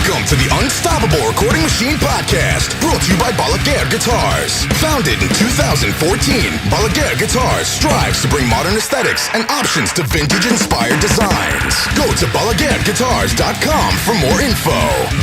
Welcome to the Unstoppable Recording Machine Podcast, brought to you by Balaguer Guitars. Founded in 2014, Balaguer Guitars strives to bring modern aesthetics and options to vintage-inspired designs. Go to balaguerguitars.com for more info.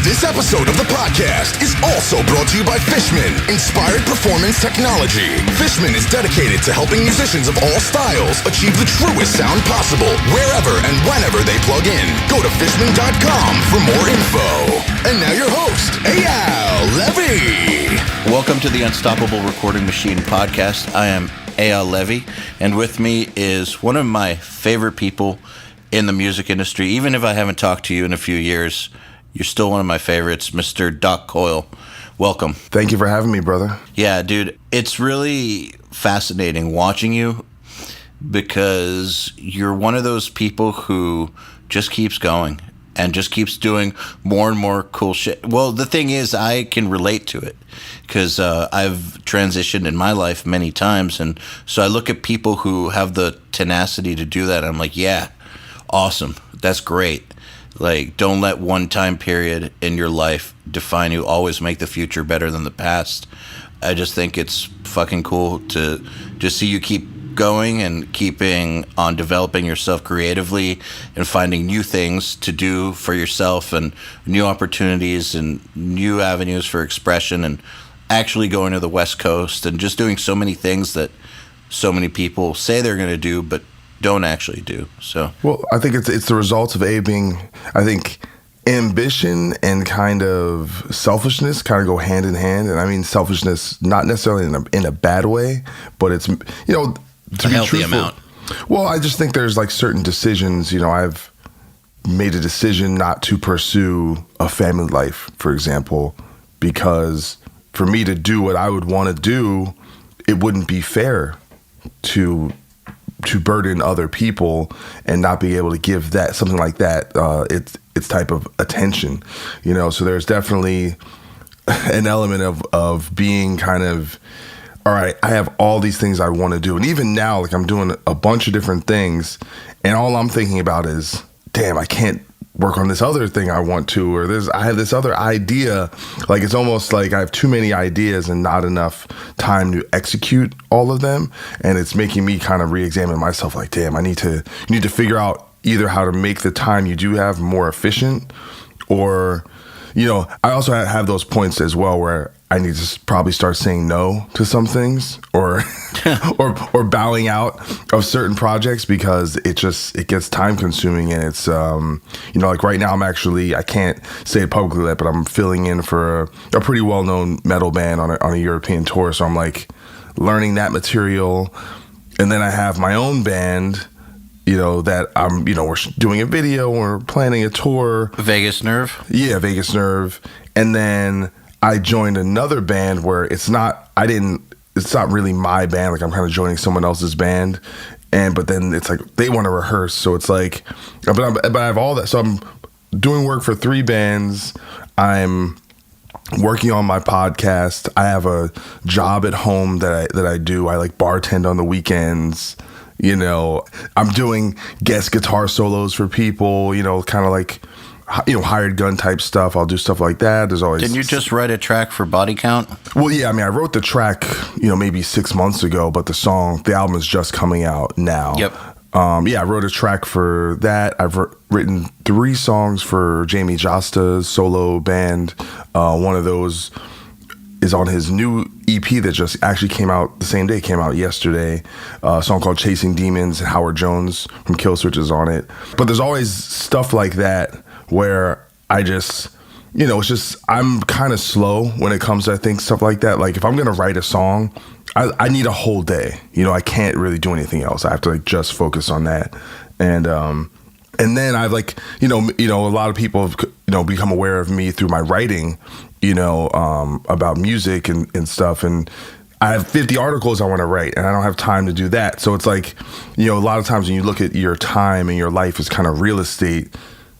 This episode of the podcast is also brought to you by Fishman, Inspired Performance Technology. Fishman is dedicated to helping musicians of all styles achieve the truest sound possible, wherever and whenever they plug in. Go to fishman.com for more info. And now your host, EYAL Levy. Welcome to the Unstoppable Recording Machine Podcast. I am EYAL Levy, and with me is one of my favorite people in the music industry. Even if I haven't talked to you in a few years, you're still one of my favorites, Mr. Doc Coyle. Welcome. Thank you for having me, brother. Yeah, dude, it's really fascinating watching you because you're one of those people who just keeps going and just keeps doing more and more cool shit. Well, the thing is, I can relate to it because I've transitioned in my life many times. And so I look at people who have the tenacity to do that. And I'm like, yeah, awesome. That's great. Like, don't let one time period in your life define you. Always make the future better than the past. I just think it's fucking cool to just see you keep going and keeping on developing yourself creatively and finding new things to do for yourself and new opportunities and new avenues for expression and actually going to the West Coast and just doing so many things that so many people say they're going to do but don't actually do. So, well, I think it's the results of being, I think, ambition and kind of selfishness kind of go hand in hand. And I mean selfishness not necessarily in a bad way, but it's, to a be healthy truthful. amount. Well, I just think there's like certain decisions, I've made a decision not to pursue a family life, for example, because for me to do what I would want to do, it wouldn't be fair to burden other people and not be able to give that something like that its type of attention, So there's definitely an element of being kind of, all right, I have all these things I want to do. And even now, like I'm doing a bunch of different things and all I'm thinking about is, damn, I can't work on this other thing I want to, or I have this other idea. Like it's almost like I have too many ideas and not enough time to execute all of them. And it's making me kind of re-examine myself like, damn, you need to figure out either how to make the time you do have more efficient or, I also have those points as well where I need to probably start saying no to some things or or bowing out of certain projects because it gets time consuming and it's like right now I can't say it publicly yet, but I'm filling in for a pretty well known metal band on a European tour, so I'm like learning that material, and then I have my own band. That I'm, we're doing a video, we're planning a tour. Vegas Nerve? Yeah, Vegas Nerve. And then I joined another band where it's not really my band. Like I'm kind of joining someone else's band. But then it's like, they want to rehearse. So it's like, but I have all that. So I'm doing work for 3 bands. I'm working on my podcast. I have a job at home that I do. I like bartend on the weekends. I'm doing guest guitar solos for people, kind of like, hired gun type stuff. I'll do stuff like that. There's always. Didn't you just write a track for Body Count? Well, yeah. I mean, I wrote the track, maybe 6 months ago, but the album is just coming out now. Yep. I wrote a track for that. I've written 3 songs for Jamie Josta's solo band. One of those is on his new EP that just actually came out the same day, came out yesterday. A song called Chasing Demons, and Howard Jones from Killswitch is on it. But there's always stuff like that where I just, it's just, I'm kind of slow when it comes to, I think, stuff like that. Like if I'm going to write a song, I need a whole day. I can't really do anything else. I have to like just focus on that. And then I've like, a lot of people have, become aware of me through my writing, about music and stuff. And I have 50 articles I want to write and I don't have time to do that. So it's like, a lot of times when you look at your time and your life as kind of real estate,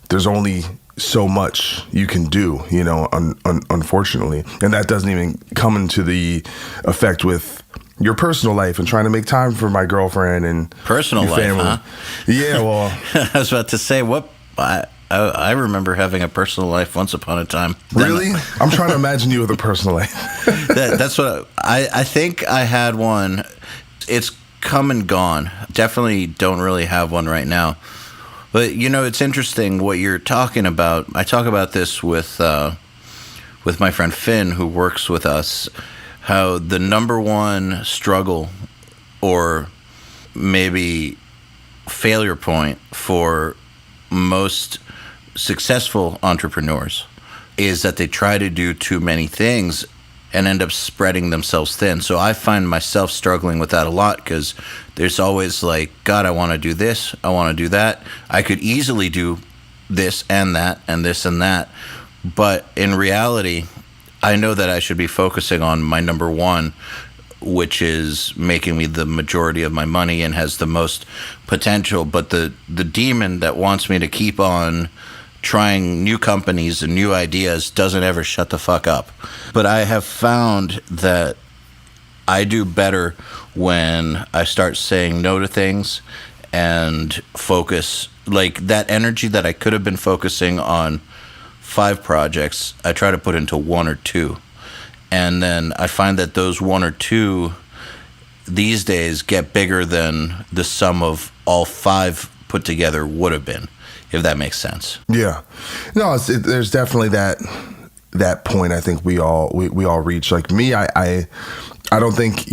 there's only so much you can do, unfortunately. And that doesn't even come into the effect with your personal life and trying to make time for my girlfriend and personal your life, family. huh? Yeah, well. I was about to say, what? I remember having a personal life once upon a time. Really? I'm trying to imagine you with a personal life. That's what I think I had one. It's come and gone. Definitely don't really have one right now. But, it's interesting what you're talking about. I talk about this with my friend Finn, who works with us, how the number one struggle or maybe failure point for most successful entrepreneurs is that they try to do too many things and end up spreading themselves thin. So I find myself struggling with that a lot because there's always like, God, I want to do this, I want to do that. I could easily do this and that and this and that. But in reality, I know that I should be focusing on my number one, which is making me the majority of my money and has the most potential. But the demon that wants me to keep on trying new companies and new ideas doesn't ever shut the fuck up. But I have found that I do better when I start saying no to things and focus, like that energy that I could have been focusing on 5 projects, I try to put into 1 or 2. And then I find that those 1 or 2 these days get bigger than the sum of all 5 put together would have been, if that makes sense. Yeah. No, there's definitely that point I think we all reach. Like me, I don't think,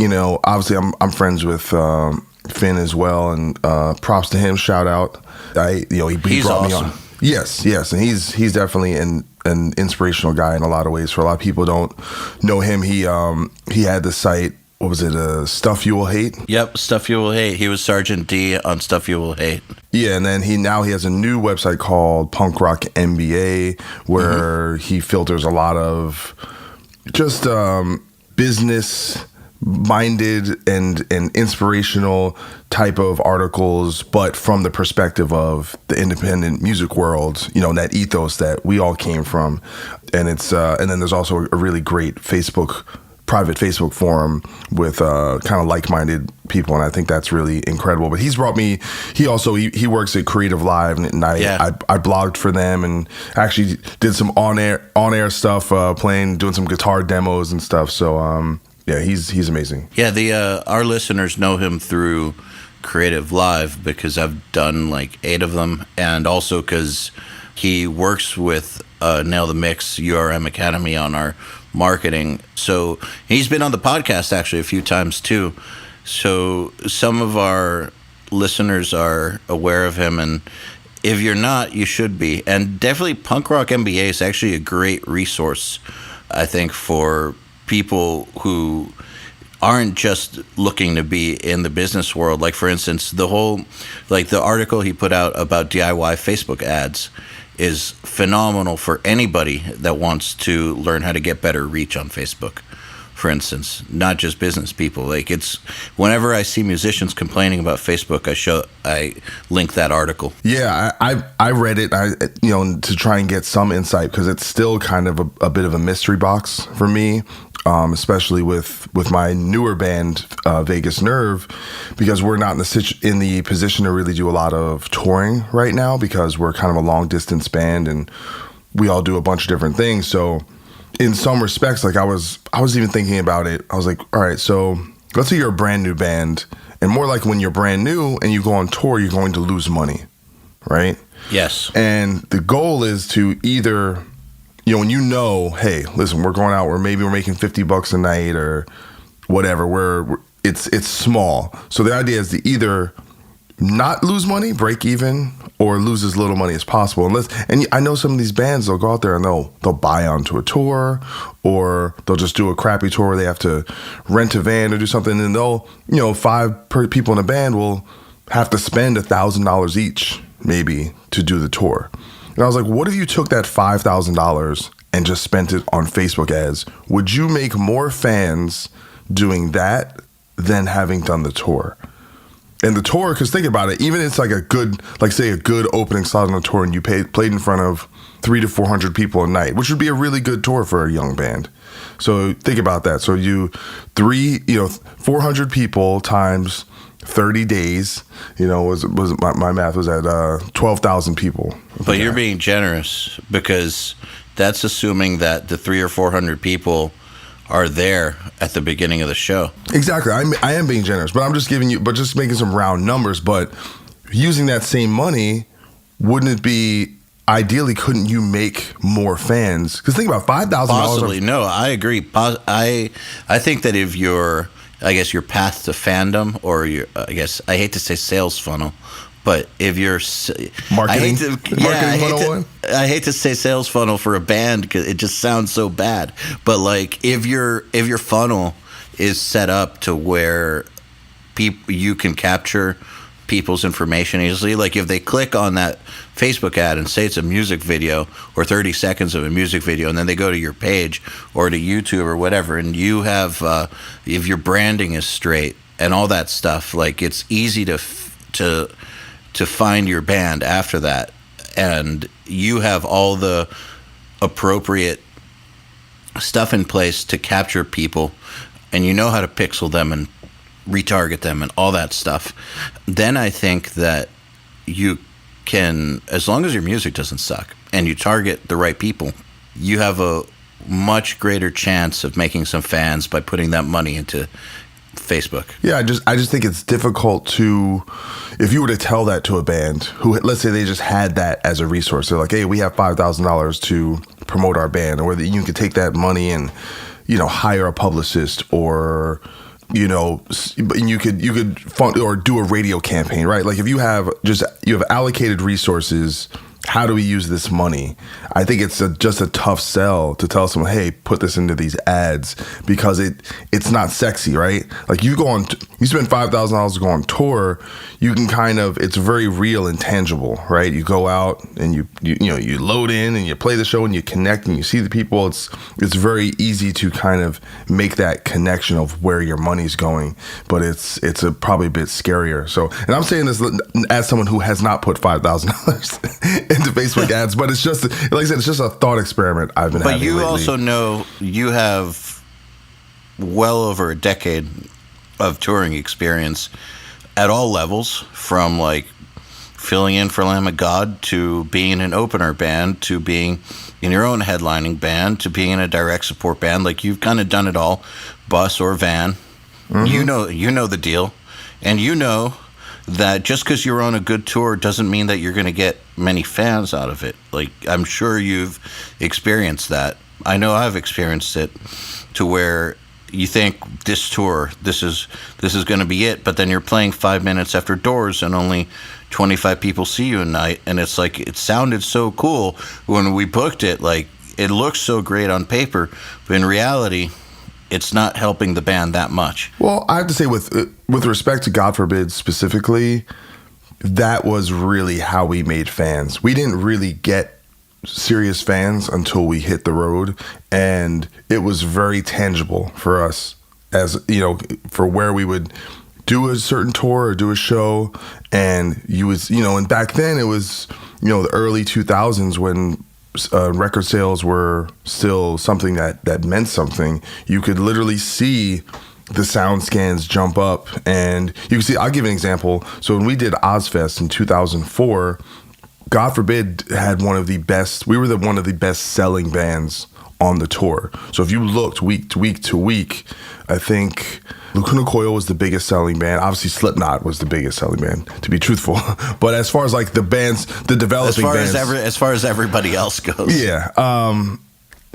obviously I'm friends with Finn as well, and props to him, shout out. He He's brought awesome. me on. Yes, and he's definitely an inspirational guy in a lot of ways. For a lot of people don't know him, he had the site, what was it, Stuff You Will Hate? Yep, Stuff You Will Hate. He was Sergeant D on Stuff You Will Hate. Yeah, and then he has a new website called Punk Rock MBA, where he filters a lot of just business minded and inspirational type of articles, but from the perspective of the independent music world, that ethos that we all came from. And it's and then there's also a really great private Facebook forum with kind of like-minded people, and I think that's really incredible. But he's brought me. He also he works at Creative Live, and I blogged for them and actually did some on air stuff, doing some guitar demos and stuff. So yeah, he's amazing. Yeah, our listeners know him through Creative Live because I've done like 8 of them, and also because he works with Nail the Mix URM Academy on our marketing. So he's been on the podcast actually a few times too. So some of our listeners are aware of him, and if you're not, you should be. And definitely Punk Rock MBA is actually a great resource, I think, for people who aren't just looking to be in the business world. Like, for instance, the article he put out about DIY Facebook ads is phenomenal for anybody that wants to learn how to get better reach on Facebook, for instance, not just business people. Like, it's whenever I see musicians complaining about Facebook, I link that article. Yeah, I read it, to try and get some insight, because it's still kind of a bit of a mystery box for me. Especially with my newer band, Vegas Nerve, because we're not in the position to really do a lot of touring right now, because we're kind of a long distance band and we all do a bunch of different things. So in some respects, like I was even thinking about it. I was like, all right, so let's say you're a brand new band, and more like when you're brand new and you go on tour, you're going to lose money, right? Yes. And the goal is to either, when hey, listen, we're going out, we're making $50 a night or whatever. It's small. So the idea is to either not lose money, break even, or lose as little money as possible. And I know some of these bands, they'll go out there and they'll buy onto a tour, or they'll just do a crappy tour where they have to rent a van or do something, and they'll, 5 people in a band will have to spend $1,000 each maybe to do the tour. And I was like, what if you took that $5,000 and just spent it on Facebook ads? Would you make more fans doing that than having done the tour? And the tour, because think about it, even it's like a good opening slot on a tour, and you played in front of 300 to 400 people a night, which would be a really good tour for a young band. So think about that. So 400 people times 30 days, was my math was at 12,000 people. But you're being generous, because that's assuming that the 300 or 400 people are there at the beginning of the show. Exactly. I am being generous, but I'm just just making some round numbers. But using that same money, wouldn't it be ideally? Couldn't you make more fans? Because think about $5,000. Possibly. No, I agree. I think that if your path to fandom, or I hate to say sales funnel, but if you're marketing 101. I hate to say sales funnel for a band, because it just sounds so bad. But like, if your funnel is set up to where you can capture people's information easily, like if they click on that Facebook ad and say it's a music video or 30 seconds of a music video, and then they go to your page or to YouTube or whatever, and you have if your branding is straight and all that stuff, like, it's easy to find your band after that, and you have all the appropriate stuff in place to capture people, and you know how to pixel them and retarget them and all that stuff. Then I think that you can, as long as your music doesn't suck and you target the right people, you have a much greater chance of making some fans by putting that money into Facebook. Yeah, I just think it's difficult to, if you were to tell that to a band who, let's say they just had that as a resource, they're like, hey, we have $5,000 to promote our band, or you could take that money and, hire a publicist, or, you could fund or do a radio campaign, right? Like, if you have allocated resources, how do we use this money? I think it's just a tough sell to tell someone, hey, put this into these ads, because it's not sexy, right? Like, you spend $5,000 to go on tour, you can it's very real and tangible, right? You go out and you load in and you play the show and you connect and you see the people. It's very easy to kind of make that connection of where your money's going, but it's probably a bit scarier. So, and I'm saying this as someone who has not put $5,000 into Facebook ads, but it's just, like I said, it's just a thought experiment I've been having lately. But you also know you have well over a decade of touring experience at all levels, from like filling in for Lamb of God, to being in an opener band, to being in your own headlining band, to being in a direct support band. Like, you've kind of done it all, bus or van. Mm-hmm. You know the deal, and you know that just because you're on a good tour doesn't mean that you're going to get many fans out of it. Like, I'm sure you've experienced that. I know I've experienced it, to where you think this tour, this is going to be it, but then you're playing 5 minutes after doors and only 25 people see you a night, and it's like, it sounded so cool when we booked it, like, it looks so great on paper, but in reality, it's not helping the band that much. Well, I have to say, with respect to God Forbid specifically, that was really how we made fans. We didn't really get serious fans until we hit the road, and it was very tangible for us, as for where we would do a certain tour or do a show, and and back then it was the early 2000s when record sales were still something that meant something. You could literally see the sound scans jump up, and you can see, I'll give an example. So when we did Ozfest in 2004, God Forbid had one of the best selling bands on the tour. So if you looked week to week, I think Lacuna Coyle was the biggest selling band. Obviously Slipknot was the biggest selling band, to be truthful. But as far as like the bands, the developing bands, as far as everybody else goes, yeah.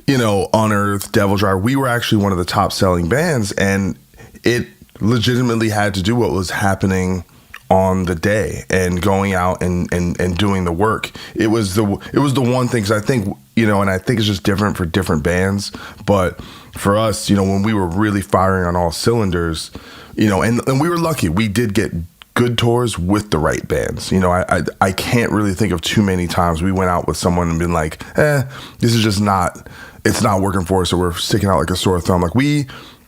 Unearth, Devil Driver, we were actually one of the top selling bands, and it legitimately had to do what was happening on the day and going out and doing the work. It was the one thing, because I think, and I think it's just different for different bands, but for us, when we were really firing on all cylinders, and we were lucky, we did get good tours with the right bands. I can't really think of too many times we went out with someone and been like, this is just it's not working for us, so we're sticking out like a sore thumb. Like,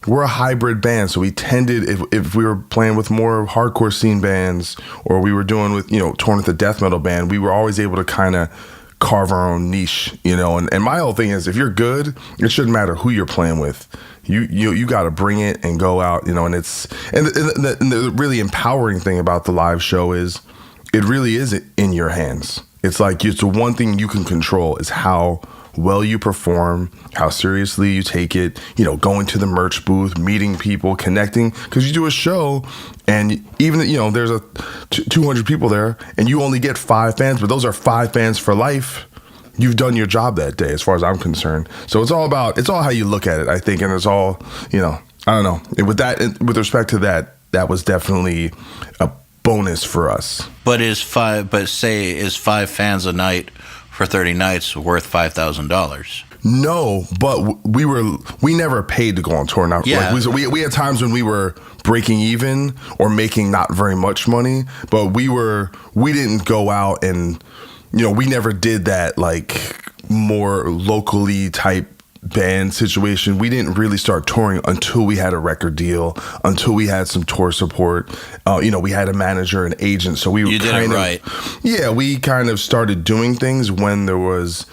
we're a hybrid band, so we tended, if we were playing with more hardcore scene bands, or we were doing with, touring with a death metal band, we were always able to kind of carve our own niche, and my whole thing is, if you're good, it shouldn't matter who you're playing with. You got to bring it and go out, and the really empowering thing about the live show is it really is in your hands. It's like it's the one thing you can control is how well you perform, how seriously you take it, going to the merch booth, meeting people, connecting, because you do a show and even, there's 200 people there and you only get 5 fans, but those are 5 fans for life. You've done your job that day, as far as I'm concerned. So it's all how you look at it, I think. And it's all, I don't know. With respect to that, that was definitely a bonus for us. But is 5 fans a night for 30 nights worth $5,000? No, but we never paid to go on tour. Now, yeah. We had times when we were breaking even or making not very much money, but we didn't go out and, we never did that like more locally type band situation. We didn't really start touring until we had a record deal, until we had some tour support. We had a manager, an agent, so we were right. Yeah, we kind of started doing things when there was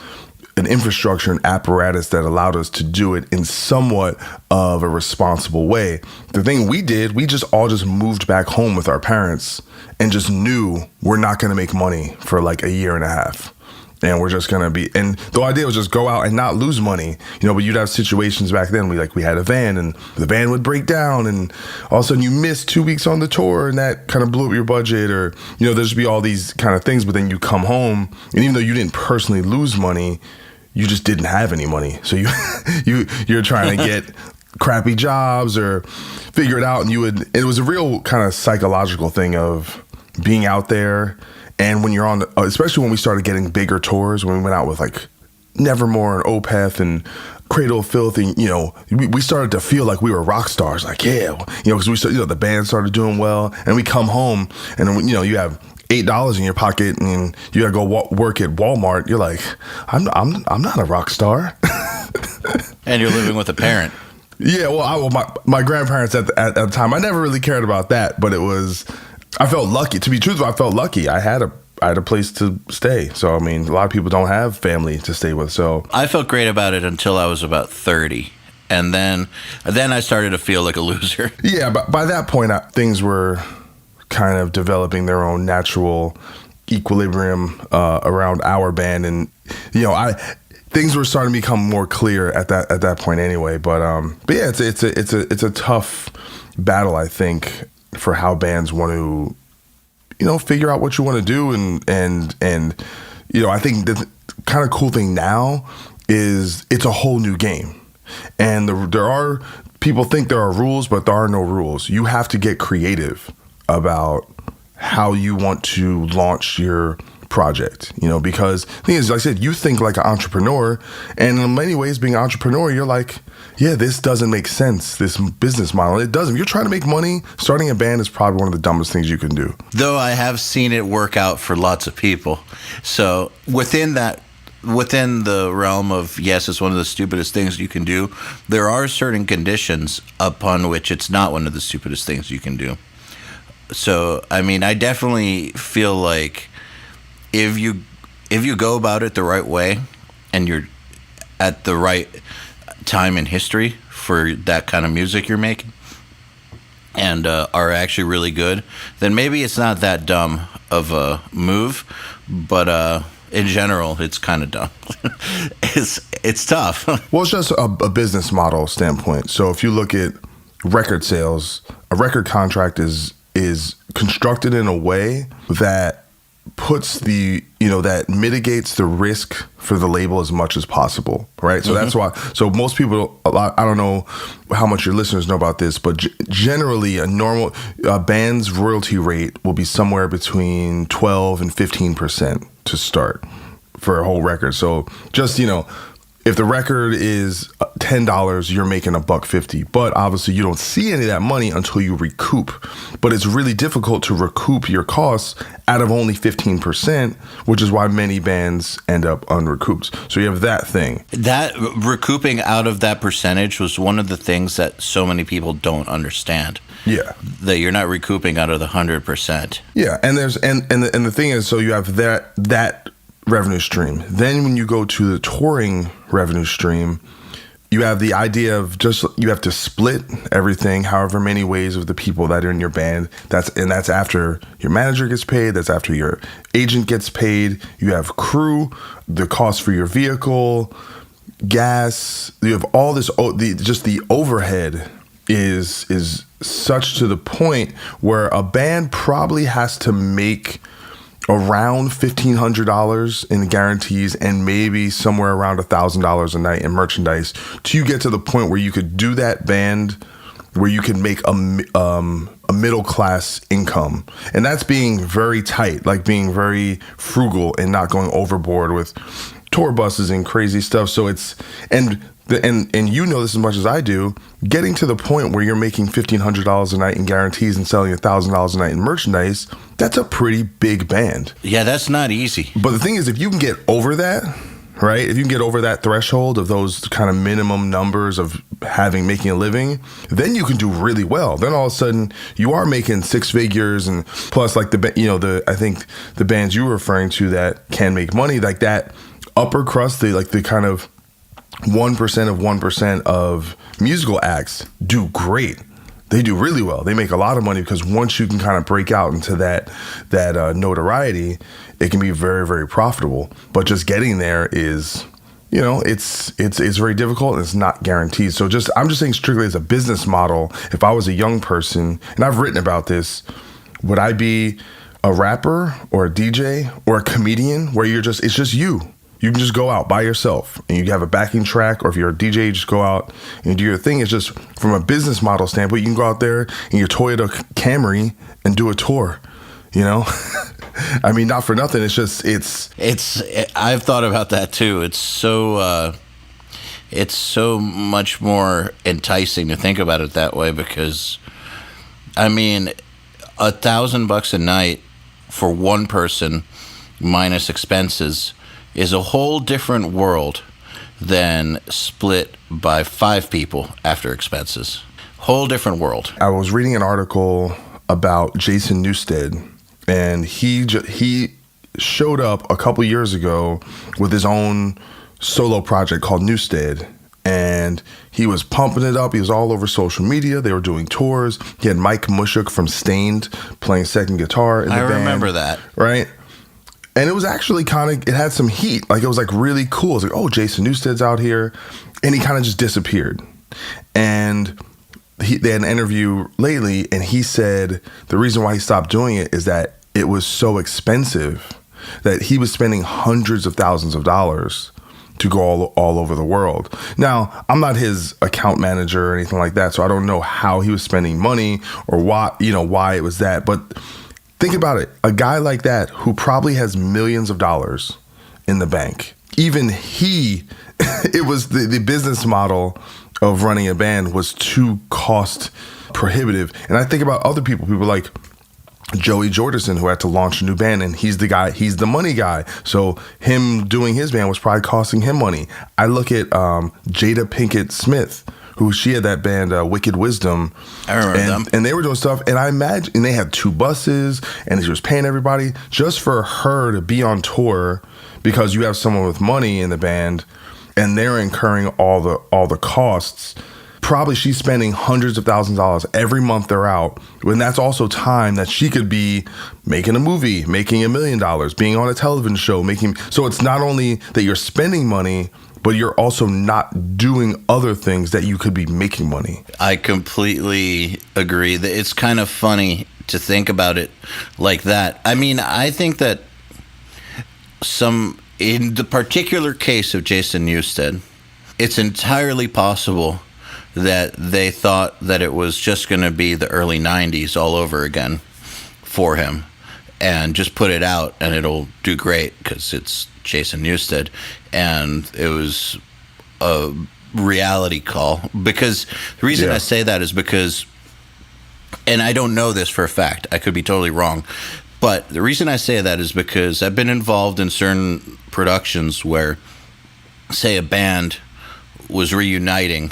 an infrastructure and apparatus that allowed us to do it in somewhat of a responsible way. The thing we did, we just moved back home with our parents and just knew we're not going to make money for like a year and a half. And we're just going to be, and the idea was just go out and not lose money, but you'd have situations back then. We had a van and the van would break down and all of a sudden you missed 2 weeks on the tour and that kind of blew up your budget, or, there'd be all these kind of things, but then you come home and even though you didn't personally lose money, you just didn't have any money. So you're trying to get crappy jobs or figure it out. And it was a real kind of psychological thing of being out there. And when you're on, especially when we started getting bigger tours, when we went out with like Nevermore and Opeth and Cradle of Filth, and, we started to feel like we were rock stars. Like, yeah, because we started, the band started doing well, and we come home and then, you have $8 in your pocket and you gotta go work at Walmart. You're like, I'm not a rock star. And you're living with a parent. Yeah, well, my grandparents at the time, I never really cared about that, but I felt lucky. To be truthful, I felt lucky. I had a place to stay. So, a lot of people don't have family to stay with. So I felt great about it until I was about 30. And then I started to feel like a loser. Yeah, but by that point, things were kind of developing their own natural equilibrium around our band. And, things were starting to become more clear at that point anyway. But yeah, it's a tough battle, I think, for how bands want to, figure out what you want to do. And I think the kind of cool thing now is it's a whole new game. And people think there are rules, but there are no rules. You have to get creative about how you want to launch your project, because the thing is, like I said, you think like an entrepreneur, and in many ways being an entrepreneur, you're like, yeah, this doesn't make sense, this business model. It doesn't. If you're trying to make money, starting a band is probably one of the dumbest things you can do. Though I have seen it work out for lots of people. So within the realm of, yes, it's one of the stupidest things you can do, there are certain conditions upon which it's not one of the stupidest things you can do. So, I definitely feel like if you go about it the right way and you're at the right time in history for that kind of music you're making and are actually really good, then maybe it's not that dumb of a move, but in general, it's kind of dumb. It's tough. Well, it's just a business model standpoint. So if you look at record sales, a record contract is constructed in a way that puts that mitigates the risk for the label as much as possible, right? So that's why. So most people, I don't know how much your listeners know about this, but generally a normal band's royalty rate will be somewhere between 12 and 15% to start for a whole record. So just if the record is $10, you're making $1.50, but obviously you don't see any of that money until you recoup. But it's really difficult to recoup your costs out of only 15%, which is why many bands end up unrecouped. So you have that thing. That recouping out of that percentage was one of the things that so many people don't understand. Yeah, that you're not recouping out of the 100%. Yeah, and the thing is, so you have that revenue stream. Then when you go to the touring revenue stream, you have the idea of just you have to split everything however many ways with the people that are in your band. That's after your manager gets paid, that's after your agent gets paid, you have crew, the cost for your vehicle, gas, you have all this just the overhead is such to the point where a band probably has to make around $1,500 in guarantees and maybe somewhere around $1,000 a night in merchandise to get to the point where you could do that band where you can make a middle class income. And that's being very tight, like being very frugal and not going overboard with tour buses and crazy stuff. So it's and you know this as much as I do, getting to the point where you're making $1,500 a night in guarantees and selling $1,000 a night in merchandise, that's a pretty big band. Yeah, that's not easy. But the thing is, if you can get over that, right? If you can get over that threshold of those kind of minimum numbers of making a living, then you can do really well. Then all of a sudden you are making six figures, and plus like I think the bands you were referring to that can make money, like that upper crust, the kind of 1% of 1% of musical acts do great. They do really well. They make a lot of money because once you can kind of break out into that notoriety, it can be very, very profitable. But just getting there is, it's very difficult and it's not guaranteed. So I'm just saying strictly as a business model, if I was a young person, and I've written about this, would I be a rapper or a DJ or a comedian where it's just you? You can just go out by yourself and you have a backing track, or if you're a DJ, you just go out and do your thing. It's just from a business model standpoint, you can go out there in your Toyota Camry and do a tour, I mean, not for nothing. I've thought about that too. It's so much more enticing to think about it that way because, I mean, $1,000 a night for one person minus expenses is a whole different world than split by 5 people after expenses. Whole different world. I was reading an article about Jason Newsted, and he showed up a couple years ago with his own solo project called Newsted, and he was pumping it up. He was all over social media. They were doing tours. He had Mike Mushuk from Stained playing second guitar in the band. I remember that. Right? And it was actually it had some heat. Like, it was like really cool. It was like, oh, Jason Newsted's out here. And he kind of just disappeared. And they had an interview lately, and he said the reason why he stopped doing it is that it was so expensive that he was spending hundreds of thousands of dollars to go all over the world. Now, I'm not his account manager or anything like that, so I don't know how he was spending money or why it was that. But think about it. A guy like that who probably has millions of dollars in the bank, even it was the business model of running a band was too cost prohibitive. And I think about other people like Joey Jordison, who had to launch a new band, and he's the money guy. So him doing his band was probably costing him money. I look at Jada Pinkett Smith, who she had that band Wicked Wisdom. I remember them. And they were doing stuff, and I imagine, and they had 2 buses, and she was paying everybody just for her to be on tour, because you have someone with money in the band, and they're incurring all the costs. Probably she's spending hundreds of thousands of dollars every month they're out, when that's also time that she could be making a movie, making $1 million, being on a television show, so it's not only that you're spending money, but you're also not doing other things that you could be making money. I completely agree. It's kind of funny to think about it like that. I mean, I think that in the particular case of Jason Newsted, it's entirely possible that they thought that it was just going to be the early 90s all over again for him, and just put it out and it'll do great because it's Jason Newsted. And it was a reality call, because the reason I say that is because, and I don't know this for a fact, I could be totally wrong, but the reason I say that is because I've been involved in certain productions where, say, a band was reuniting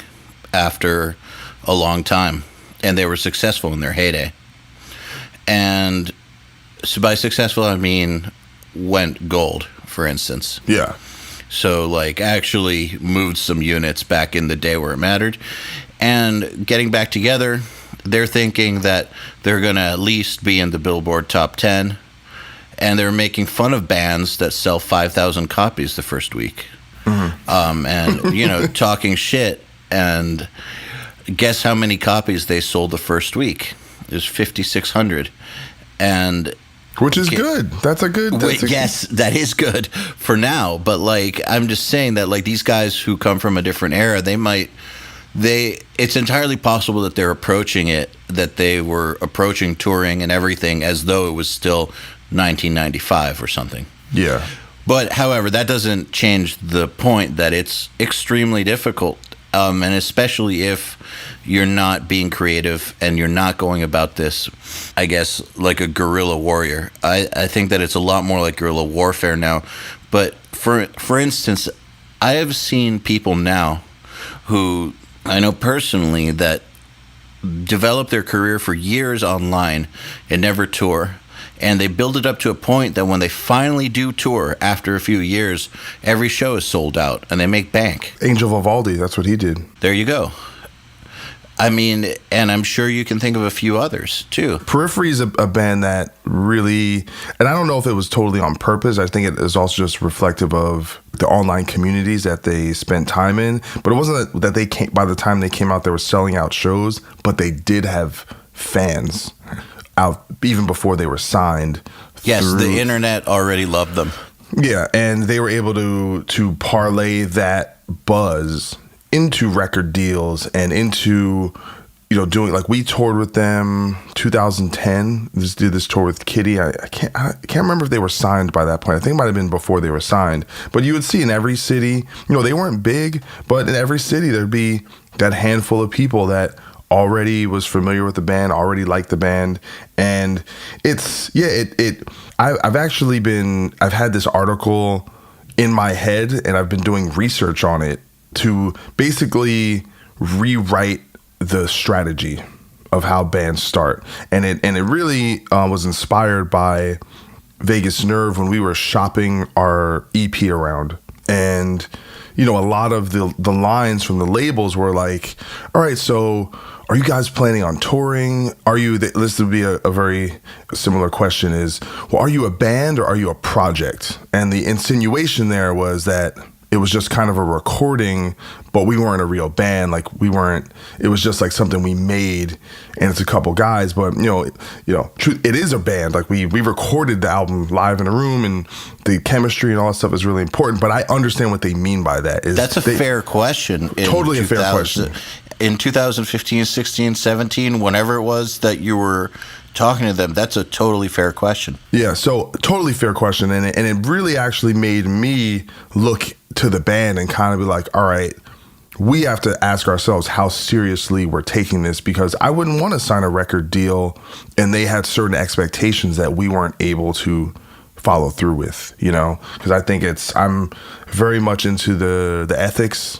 after a long time and they were successful in their heyday. And so by successful, I mean went gold for instance. Yeah. So, like, actually moved some units back in the day where it mattered. And getting back together, they're thinking that they're going to at least be in the Billboard Top 10. And they're making fun of bands that sell 5,000 copies the first week. And, you know, talking shit. And guess how many copies they sold the first week? It was 5,600. And... Which is good. That's a good... Yes, that is good for now. But, like, I'm just saying that, like, these guys who come from a different era, it's entirely possible that they're approaching it, that they were approaching touring and everything as though it was still 1995 or something. Yeah. But, however, that doesn't change the point that it's extremely difficult, and especially if you're not being creative and you're not going about this, I guess, like a guerrilla warrior. I think that it's a lot more like guerrilla warfare now. But, for instance, I have seen people now who I know personally that develop their career for years online and never tour. And they build it up to a point that when they finally do tour after a few years, every show is sold out and they make bank. Angel Vivaldi, that's what he did. There you go. I mean, and I'm sure you can think of a few others too. Periphery is a band that really, and I don't know if it was totally on purpose. I think it is also just reflective of the online communities that they spent time in. But it wasn't that they came, by the time they came out, they were selling out shows, but they did have fans out even before they were signed. Yes, the internet already loved them. Yeah, and they were able to parlay that buzz into record deals and into, you know, doing, like, we toured with them 2010. Just did this tour with Kitty. I can't remember if they were signed by that point. I think it might have been before they were signed. But you would see in every city, you know, they weren't big, but in every city there'd be that handful of people that already was familiar with the band, already liked the band. And it's, yeah, I've had this article in my head and I've been doing research on it to basically rewrite the strategy of how bands start. And it really was inspired by Vegas Nerve when we were shopping our EP around. And, you know, a lot of the lines from the labels were like, all right, so are you guys planning on touring? This would be a very similar question is, well, are you a band or are you a project? And the insinuation there was that it was just kind of a recording, but we weren't a real band. Like, it was just like something we made and it's a couple guys, but you know, it is a band. Like, we recorded the album live in a room and the chemistry and all that stuff is really important, but I understand what they mean by that. That's a fair question. Totally a fair question. In 2015, 16, 17, whenever it was that you were talking to them, that's a totally fair question. Yeah, so totally fair question. And it really actually made me look to the band and kind of be like, all right, we have to ask ourselves how seriously we're taking this, because I wouldn't want to sign a record deal and they had certain expectations that we weren't able to follow through with, you know, because I think I'm very much into the ethics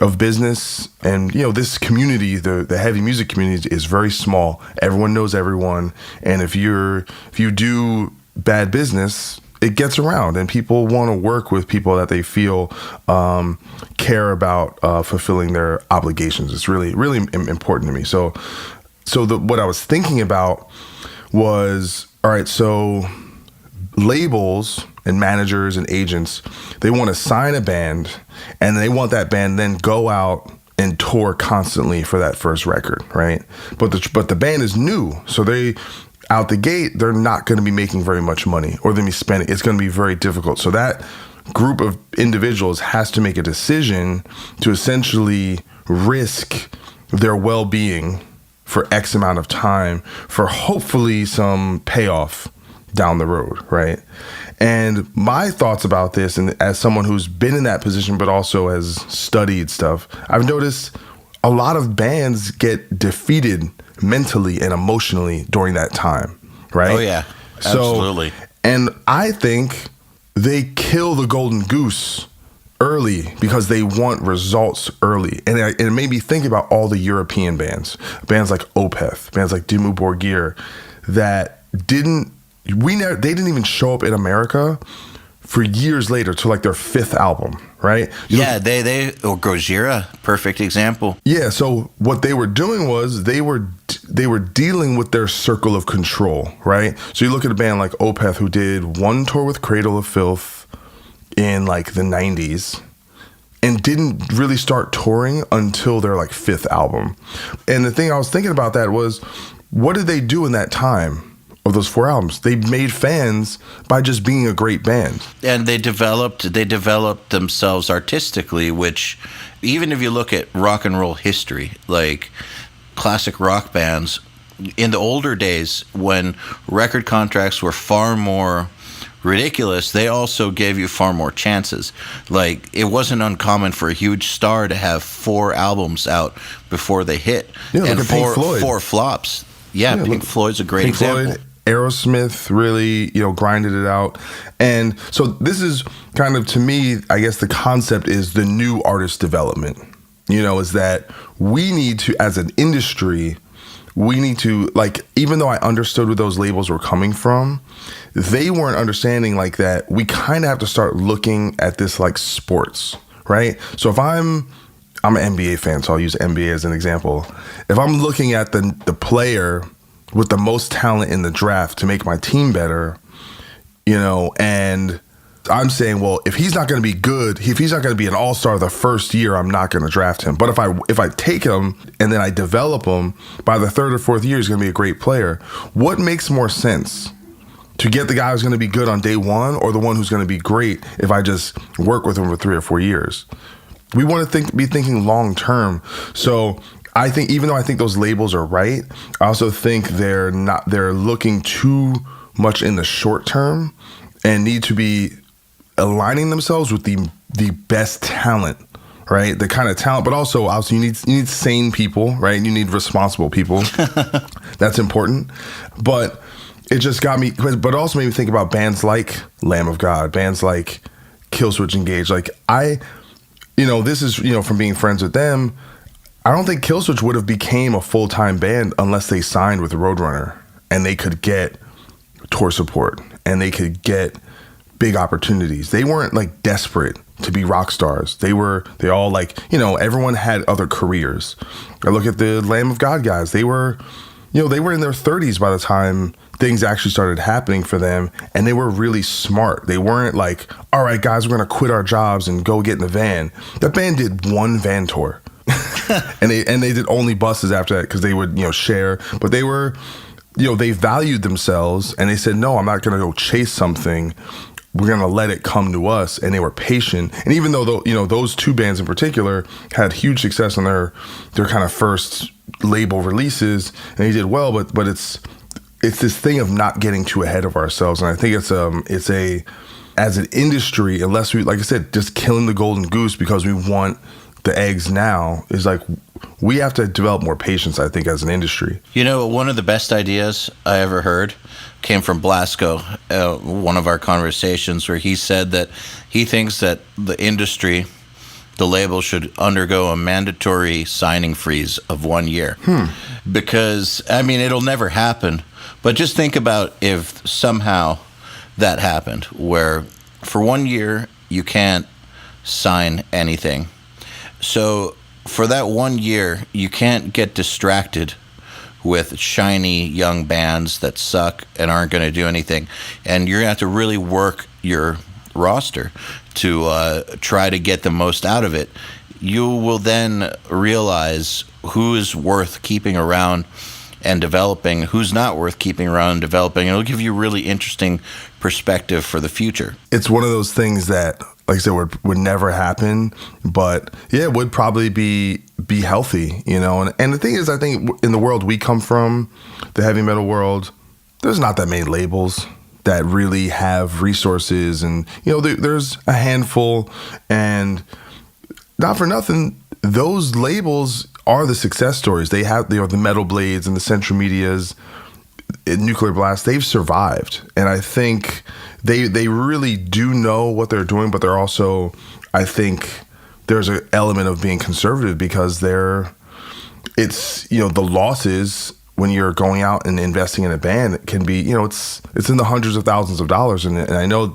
of business. And, you know, this community, the heavy music community is very small. Everyone knows everyone. And if you do bad business, it gets around and people want to work with people that they feel care about fulfilling their obligations. It's really, really important to me. So what I was thinking about was, all right, so labels and managers and agents, they want to sign a band and they want that band then go out and tour constantly for that first record, right? But the band is new, so they out the gate, they're not going to be making very much money, or they're going to be spending. It's going to be very difficult. So that group of individuals has to make a decision to essentially risk their well-being for X amount of time for hopefully some payoff down the road, right? And my thoughts about this, and as someone who's been in that position but also has studied stuff, I've noticed a lot of bands get defeated mentally and emotionally during that time, right? Oh yeah, absolutely. And I think they kill the golden goose early because they want results early. And it made me think about all the European bands like Opeth, bands like Dimmu Borgir, that they didn't even show up in America for years later to like their fifth album, right? Or Gojira, perfect example. Yeah, so what they were doing was they were dealing with their circle of control, right? So you look at a band like Opeth, who did one tour with Cradle of Filth in like the 90s and didn't really start touring until their like fifth album. And the thing I was thinking about that was, what did they do in that time of those 4 albums? They made fans by just being a great band. And they developed themselves artistically, which even if you look at rock and roll history, like classic rock bands, in the older days when record contracts were far more ridiculous, they also gave you far more chances. Like, it wasn't uncommon for a huge star to have 4 albums out before they hit. Yeah, and look at Pink Floyd. 4 flops. Yeah, Pink Floyd's a great example. Floyd, Aerosmith really, grinded it out. And so this is kind of, to me, I guess the concept is the new artist development, is that we need to, as an industry, we need to, like, even though I understood where those labels were coming from, they weren't understanding like that. We kind of have to start looking at this like sports, right? So if I'm an NBA fan, so I'll use NBA as an example. If I'm looking at the player with the most talent in the draft to make my team better, and I'm saying, well, if he's not going to be good, if he's not going to be an all-star the first year, I'm not going to draft him. But if I take him and then I develop him, by the 3rd or 4th year, he's going to be a great player. What makes more sense? To get the guy who's going to be good on day one, or the one who's going to be great if I just work with him for 3 or 4 years? We want to be thinking long term. So I think, even though I think those labels are right, I also think they're looking too much in the short term and need to be aligning themselves with the best talent, right? The kind of talent, but also obviously you need sane people, right? You need responsible people. That's important. But it just got me, but also made me think about bands like Lamb of God, bands like Killswitch Engage. Like this is, from being friends with them, I don't think Killswitch would have became a full-time band unless they signed with Roadrunner and they could get tour support and they could get big opportunities. They weren't like desperate to be rock stars. They all like, everyone had other careers. I look at the Lamb of God guys. They were in their 30s by the time things actually started happening for them, and they were really smart. They weren't like, all right, guys, we're going to quit our jobs and go get in the van. That band did one van tour. and they did only buses after that because they would, share. But they were, they valued themselves, and they said, no, I'm not going to go chase something. We're going to let it come to us. And they were patient. And even though, those 2 bands in particular had huge success on their kind of first label releases, and they did well, but it's this thing of not getting too ahead of ourselves. And I think it's as an industry, unless we, like I said, just killing the golden goose because we want the eggs now, is like, we have to develop more patience, I think, as an industry. One of the best ideas I ever heard came from Blasco, one of our conversations, where he said that he thinks that the industry, the label, should undergo a mandatory signing freeze of 1 year. Because, it'll never happen. But just think about if somehow that happened, where for 1 year you can't sign anything. So for that 1 year, you can't get distracted with shiny young bands that suck and aren't going to do anything. And you're going to have to really work your roster to try to get the most out of it. You will then realize who is worth keeping around and developing, who's not worth keeping around and developing. It'll give you really interesting perspective for the future. It's one of those things that, like I said, would never happen, but yeah, it would probably be healthy, And the thing is, I think in the world we come from, the heavy metal world, there's not that many labels that really have resources, and there's a handful, and not for nothing, those labels are the success stories. They are the Metal Blades and the Central Medias, Nuclear Blast. They've survived, and I think they really do know what they're doing, but they're also, I think, there's an element of being conservative because the losses when you're going out and investing in a band, it can be, you know, it's in the hundreds of thousands of dollars. And I know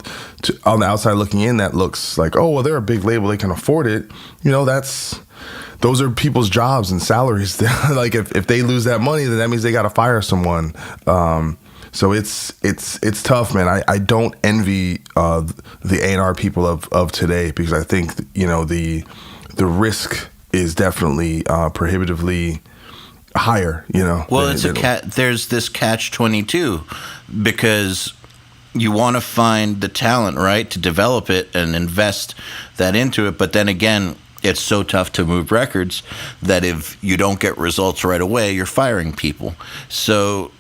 on the outside looking in, that looks like, oh, well, they're a big label, they can afford it. You know, those are people's jobs and salaries. Like if they lose that money, then that means they got to fire someone. So it's tough, man. I don't envy the A&R people of today, because I think, you know, the risk is definitely prohibitively higher, you know. Well, there's this catch-22, because you want to find the talent, right, to develop it and invest that into it. But then again, it's so tough to move records that if you don't get results right away, you're firing people. So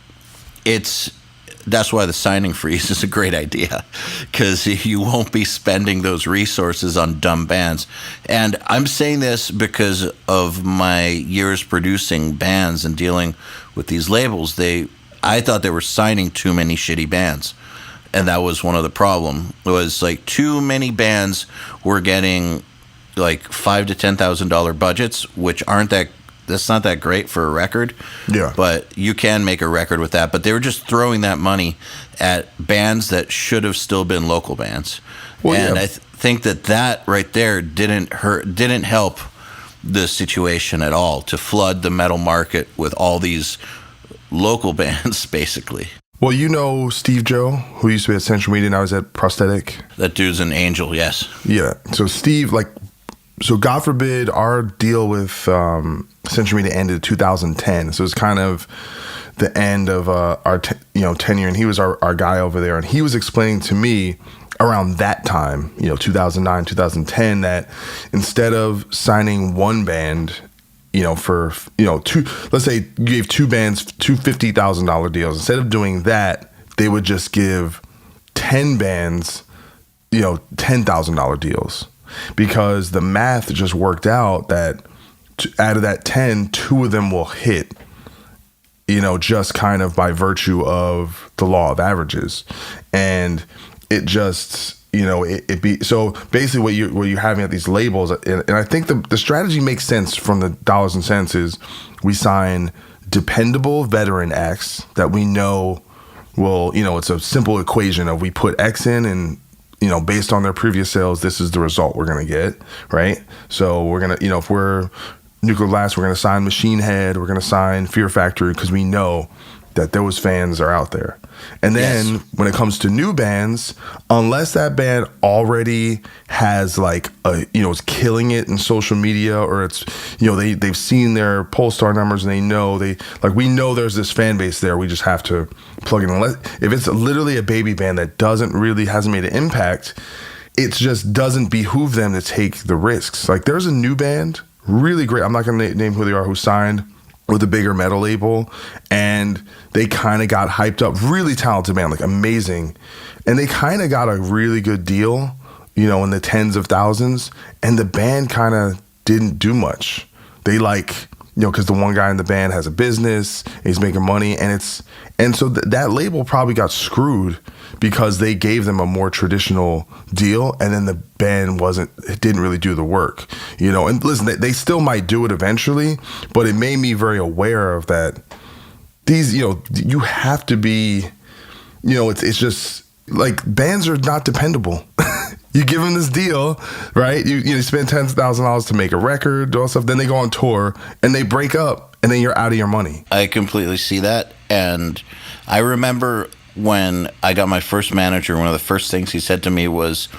that's why the signing freeze is a great idea, because you won't be spending those resources on dumb bands. And I'm saying this because of my years producing bands and dealing with these labels. I thought they were signing too many shitty bands. And that was one of the problem. It was like too many bands were getting like $5,000 to $10,000 budgets, which that's not that great for a record. Yeah. But you can make a record with that. But they were just throwing that money at bands that should have still been local bands. Well, and yeah. I think that right there didn't help the situation at all, to flood the metal market with all these local bands, basically. Well, you know Steve Joe, who used to be at Central Media, now he's at Prosthetic. That dude's an angel, yes. Yeah. So Steve, so God forbid our deal with Century Media ended in 2010. So it's kind of the end of our tenure, and he was our guy over there, and he was explaining to me around that time, 2009, 2010, that instead of signing one band, for two, let's say you gave two bands two $50,000 deals, instead of doing that, they would just give 10 bands, $10,000 deals. Because the math just worked out that out of that 10, 2 of them will hit, just kind of by virtue of the law of averages. And it just, it be so basically what you're having at these labels. And I think the strategy makes sense from the dollars and cents is we sign dependable veteran acts that we know will, it's a simple equation of we put X in and, based on their previous sales, this is the result we're going to get, right? So we're going to, if we're Nuclear Blast, we're going to sign Machine Head, we're going to sign Fear Factory, because we know that those fans are out there. And then when it comes to new bands, unless that band already has is killing it in social media, or it's, they've seen their Polestar numbers and they know we know there's this fan base there. We just have to plug it in. If it's literally a baby band that hasn't made an impact, it just doesn't behoove them to take the risks. Like there's a new band, really great. I'm not going to name who they are, who signed with a bigger metal label, and they kind of got hyped up. Really talented band, amazing. And they kind of got a really good deal, in the tens of thousands, and the band kind of didn't do much. They because the one guy in the band has a business, and he's making money, and so that label probably got screwed because they gave them a more traditional deal, and then the band didn't really do the work, and listen, they still might do it eventually, but it made me very aware of that. These, you have to be, it's just bands are not dependable. You give them this deal, right? You spend $10,000 to make a record, do all stuff. Then they go on tour and they break up, and then you're out of your money. I completely see that, and I remember when I got my first manager, one of the first things he said to me was,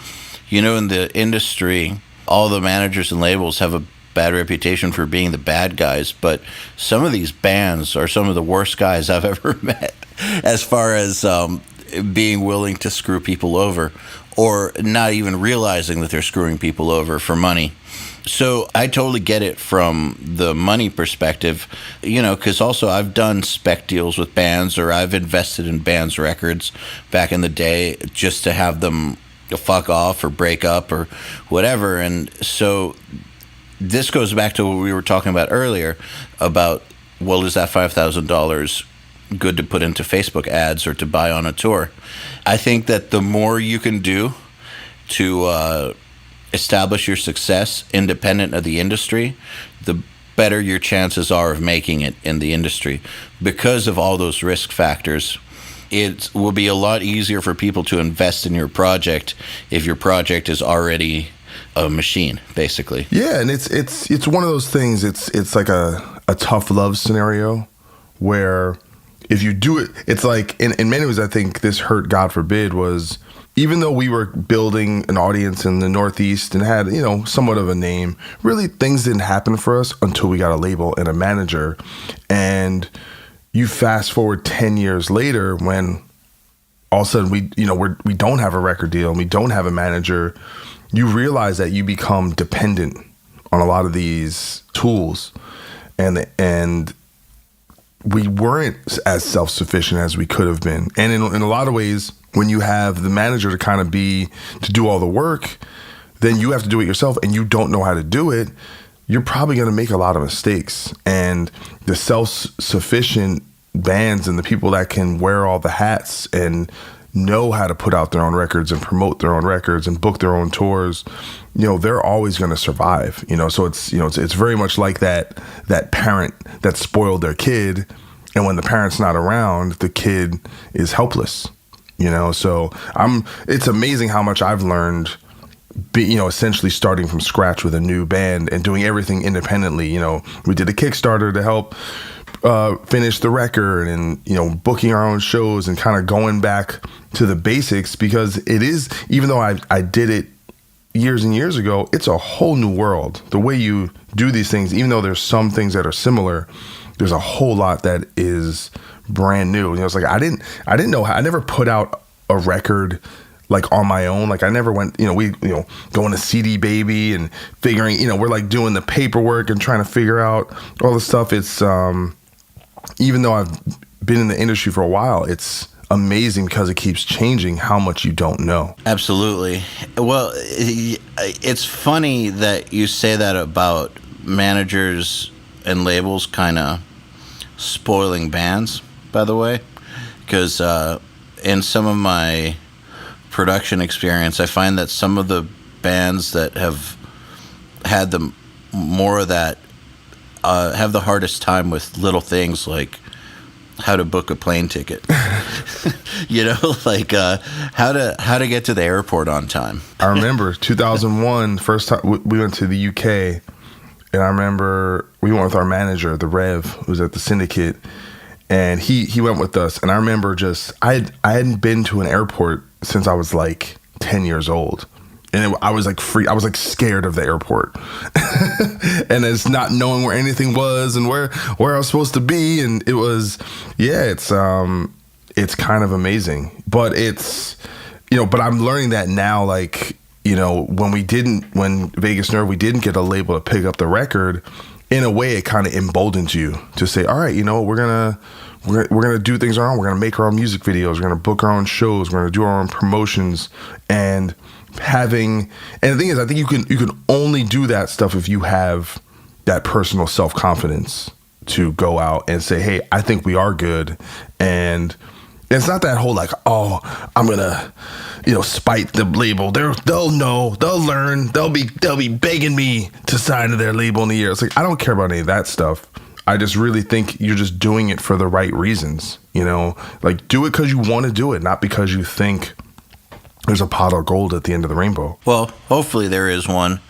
in the industry, all the managers and labels have a bad reputation for being the bad guys, but some of these bands are some of the worst guys I've ever met as far as being willing to screw people over, or not even realizing that they're screwing people over for money. So I totally get it from the money perspective, because also I've done spec deals with bands, or I've invested in bands' records back in the day just to have them fuck off or break up or whatever. And so this goes back to what we were talking about earlier about, well, is that $5,000 good to put into Facebook ads or to buy on a tour? I think that the more you can do to establish your success independent of the industry, the better your chances are of making it in the industry. Because of all those risk factors, it will be a lot easier for people to invest in your project if your project is already a machine, basically. Yeah, and it's one of those things. It's like a tough love scenario where if you do it, it's like in many ways I think this hurt, God forbid, was even though we were building an audience in the Northeast and had, somewhat of a name, really things didn't happen for us until we got a label and a manager. And you fast forward 10 years later when all of a sudden we don't have a record deal and we don't have a manager, you realize that you become dependent on a lot of these tools, and we weren't as self-sufficient as we could have been. And in a lot of ways, when you have the manager to do all the work, then you have to do it yourself and you don't know how to do it, you're probably going to make a lot of mistakes. And the self-sufficient bands and the people that can wear all the hats and know how to put out their own records and promote their own records and book their own tours, they're always going to survive. So it's very much like that parent that spoiled their kid, and when the parent's not around, the kid is helpless. So it's amazing how much I've learned, essentially starting from scratch with a new band and doing everything independently. We did a Kickstarter to help finish the record, and booking our own shows and kind of going back to the basics, because it is, even though I did it years and years ago, it's a whole new world. The way you do these things, even though there's some things that are similar, there's a whole lot that is brand new. It's like I didn't know how, I never put out a record like on my own. Like I never went, we going to CD Baby and figuring, we're like doing the paperwork and trying to figure out all the stuff. It's even though I've been in the industry for a while, it's amazing because it keeps changing how much you don't know. Absolutely. Well, it's funny that you say that about managers and labels kind of spoiling bands, by the way, because in some of my production experience, I find that some of the bands that have had more of that have the hardest time with little things like how to book a plane ticket. Like how to get to the airport on time. I remember 2001, first time we went to the UK, and I remember we went with our manager, the Rev, who was at the Syndicate, and he went with us. And I remember I hadn't been to an airport since I was like 10 years old. And I was like I was like scared of the airport, and it's not knowing where anything was and where I was supposed to be. And it was, it's kind of amazing, but but I'm learning that now, like, when Vegas Nerve, we didn't get a label to pick up the record, in a way, it kind of emboldens you to say, all right, we're gonna do things our own. We're gonna make our own music videos. We're gonna book our own shows. We're gonna do our own promotions. And the thing is, I think you can only do that stuff if you have that personal self-confidence to go out and say, hey, I think we are good. And it's not that whole like, oh, I'm gonna spite the label. They'll know, they'll learn, they'll be begging me to sign to their label in a year. It's like, I don't care about any of that stuff. I just really think you're just doing it for the right reasons. Like, do it because you want to do it, not because you think there's a pot of gold at the end of the rainbow. Well, hopefully there is one,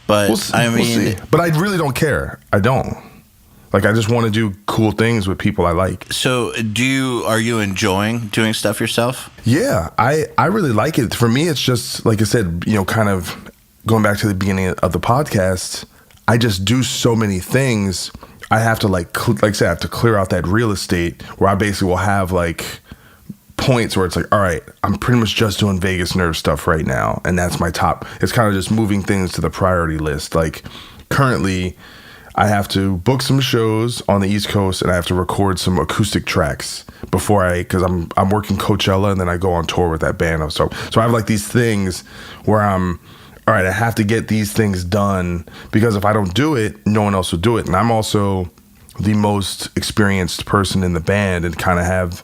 but we'll see. But I really don't care. I don't. Like, I just want to do cool things with people I like. So are you enjoying doing stuff yourself? Yeah, I really like it. For me, it's just, like I said, kind of going back to the beginning of the podcast, I just do so many things. I have to like I said, I have to clear out that real estate where I basically will have like points where it's like, all right, I'm pretty much just doing Vegas Nerve stuff right now. And that's my top. It's kind of just moving things to the priority list. Like currently I have to book some shows on the East Coast and I have to record some acoustic tracks because I'm working Coachella and then I go on tour with that band. So I have like these things where all right, I have to get these things done because if I don't do it, no one else will do it. And I'm also the most experienced person in the band and kind of have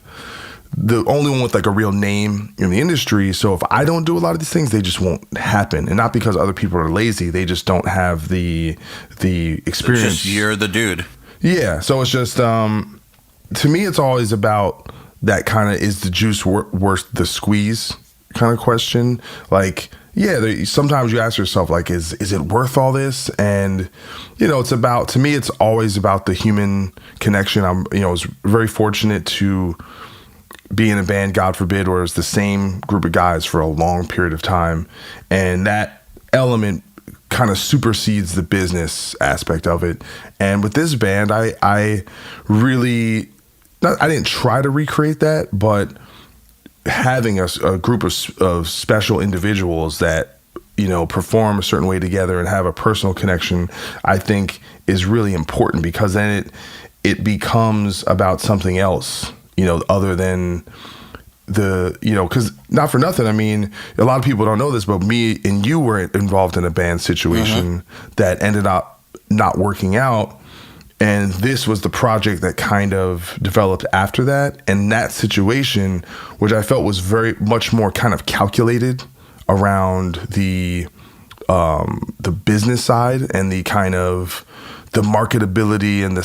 the only one with like a real name in the industry. So if I don't do a lot of these things, they just won't happen. And not because other people are lazy, they just don't have the experience. It's just you're the dude. Yeah. So it's just to me, it's always about that kind of, is the juice worth the squeeze kind of question. Like, yeah, sometimes you ask yourself, like, is it worth all this? And, you know, it's about, to me, it's always about the human connection. I was very fortunate to be in a band, God forbid, where it's the same group of guys for a long period of time. And that element kind of supersedes the business aspect of it. And with this band, I really, I didn't try to recreate that, but having a group of special individuals that, you know, perform a certain way together and have a personal connection, I think is really important, because then it becomes about something else, you know, other than the, you know, because not for nothing, I mean, a lot of people don't know this, but me and you were involved in a band situation that ended up not working out. And this was the project that kind of developed after that. And that situation, which I felt was very much more kind of calculated around the business side and the kind of the marketability and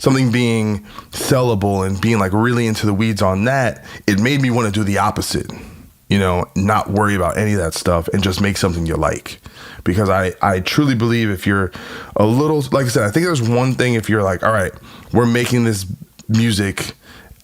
something being sellable and being like really into the weeds on that, it made me want to do the opposite, you know, not worry about any of that stuff and just make something you like. Because I truly believe if you're a little, like I said, I think there's one thing if you're like, all right, we're making this music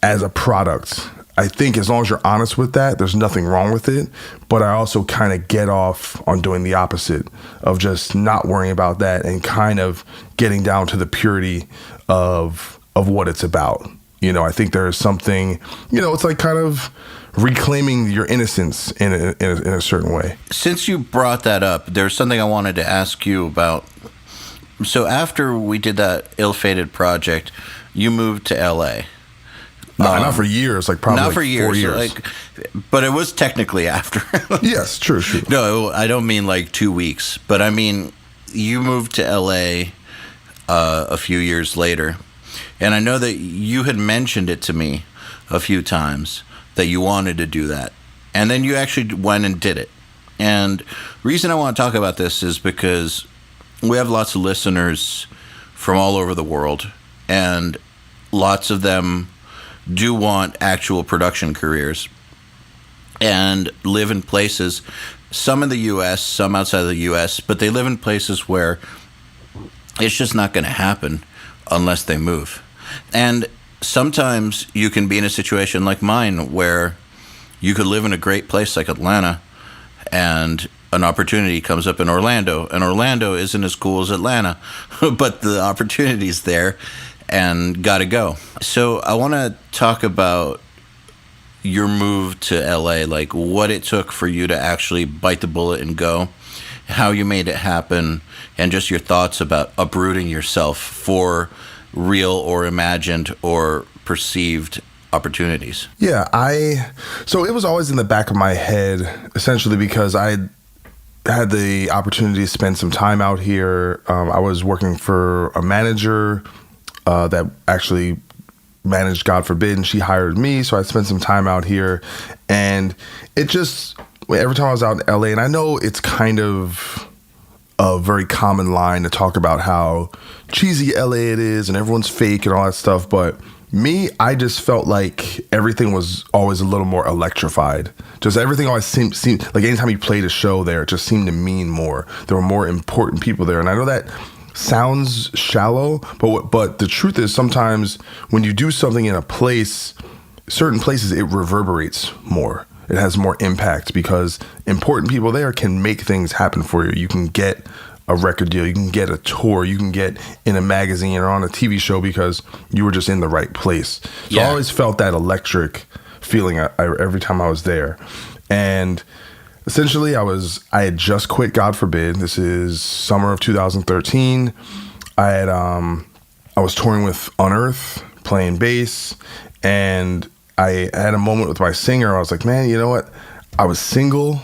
as a product. I think as long as you're honest with that, there's nothing wrong with it. But I also kind of get off on doing the opposite of just not worrying about that and kind of getting down to the purity of what it's about. You know, I think there's something, you know, it's like kind of reclaiming your innocence in a certain way. Since you brought that up, there's something I wanted to ask you about. So after we did that ill-fated project, you moved to LA. No, not for years, like probably not like for years, 4 years. like, but it was technically after. Yes, true. No, I don't mean like 2 weeks, but I mean you moved to LA a few years later, and I know that you had mentioned it to me a few times that you wanted to do that, and then you actually went and did it. And the reason I want to talk about this is because we have lots of listeners from all over the world, and lots of them do want actual production careers and live in places, some in the U.S., some outside of the U.S., but they live in places where it's just not going to happen unless they move. And sometimes you can be in a situation like mine where you could live in a great place like Atlanta and an opportunity comes up in Orlando, and Orlando isn't as cool as Atlanta, but the opportunity's there and gotta go. So I want to talk about your move to LA, like what it took for you to actually bite the bullet and go, how you made it happen, and just your thoughts about uprooting yourself for real or imagined or perceived opportunities. Yeah, so it was always in the back of my head, essentially because I had the opportunity to spend some time out here. I was working for a manager that actually managed God forbid, and she hired me, so I spent some time out here. And it just, every time I was out in LA, and I know it's kind of a very common line to talk about how cheesy LA it is and everyone's fake and all that stuff, but me, I just felt like everything was always a little more electrified. Just everything always seemed like anytime you played a show there, it just seemed to mean more. There were more important people there. And I know that sounds shallow, but the truth is sometimes when you do something in a place, certain places, it reverberates more. It has more impact because important people there can make things happen for you. You can get a record deal, you can get a tour, you can get in a magazine or on a TV show because you were just in the right place. So yeah. I always felt that electric feeling every time I was there. And essentially I had just quit God forbid. This is summer of 2013. I was touring with Unearth, playing bass, and I had a moment with my singer. I was like, man, you know what? I was single.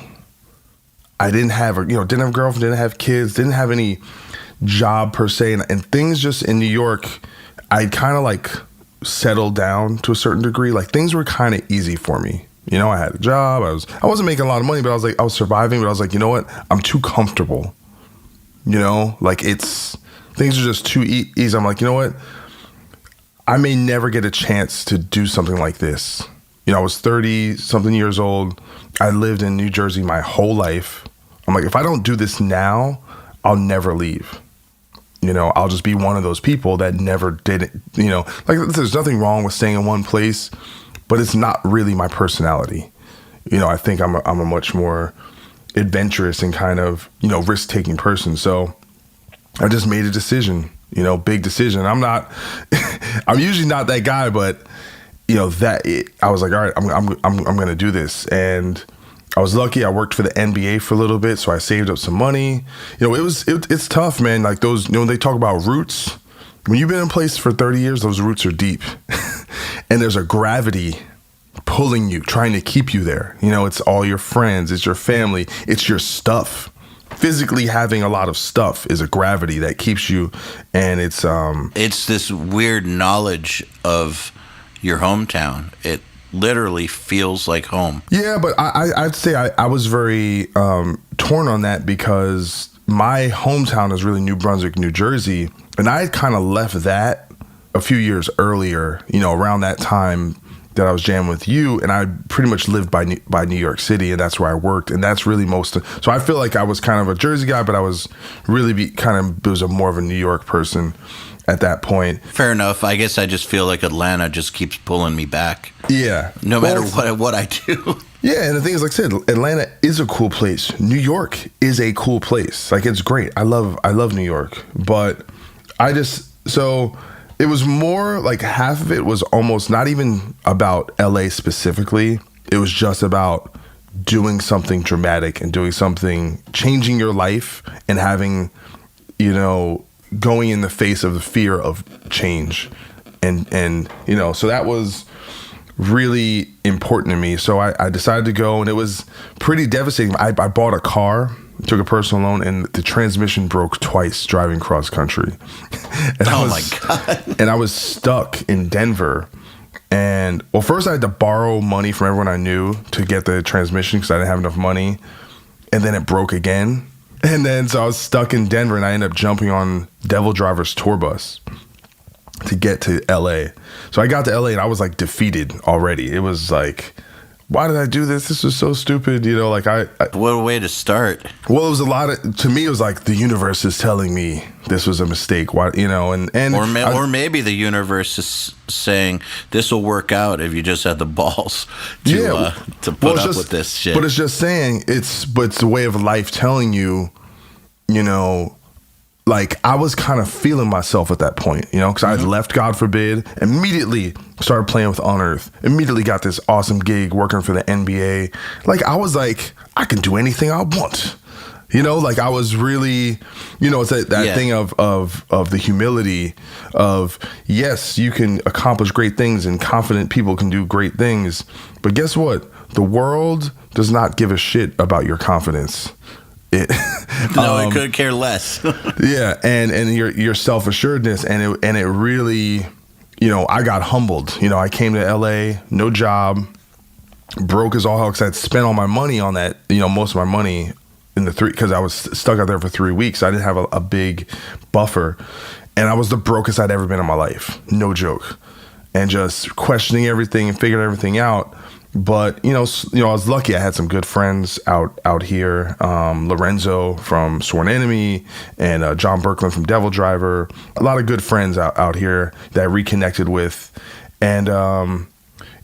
I didn't have a girlfriend, didn't have kids, didn't have any job per se. And things just in New York, I kind of like settled down to a certain degree. Like things were kind of easy for me. You know, I had a job. I wasn't making a lot of money, but I was surviving. But I was like, you know what? I'm too comfortable. You know, like things are just too easy. I'm like, you know what? I may never get a chance to do something like this. You know, I was 30 something years old. I lived in New Jersey my whole life. I'm like, if I don't do this now, I'll never leave. You know, I'll just be one of those people that never did it. You know, like there's nothing wrong with staying in one place, but it's not really my personality. You know, I think I'm a much more adventurous and kind of, you know, risk-taking person. So I just made a decision, you know, big decision. I'm usually not that guy, but you know, I was like, all right, I'm going to do this. And I was lucky. I worked for the NBA for a little bit, so I saved up some money. You know, it's tough, man. Like those, you know, when they talk about roots, when you've been in place for 30 years, those roots are deep. And there's a gravity pulling you, trying to keep you there. You know, it's all your friends, it's your family, it's your stuff. Physically having a lot of stuff is a gravity that keeps you, and it's this weird knowledge of your hometown. It literally feels like home. Yeah, but I'd say I was very torn on that because my hometown is really New Brunswick, New Jersey, and I had kind of left that a few years earlier, you know, around that time that I was jamming with you, and I pretty much lived by New York City, and that's where I worked, and that's really so I feel like I was kind of a Jersey guy, but I was really more of a New York person at that point. Fair enough. I guess I just feel like Atlanta just keeps pulling me back. Yeah. No matter what I do. Yeah, and the thing is, like I said, Atlanta is a cool place. New York is a cool place. Like, it's great. I love New York. But so it was more like half of it was almost not even about LA specifically. It was just about doing something dramatic and doing something, changing your life and having, you know, going in the face of the fear of change. And you know, so that was really important to me. So I decided to go, and it was pretty devastating. I bought a car, took a personal loan, and the transmission broke twice driving cross country. And my God. And I was stuck in Denver. And well, first I had to borrow money from everyone I knew to get the transmission because I didn't have enough money. And then it broke again. And then so I was stuck in Denver, and I ended up jumping on Devil Driver's tour bus to get to LA. So I got to LA and I was like defeated already. It was like, why did I do this? This was so stupid. You know, like what a way to start. Well, it was to me, it was like the universe is telling me this was a mistake. Why, you know, or maybe the universe is saying this will work out if you just had the balls to put up with this shit. But it's just saying it's the way of life telling you, you know, like I was kind of feeling myself at that point, you know, because I had left, God forbid, immediately started playing with Unearth, immediately got this awesome gig working for the NBA. Like I was like, I can do anything I want, you know, like I was really, you know, it's that thing of the humility of, yes, you can accomplish great things and confident people can do great things. But guess what? The world does not give a shit about your confidence. It could care less. Yeah, and your self-assuredness, and it really, you know, I got humbled. You know, I came to LA, no job, broke as all hell because I'd spent all my money on that. You know, most of my money because I was stuck out there for 3 weeks. I didn't have a big buffer, and I was the brokest I'd ever been in my life. No joke, and just questioning everything and figuring everything out. But you know, I was lucky. I had some good friends out here. Lorenzo from Sworn Enemy and John Berkland from Devil Driver. A lot of good friends out here that I reconnected with. And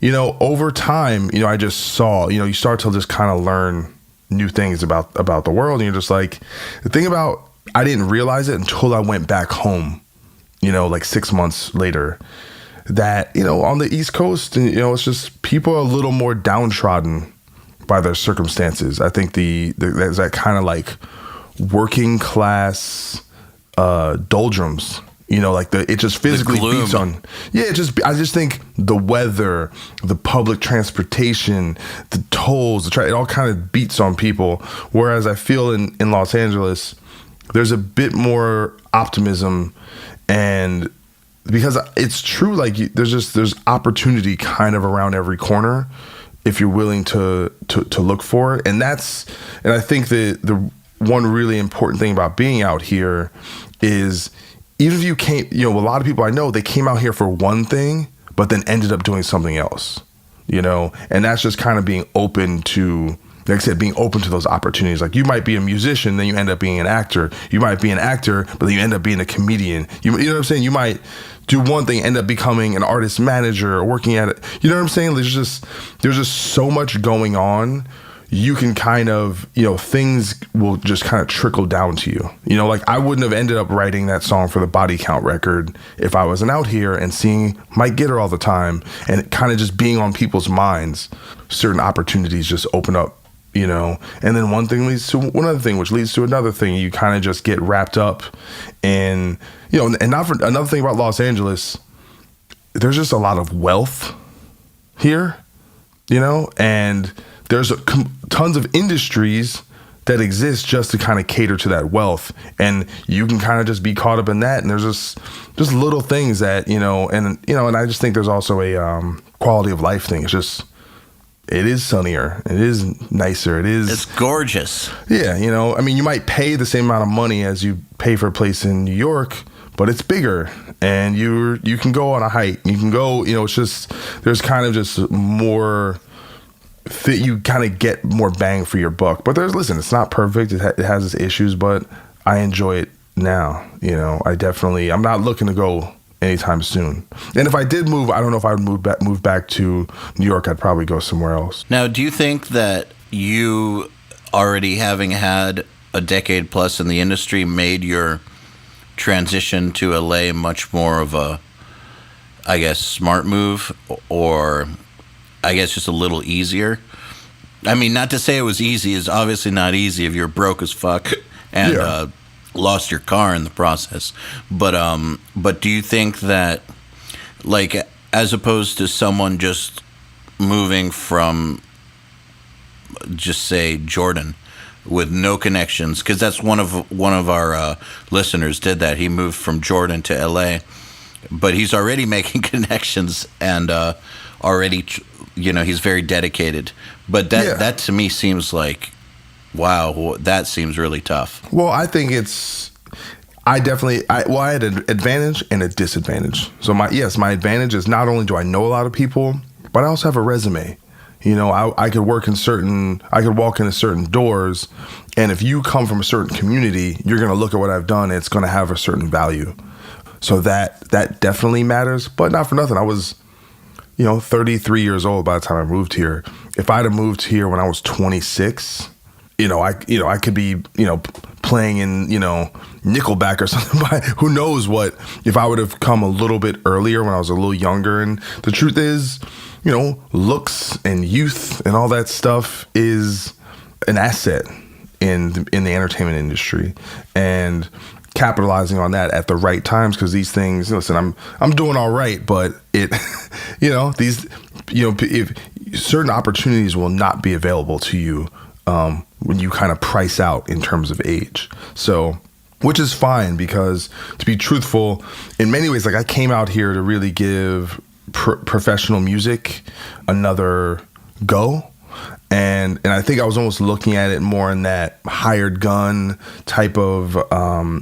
you know, over time, you know, I just saw. You know, you start to just kind of learn new things about the world, and you're just like, the thing about, I didn't realize it until I went back home. You know, like 6 months later. That, you know, on the East Coast, you know, it's just people are a little more downtrodden by their circumstances. I think there's that kind of like working class doldrums, you know, like it just physically beats on. Yeah, I just think the weather, the public transportation, the tolls, it all kind of beats on people. Whereas I feel in Los Angeles, there's a bit more optimism and because it's true, like there's opportunity kind of around every corner if you're willing to look for it. And I think the one really important thing about being out here is, even if you came, a lot of people I know, they came out here for one thing, but then ended up doing something else, and that's just kind of being open to, like I said, being open to those opportunities. Like, you might be a musician, then you end up being an actor. You might be an actor, but then you end up being a comedian. You know what I'm saying? You might do one thing, end up becoming an artist manager or working at it. You know what I'm saying? There's just so much going on. You can kind of, things will just kind of trickle down to you. Like, I wouldn't have ended up writing that song for the Body Count record if I wasn't out here and seeing Mike Gitter all the time and kind of just being on people's minds. Certain opportunities just open up, and then one thing leads to one other thing, which leads to another thing. You kind of just get wrapped up in, and not for another thing about Los Angeles, there's just a lot of wealth here, and there's tons of industries that exist just to kind of cater to that wealth. And you can kind of just be caught up in that. And there's just little things that, and I just think there's also a quality of life thing. It is sunnier. It is nicer. It's gorgeous. Yeah. You might pay the same amount of money as you pay for a place in New York, but it's bigger, and you can go on a hike. You can go, it's just, there's kind of just more, you kind of get more bang for your buck. But it's not perfect. It has its issues, but I enjoy it now. I'm not looking to go anytime soon. And if I did move, I don't know if I would move back to New York. I'd probably go somewhere else. Now, do you think that you, already having had a decade plus in the industry, made your transition to LA much more of a, I guess, smart move, or I guess just a little easier? I mean, not to say it was easy. It's obviously not easy if you're broke as fuck and lost your car in the process. But do you think that, like, as opposed to someone just moving from, just say, Jordan with no connections, because that's one of our listeners did that. He moved from Jordan to LA, but he's already making connections and already, he's very dedicated. But that to me seems like, wow, that seems really tough. Well, I think I had an advantage and a disadvantage. So my advantage is not only do I know a lot of people, but I also have a resume. I could walk into certain doors, and if you come from a certain community, you're going to look at what I've done, and it's going to have a certain value. So that definitely matters, but not for nothing. I was, 33 years old by the time I moved here. If I'd have moved here when I was 26, I could be, playing in, Nickelback or something. But who knows what, if I would have come a little bit earlier when I was a little younger. And the truth is, looks and youth and all that stuff is an asset in the entertainment industry, and capitalizing on that at the right times, because these things, listen, I'm doing all right, but if certain opportunities will not be available to you when you kind of price out in terms of age. So, which is fine, because to be truthful, in many ways, like, I came out here to really give professional music another go. And I think I was almost looking at it more in that hired gun type of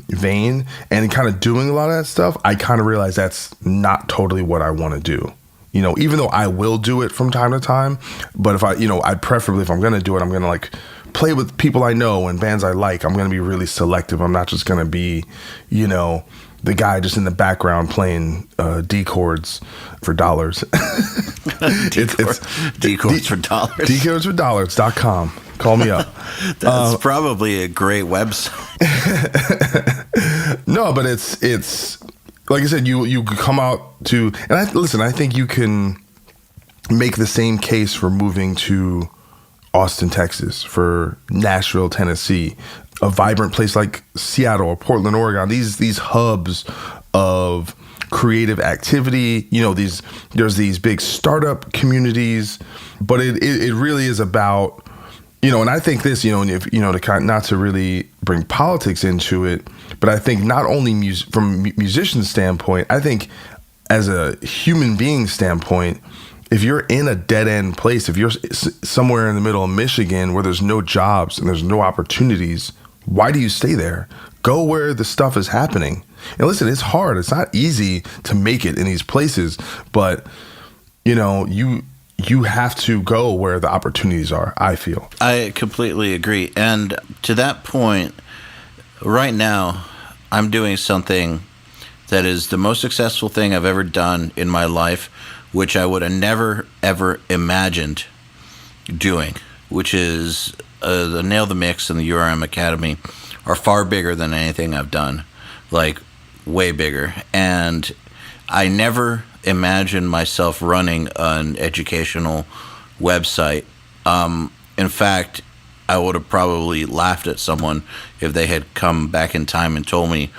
vein, and kind of doing a lot of that stuff. I kind of realized that's not totally what I want to do. Even though I will do it from time to time, but if I'd preferably, if I'm going to do it, I'm going to like play with people I know and bands I like. I'm going to be really selective. I'm not just going to be, the guy just in the background playing D chords for dollars. D chords for dollars. DchordsForDollars.com. Call me up. That's probably a great website. No, but it's like I said, you come out to, and I think you can make the same case for moving to Austin, Texas, for Nashville, Tennessee, a vibrant place like Seattle or Portland, Oregon, these hubs of creative activity. There's these big startup communities, but it really is about, and I think this, not to really bring politics into it, but I think not only from musician's standpoint, I think as a human being standpoint, if you're in a dead end place, if you're somewhere in the middle of Michigan where there's no jobs and there's no opportunities, why do you stay there? Go where the stuff is happening. And listen, it's hard. It's not easy to make it in these places, but you have to go where the opportunities are, I feel. I completely agree. And to that point, right now, I'm doing something that is the most successful thing I've ever done in my life, which I would have never, ever imagined doing, which is the Nail the Mix and the URM Academy are far bigger than anything I've done, like way bigger. And I never imagined myself running an educational website. In fact, I would have probably laughed at someone if they had come back in time and told me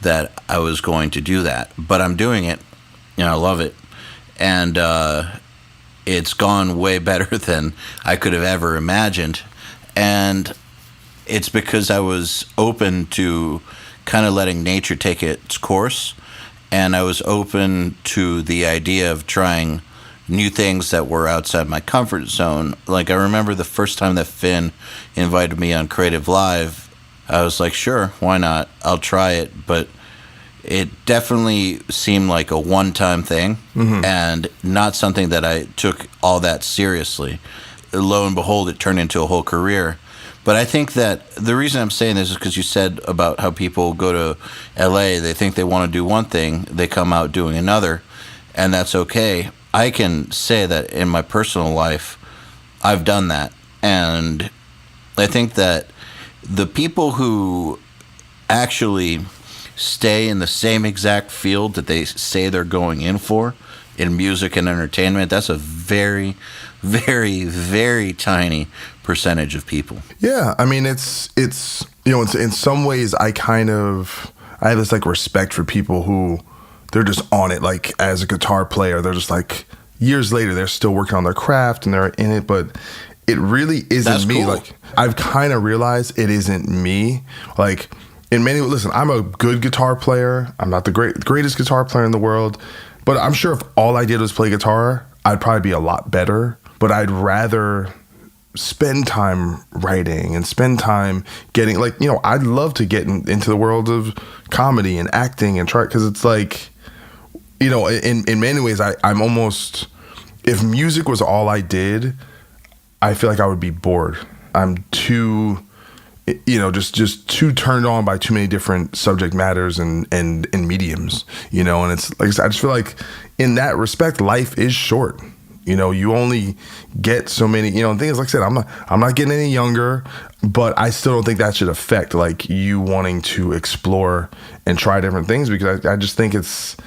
that I was going to do that. But I'm doing it, and I love it. And it's gone way better than I could have ever imagined. And it's because I was open to kind of letting nature take its course. And I was open to the idea of trying new things that were outside my comfort zone. Like, I remember the first time that Finn invited me on Creative Live, I was like, sure, why not? I'll try it. But it definitely seemed like a one-time thing and not something that I took all that seriously. Lo and behold, it turned into a whole career. But I think that the reason I'm saying this is because you said about how people go to LA, they think they want to do one thing, they come out doing another, and that's okay. I can say that in my personal life, I've done that. And I think that the people who actually stay in the same exact field that they say they're going in for, in music and entertainment, that's a very, very, very tiny percentage of people. Yeah, I mean, it's in some ways I have this like respect for people who they're just on it. Like, as a guitar player, they're just like, years later they're still working on their craft and they're in it, but it really isn't That's me. cool. Like, I've kind of realized it isn't me. Like, in many, listen, I'm a good guitar player. I'm not the greatest guitar player in the world, but I'm sure if all I did was play guitar, I'd probably be a lot better. But I'd rather spend time writing and spend time getting, like, I'd love to get into the world of comedy and acting and try, because it's like, in many ways, I'm almost, if music was all I did, I feel like I would be bored. I'm too, just too turned on by too many different subject matters and mediums, and it's like, I just feel like in that respect, life is short. You only get so many, things. Like I said, I'm not getting any younger, but I still don't think that should affect like you wanting to explore and try different things, because I just think it's,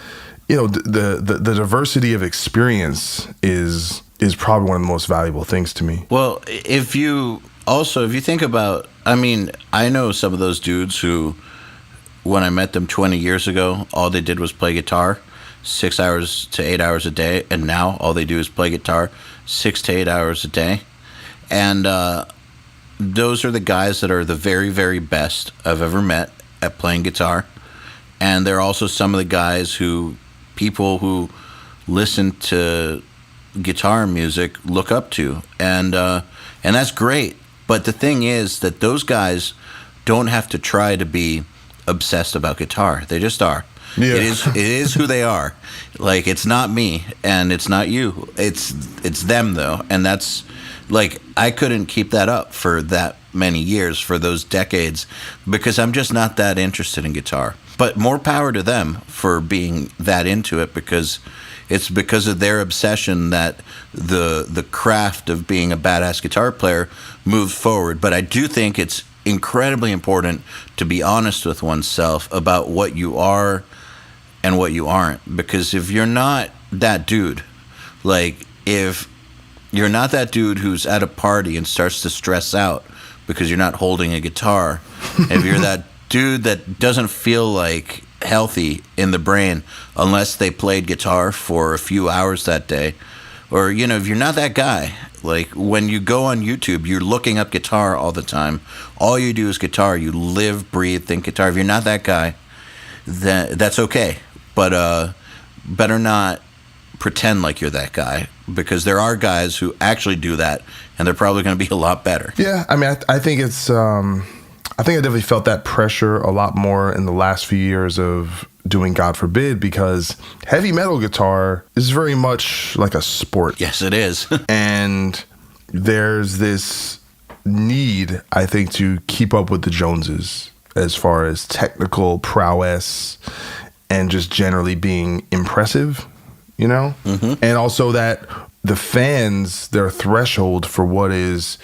the diversity of experience is probably one of the most valuable things to me. Well, if you think about, I mean, I know some of those dudes who, when I met them 20 years ago, all they did was play guitar 6 hours to 8 hours a day, and now all they do is play guitar 6 to 8 hours a day. And those are the guys that are the very, very best I've ever met at playing guitar. And they're also some of the guys who people who listen to guitar music look up to, and that's great. But the thing is that those guys don't have to try to be obsessed about guitar. They just are. Yeah. It is who they are. Like, it's not me and it's not you. It's them though, and that's like, I couldn't keep that up for that many years, for those decades, because I'm just not that interested in guitar. But more power to them for being that into it, because it's because of their obsession that the craft of being a badass guitar player moved forward. But I do think it's incredibly important to be honest with oneself about what you are and what you aren't. Because if you're not that dude, like if you're not that dude who's at a party and starts to stress out because you're not holding a guitar, if you're that dude that doesn't feel like healthy in the brain unless they played guitar for a few hours that day, or if you're not that guy, like when you go on YouTube, you're looking up guitar all the time, all you do is guitar, you live, breathe, think guitar. If you're not that guy, then that's okay. But better not pretend like you're that guy, because there are guys who actually do that, and they're probably going to be a lot better. Yeah, I mean, I think it's. I think I definitely felt that pressure a lot more in the last few years of doing God Forbid, because heavy metal guitar is very much like a sport. Yes, it is. And there's this need, I think, to keep up with the Joneses as far as technical prowess and just generally being impressive, you know? Mm-hmm. And also that the fans, their threshold for what is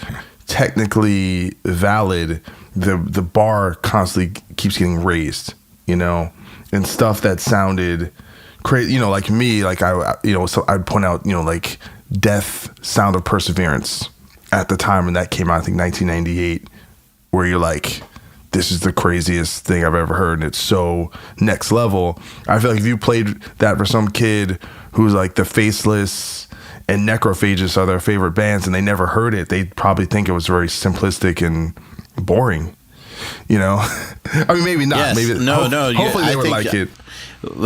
technically valid, the bar constantly keeps getting raised, you know? And stuff that sounded crazy, you know, like me, like so I'd point out, you know, like Death, Sound of Perseverance at the time when that came out, I think 1998, where you're like, this is the craziest thing I've ever heard, and it's so next level. I feel like if you played that for some kid who's like the Faceless and Necrophagus are their favorite bands and they never heard it, they'd probably think it was very simplistic and boring. You know, I mean, maybe not. Yes. Maybe No. Hopefully, they would like it.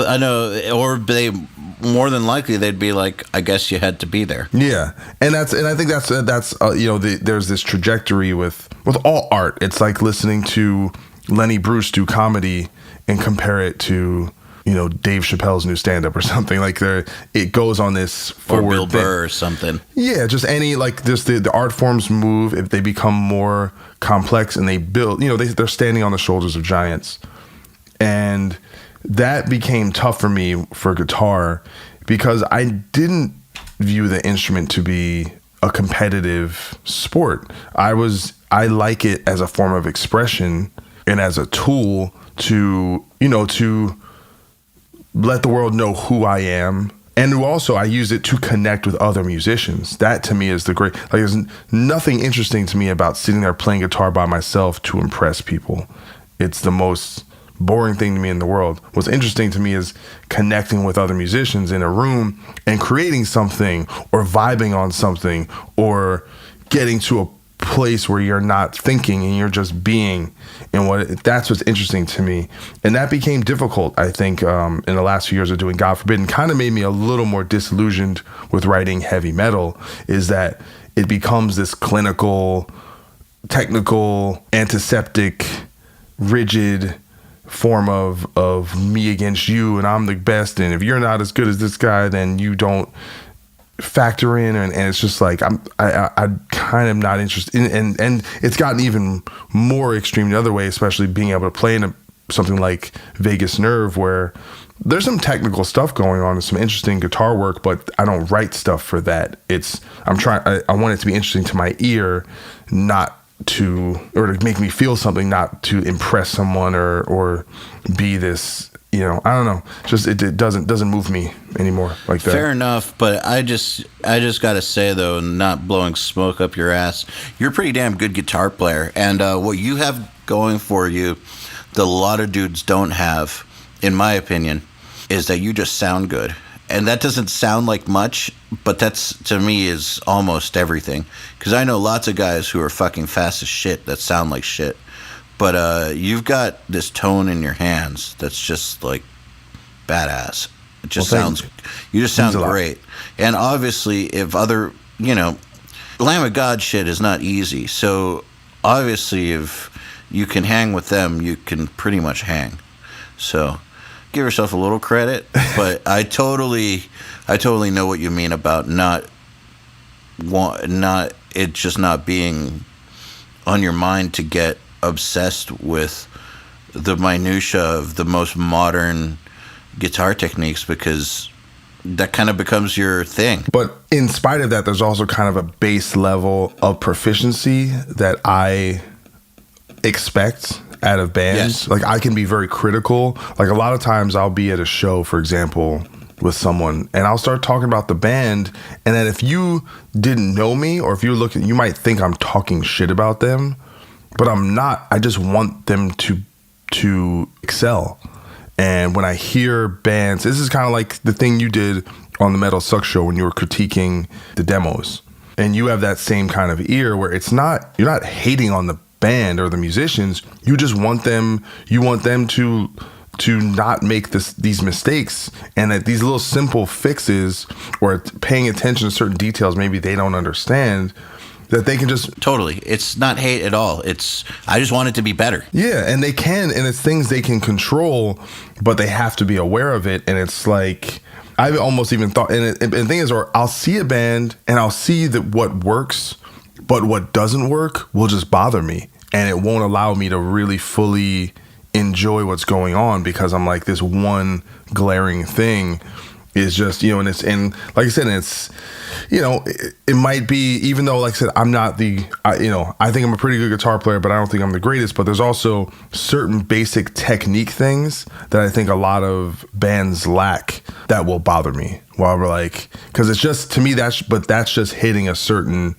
I know, or they more than likely they'd be like, I guess you had to be there. Yeah, and I think that's you know, there's this trajectory with all art. It's like listening to Lenny Bruce do comedy and compare it to, you know, Dave Chappelle's new stand-up or something. Like it goes on this forward or Bill thing. Burr or something. Yeah, just any, like, just the art forms move, if they become more complex and they build, you know, they're standing on the shoulders of giants. And that became tough for me for guitar, because I didn't view the instrument to be a competitive sport. I like it as a form of expression and as a tool to, you know, to let the world know who I am. And also, I use it to connect with other musicians. That, to me, is the great... Like, there's nothing interesting to me about sitting there playing guitar by myself to impress people. It's the most boring thing to me in the world. What's interesting to me is connecting with other musicians in a room and creating something, or vibing on something, or getting to a place where you're not thinking and you're just being. And that's what's interesting to me. And that became difficult, I think, in the last few years of doing God Forbid, and kind of made me a little more disillusioned with writing heavy metal, is that it becomes this clinical, technical, antiseptic, rigid form of me against you, and I'm the best, and if you're not as good as this guy, then you don't factor in, and it's just like I kind of not interested in, and it's gotten even more extreme the other way, especially being able to play in something like Vegas Nerve, where there's some technical stuff going on and some interesting guitar work, but I don't write stuff for that. I want it to be interesting to my ear, not to, or to make me feel something, not to impress someone or be this, you know, I don't know. Just it doesn't move me anymore like that. Fair enough, but I just gotta say though, not blowing smoke up your ass, you're a pretty damn good guitar player, and what you have going for you that a lot of dudes don't have, in my opinion, is that you just sound good. And that doesn't sound like much, but that's, to me, is almost everything. Because I know lots of guys who are fucking fast as shit that sound like shit. But you've got this tone in your hands that's just, like, badass. It just sounds... You just sound great. And obviously, if other... You know, Lamb of God shit is not easy. So, obviously, if you can hang with them, you can pretty much hang. So... Give yourself a little credit, but I totally know what you mean about not it just not being on your mind to get obsessed with the minutia of the most modern guitar techniques, because that kind of becomes your thing. But in spite of that, there's also kind of a base level of proficiency that I expect out of bands. Yes. Like, I can be very critical. Like, a lot of times I'll be at a show, for example, with someone, and I'll start talking about the band, and then if you didn't know me, or if you're looking, you might think I'm talking shit about them, but I'm not. I just want them to excel. And when I hear bands, this is kind of like the thing you did on the Metal Sucks show when you were critiquing the demos, and you have that same kind of ear where you're not hating on the band or the musicians, you just want them to to not make these mistakes, and that these little simple fixes or paying attention to certain details maybe they don't understand, that they can just... Totally. It's not hate at all. I just want it to be better. Yeah, and they can, and it's things they can control, but they have to be aware of it. And it's like, I've almost even thought, and the thing is, or I'll see a band and I'll see that what works, but what doesn't work will just bother me, and it won't allow me to really fully enjoy what's going on, because I'm like, this one glaring thing is just, and it's, and like I said, it's, it might be, even though, like I said, I'm not I think I'm a pretty good guitar player, but I don't think I'm the greatest. But there's also certain basic technique things that I think a lot of bands lack that will bother me. While we're like, because it's just, to me, that's just hitting a certain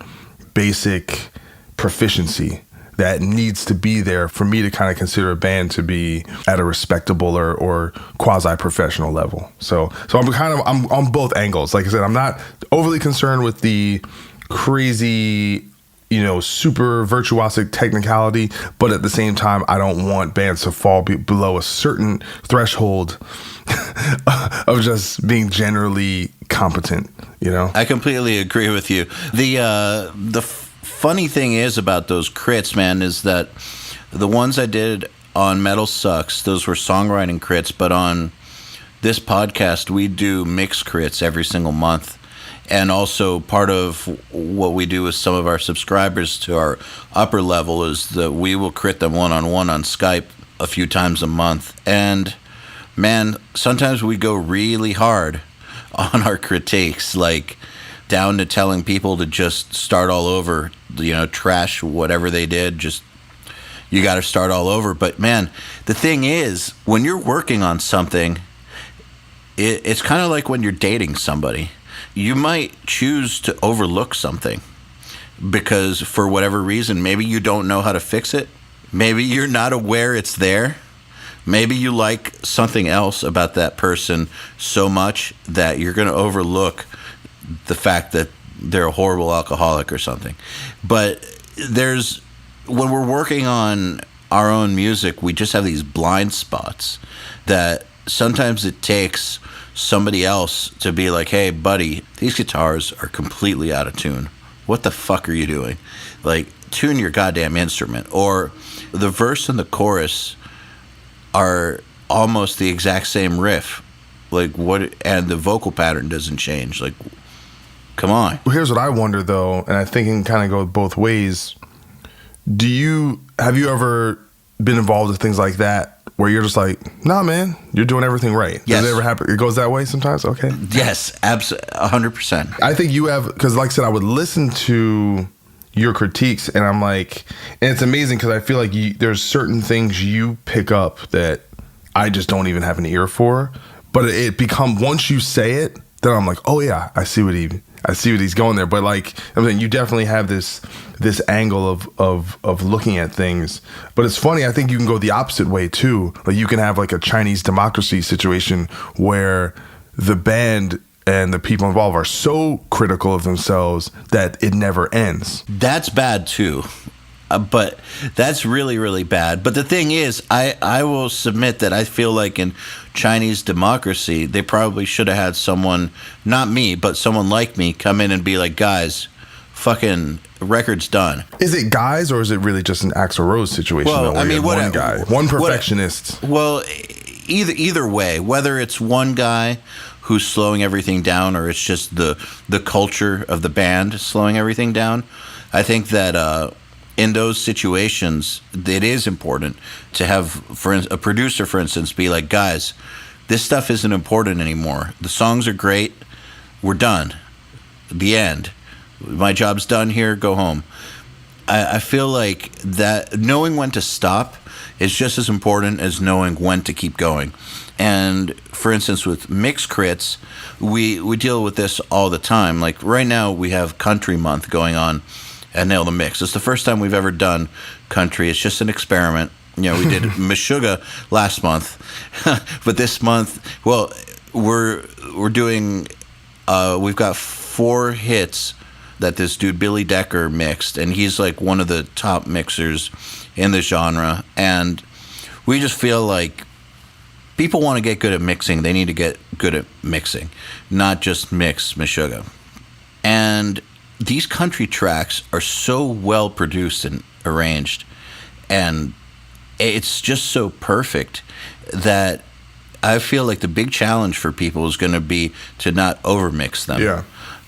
basic proficiency that needs to be there for me to kind of consider a band to be at a respectable or quasi-professional level. So I'm on both angles. Like I said, I'm not overly concerned with the crazy, super virtuosic technicality, but at the same time, I don't want bands to fall below a certain threshold of just being generally competent, I completely agree with you. The funny thing is about those crits, man, is that the ones I did on Metal Sucks, those were songwriting crits, but on this podcast, we do mix crits every single month. And also part of what we do with some of our subscribers to our upper level is that we will crit them one-on-one on Skype a few times a month. And, man, sometimes we go really hard on our critiques, like down to telling people to just start all over, trash whatever they did, just you got to start all over. But man, the thing is, when you're working on something, it's kind of like when you're dating somebody. You might choose to overlook something because for whatever reason, maybe you don't know how to fix it. Maybe you're not aware it's there. Maybe you like something else about that person so much that you're going to overlook the fact that they're a horrible alcoholic or something. But when we're working on our own music, we just have these blind spots that sometimes it takes somebody else to be like, hey, buddy, these guitars are completely out of tune. What the fuck are you doing? Like, tune your goddamn instrument. Or the verse and the chorus are almost the exact same riff. Like, what? And the vocal pattern doesn't change. Like, come on. Well, here's what I wonder, though, and I think it can kind of go both ways. Have you ever been involved with things like that where you're just like, nah, man, you're doing everything right? Yes. Does it ever happen? It goes that way sometimes? Okay. Yes, absolutely, 100%. I think you have, because like I said, I would listen to your critiques and I'm like, and it's amazing because I feel like there's certain things you pick up that I just don't even have an ear for, but once you say it, then I'm like, oh yeah, I see what he's going there. But like, I mean, you definitely have this angle of looking at things. But it's funny, I think you can go the opposite way too. Like you can have like a Chinese democracy situation where the band and the people involved are so critical of themselves that it never ends. That's bad too. But that's really, really bad. But the thing is, I will submit that I feel like in Chinese democracy, they probably should have had someone, not me, but someone like me, come in and be like, guys, fucking record's done. Is it guys or is it really just an Axl Rose situation? Well, I mean, one guy, one perfectionist. Well, either way, whether it's one guy who's slowing everything down or it's just the culture of the band slowing everything down, I think that in those situations, it is important to have a producer, for instance, be like, guys, this stuff isn't important anymore. The songs are great. We're done. The end. My job's done here. Go home. I feel like that knowing when to stop is just as important as knowing when to keep going. And for instance, with mix crits, we deal with this all the time. Like right now, we have Country Month going on at Nail the Mix. It's the first time we've ever done country. It's just an experiment. We did Meshuggah last month, but this month, well, we're doing. We've got 4 hits that this dude Billy Decker mixed, and he's like one of the top mixers in the genre. And we just feel like people want to get good at mixing, they need to get good at mixing, not just mix Meshuggah. And these country tracks are so well produced and arranged, and it's just so perfect that I feel like the big challenge for people is going to be to not overmix them. Yeah.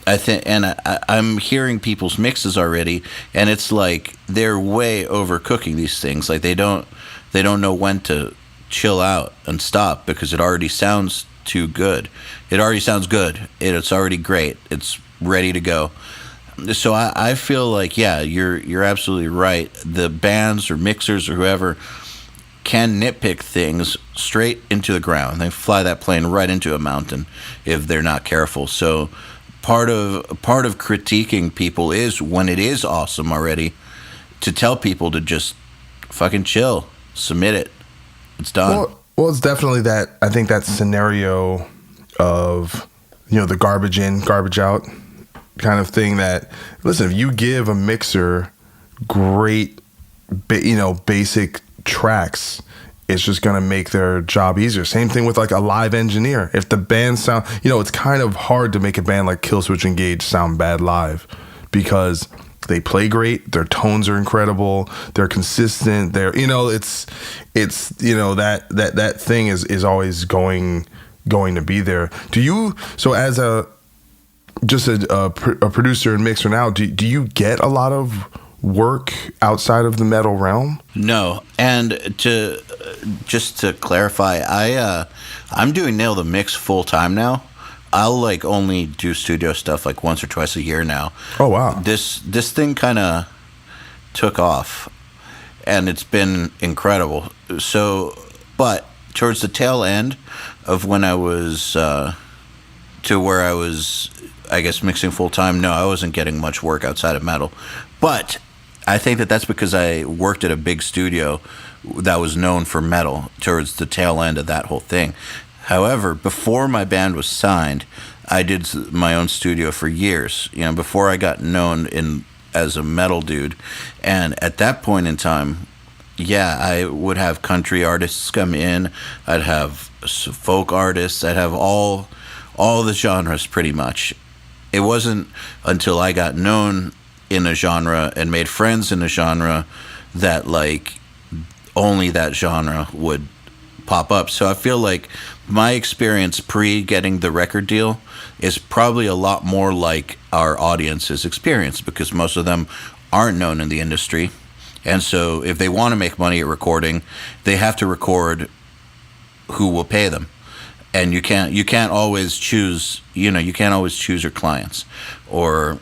I think, and I'm hearing people's mixes already, and it's like they're way overcooking these things. Like they don't know when to chill out and stop because it already sounds too good. It already sounds good. It's already great. It's ready to go. So I feel like, yeah, you're absolutely right. The bands or mixers or whoever can nitpick things straight into the ground. They fly that plane right into a mountain if they're not careful. So part of critiquing people is when it is awesome already, to tell people to just fucking chill, submit it. It's done. Well, it's definitely that. I think that scenario of, the garbage in, garbage out kind of thing. That, listen, if you give a mixer great, basic tracks, it's just going to make their job easier. Same thing with like a live engineer. If the band sound, it's kind of hard to make a band like Killswitch Engage sound bad live because they play great, their tones are incredible, they're consistent, it's that thing is always going to be there. So as a producer and mixer now, do you get a lot of work outside of the metal realm? No, and to clarify, I'm doing Nail the Mix full time now. I'll like only do studio stuff like once or twice a year now. Oh wow! This thing kind of took off, and it's been incredible. So, but towards the tail end of when I was to where I was, I guess, mixing full time, no, I wasn't getting much work outside of metal, but I think that's because I worked at a big studio that was known for metal towards the tail end of that whole thing. However, before my band was signed, I did my own studio for years, before I got known as a metal dude. And at that point in time, yeah, I would have country artists come in. I'd have folk artists. I'd have all the genres pretty much. It wasn't until I got known in a genre and made friends in a genre that like only that genre would pop up. So I feel like my experience pre-getting the record deal is probably a lot more like our audience's experience because most of them aren't known in the industry. And so if they want to make money at recording, they have to record who will pay them. And you can't always choose, you can't always choose your clients, or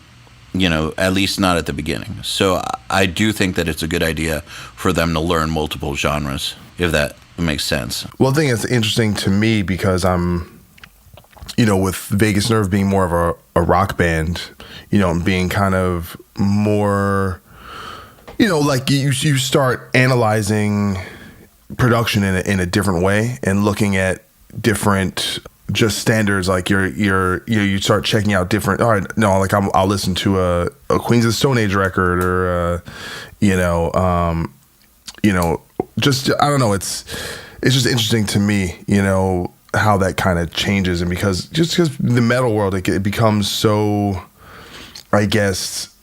at least not at the beginning. So I do think that it's a good idea for them to learn multiple genres, if that makes sense. Well, I think it's interesting to me because I'm, with Vegas Nerve being more of a rock band, and being kind of more, like you start analyzing production in a different way and looking at different just standards. Like you start checking out different. All right, no, like I'll listen to a Queens of the Stone Age record or just I don't know. It's just interesting to me, how that kind of changes, and because the metal world it becomes so, I guess,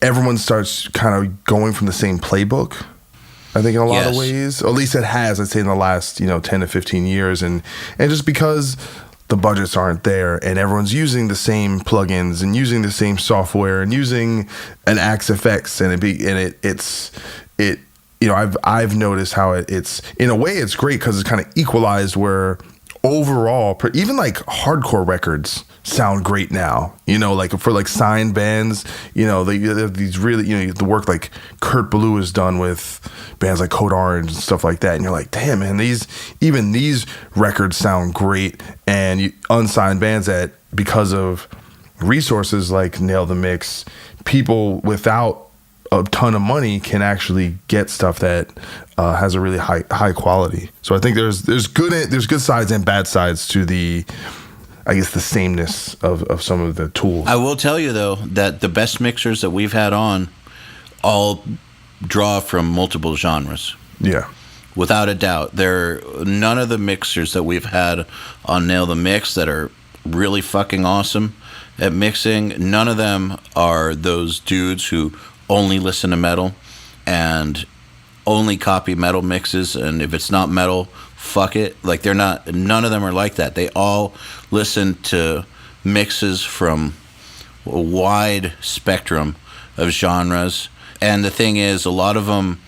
everyone starts kind of going from the same playbook. I think in a lot of ways, or at least it has, I'd say in the last, 10 to 15 years. And just because the budgets aren't there and everyone's using the same plugins and using the same software and using an Axe FX I've noticed how it's, in a way it's great because it's kind of equalized where overall, even like hardcore records sound great now, like for like signed bands, they have these really, the work like Kurt Ballou has done with bands like Code Orange and stuff like that, and you're like, damn man, these records sound great. And unsigned bands that, because of resources like Nail the Mix, people without a ton of money can actually get stuff that has a really high quality. So I think there's good sides and bad sides to the, I guess, the sameness of some of the tools. I will tell you though that the best mixers that we've had on all draw from multiple genres. Yeah. Without a doubt. None of the mixers that we've had on Nail the Mix that are really fucking awesome at mixing, none of them are those dudes who only listen to metal and only copy metal mixes, and if it's not metal, fuck it. Like, none of them are like that. They all listen to mixes from a wide spectrum of genres. And the thing is, a lot of them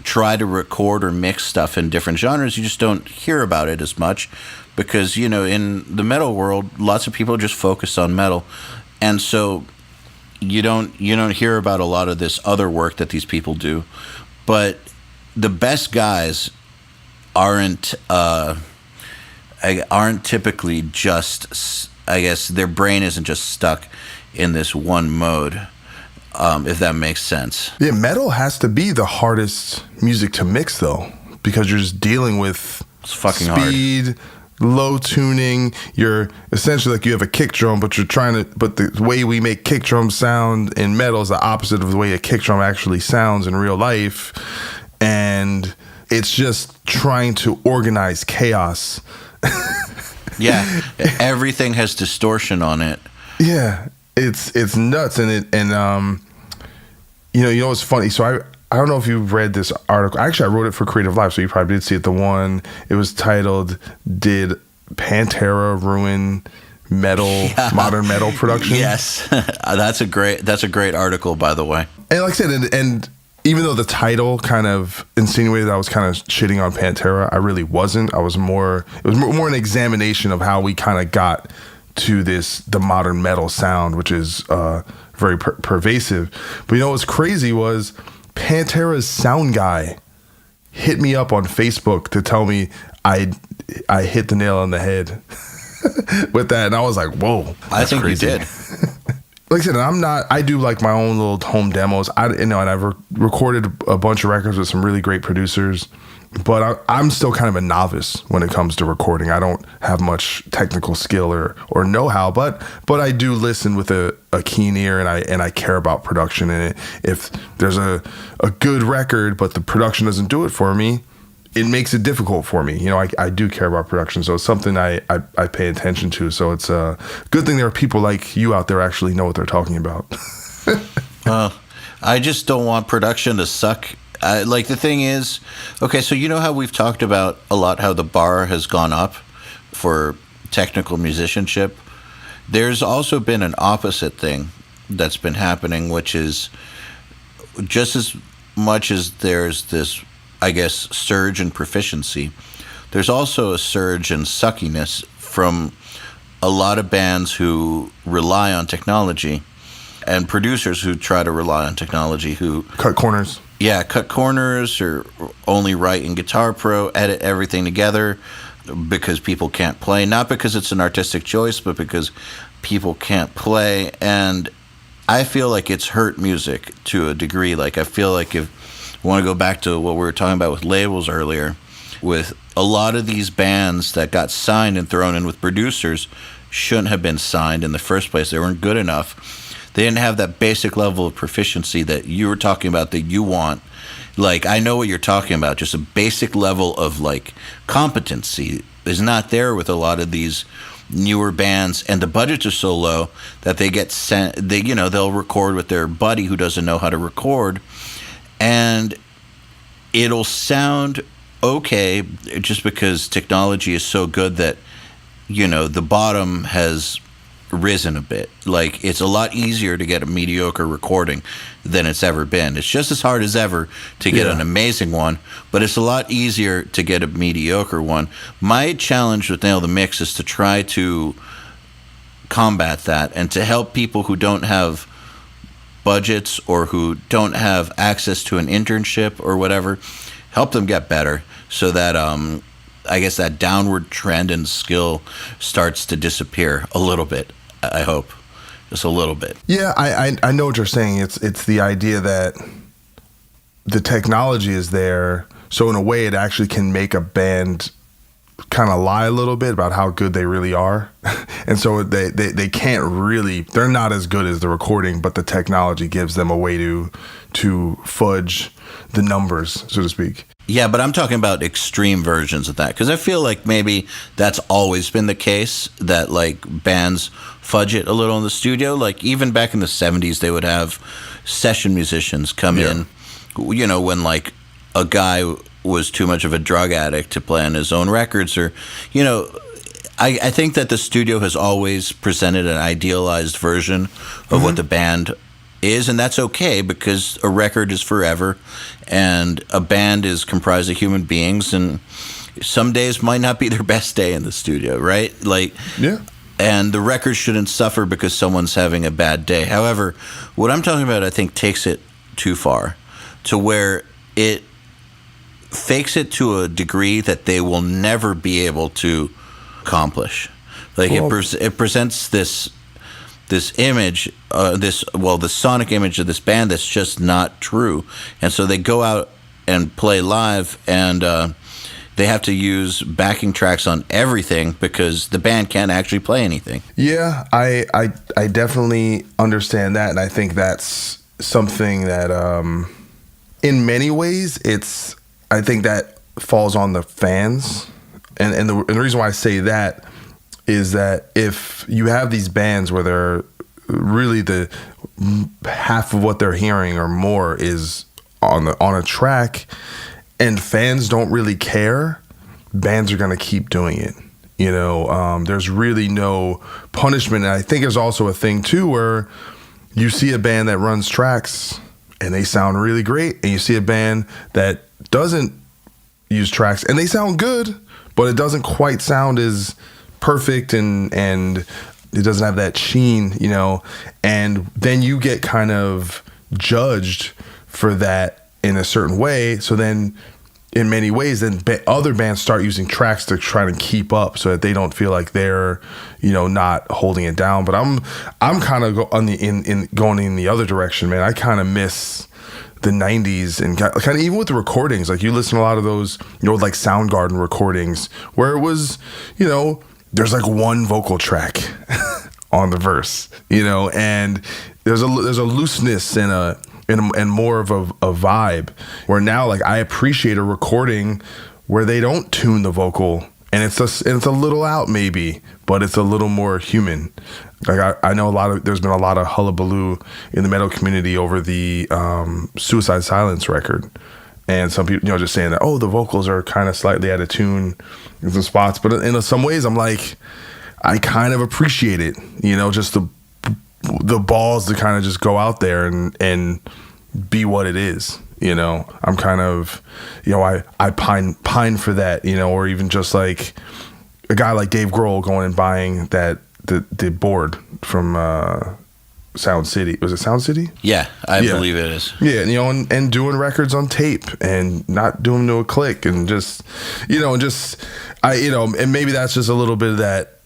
try to record or mix stuff in different genres. You just don't hear about it as much because, you know, in the metal world, lots of people just focus on metal. And so you don't hear about a lot of this other work that these people do. But the best guys aren't typically just, I guess their brain isn't just stuck in this one mode, if that makes sense. Yeah, metal has to be the hardest music to mix, though, because you're just dealing with It's fucking speed, hard. low tuning. You're essentially like you have a kick drum, but but the way we make kick drums sound in metal is the opposite of the way a kick drum actually sounds in real life. And it's just trying to organize chaos. Yeah, everything has distortion on it. Yeah, it's nuts, and you know what's funny? So I don't know if you've read this article. Actually, I wrote it for Creative Live, so you probably did see it. It was titled "Did Pantera Ruin Metal Modern Metal Production?" Yes, that's a great article, by the way. And like I said, and even though the title kind of insinuated I was kind of shitting on Pantera, I really wasn't. It was more an examination of how we kind of got to the modern metal sound, which is very pervasive. But you know what's crazy was Pantera's sound guy hit me up on Facebook to tell me I hit the nail on the head with that, and I was like, whoa, I think crazy. you did. Like I said, I do like my own little home demos. And I've recorded a bunch of records with some really great producers, but I'm still kind of a novice when it comes to recording. I don't have much technical skill or know-how, but I do listen with a keen ear, and I care about production. And if there's a good record, but the production doesn't do it for me, it makes it difficult for me. You know, I do care about production, so it's something I pay attention to. So it's a good thing there are people like you out there actually know what they're talking about. I just don't want production to suck. Like, the thing is, okay, so you know how we've talked about a lot how the bar has gone up for technical musicianship? There's also been an opposite thing that's been happening, which is just as much as there's this, I guess, surge in proficiency, there's also a surge in suckiness from a lot of bands who rely on technology and producers who try to rely on technology, who Cut corners. Yeah, cut corners or only write in Guitar Pro, edit everything together because people can't play. Not because it's an artistic choice, but because people can't play. And I feel like it's hurt music to a degree. Like, I feel like if I want to go back to what we were talking about with labels earlier, with a lot of these bands that got signed and thrown in with producers shouldn't have been signed in the first place. They weren't good enough. They didn't have that basic level of proficiency that you were talking about that you want. Like, I know what you're talking about. Just a basic level of, like, competency is not there with a lot of these newer bands, and the budgets are so low that they get sent. They'll record with their buddy who doesn't know how to record, and it'll sound okay just because technology is so good that, you know, the bottom has risen a bit. Like, it's a lot easier to get a mediocre recording than it's ever been. It's just as hard as ever to get an amazing one, but it's a lot easier to get a mediocre one. My challenge with Nail the Mix is to try to combat that and to help people who don't have budgets or who don't have access to an internship or whatever, help them get better so that I guess that downward trend in skill starts to disappear a little bit. I hope, just a little bit. Yeah, I know what you're saying. It's the idea that the technology is there, so in a way, it actually can make a band kind of lie a little bit about how good they really are. And so they can't really, they're not as good as the recording, but the technology gives them a way to fudge the numbers, so to speak. Yeah, but I'm talking about extreme versions of that, because I feel like maybe that's always been the case, that like bands fudge it a little in the studio. Like even back in the 70s, they would have session musicians come in, you know, when like a guy was too much of a drug addict to play on his own records, or, you know, I think that the studio has always presented an idealized version of what the band is, and that's okay, because a record is forever and a band is comprised of human beings, and some days might not be their best day in the studio, right? Like, and the record shouldn't suffer because someone's having a bad day. However, what I'm talking about, I think, takes it too far, to where it fakes it to a degree that they will never be able to accomplish. Like, it presents this image, the sonic image of this band that's just not true. And so they go out and play live, and they have to use backing tracks on everything because the band can't actually play anything. Yeah, I definitely understand that, and I think that's something that in many ways I think that falls on the fans. And the reason why I say that is that if you have these bands where they're really the half of what they're hearing or more is on a track, and fans don't really care, bands are going to keep doing it. You know, there's really no punishment. And I think there's also a thing too where you see a band that runs tracks and they sound really great, and you see a band that doesn't use tracks and they sound good, but it doesn't quite sound as perfect, and it doesn't have that sheen, you know, and then you get kind of judged for that in a certain way. So then in many ways, then other bands start using tracks to try to keep up so that they don't feel like they're, you know, not holding it down. But I'm kind of going in the other direction, man. I kind of miss the 90s, and kind of even with the recordings, like you listen to a lot of those, you know, like Soundgarden recordings where it was, you know, there's like one vocal track on the verse, you know, and there's a looseness and more of a vibe, where now like I appreciate a recording where they don't tune the vocal, and it's a little out maybe, but it's a little more human. Like I know there's been a lot of hullabaloo in the metal community over the Suicide Silence record, and some people, you know, just saying that, oh, the vocals are kind of slightly out of tune in some spots, but in some ways I'm like, I kind of appreciate it, you know, just the balls to kind of just go out there and be what it is, you know. I'm kind of, you know, I pine for that, you know, or even just like a guy like Dave Grohl going and buying the board from Sound City. Was it Sound City? Yeah, I believe it is. Yeah, you know, and doing records on tape and not doing them to a click, and just, you know, and maybe that's just a little bit of that,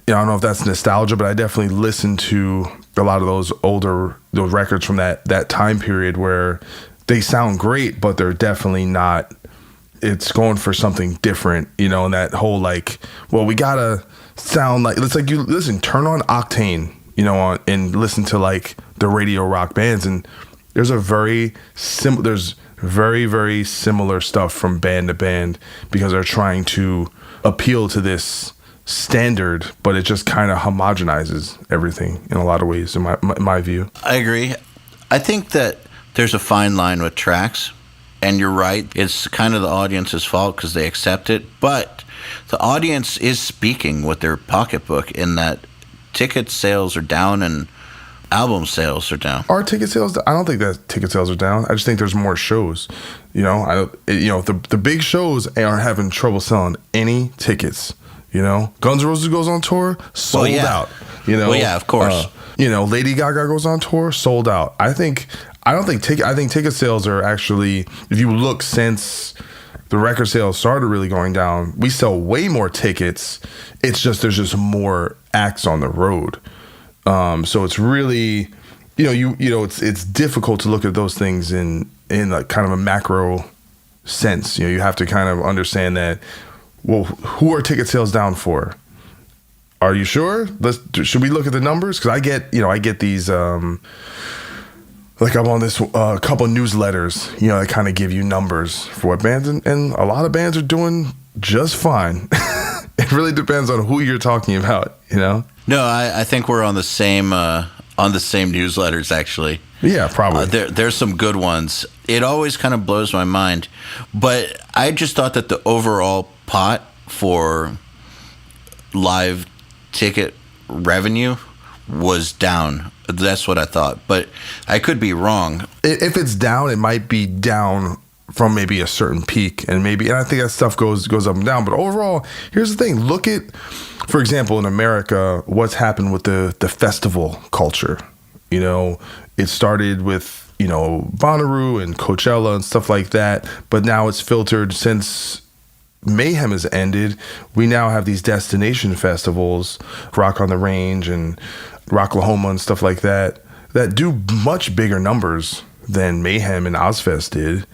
you know, I don't know if that's nostalgia, but I definitely listen to a lot of those records from that time period where they sound great, but they're definitely not, it's going for something different, you know, and that whole like, well, we gotta sound like, it's like, you listen, turn on Octane, you know, and listen to like the radio rock bands, and there's very, very similar stuff from band to band, because they're trying to appeal to this standard, but it just kind of homogenizes everything in a lot of ways, in my view. I agree. I think that there's a fine line with tracks, and you're right, it's kind of the audience's fault because they accept it, but the audience is speaking with their pocketbook in that ticket sales are down and album sales are down. Are ticket sales? I don't think that ticket sales are down. I just think there's more shows. You know, the big shows aren't having trouble selling any tickets. You know, Guns N' Roses goes on tour, sold out. You know, well, yeah, of course. You know, Lady Gaga goes on tour, sold out. I think ticket sales are actually, if you look since the record sales started really going down, we sell way more tickets. It's just there's just more acts on the road. So it's really, you know, it's difficult to look at those things in like kind of a macro sense. You know, you have to kind of understand that well, who are ticket sales down for? Are you sure? Should we look at the numbers? Because I get these, like I'm on this couple newsletters, that kind of give you numbers for what bands, and a lot of bands are doing just fine. It really depends on who you're talking about, No, I think we're on the same newsletters, actually. Yeah, probably. There's some good ones. It always kind of blows my mind, but I just thought that the overall pot for live ticket revenue was down. That's what I thought, but I could be wrong. If it's down, it might be down from maybe a certain peak, and I think that stuff goes up and down. But overall, here's the thing: look at, for example, in America, what's happened with the festival culture. It started with Bonnaroo and Coachella and stuff like that, but now it's filtered since Mayhem has ended. We now have these destination festivals, Rock on the Range and Rocklahoma and stuff like that do much bigger numbers than Mayhem and Ozfest did.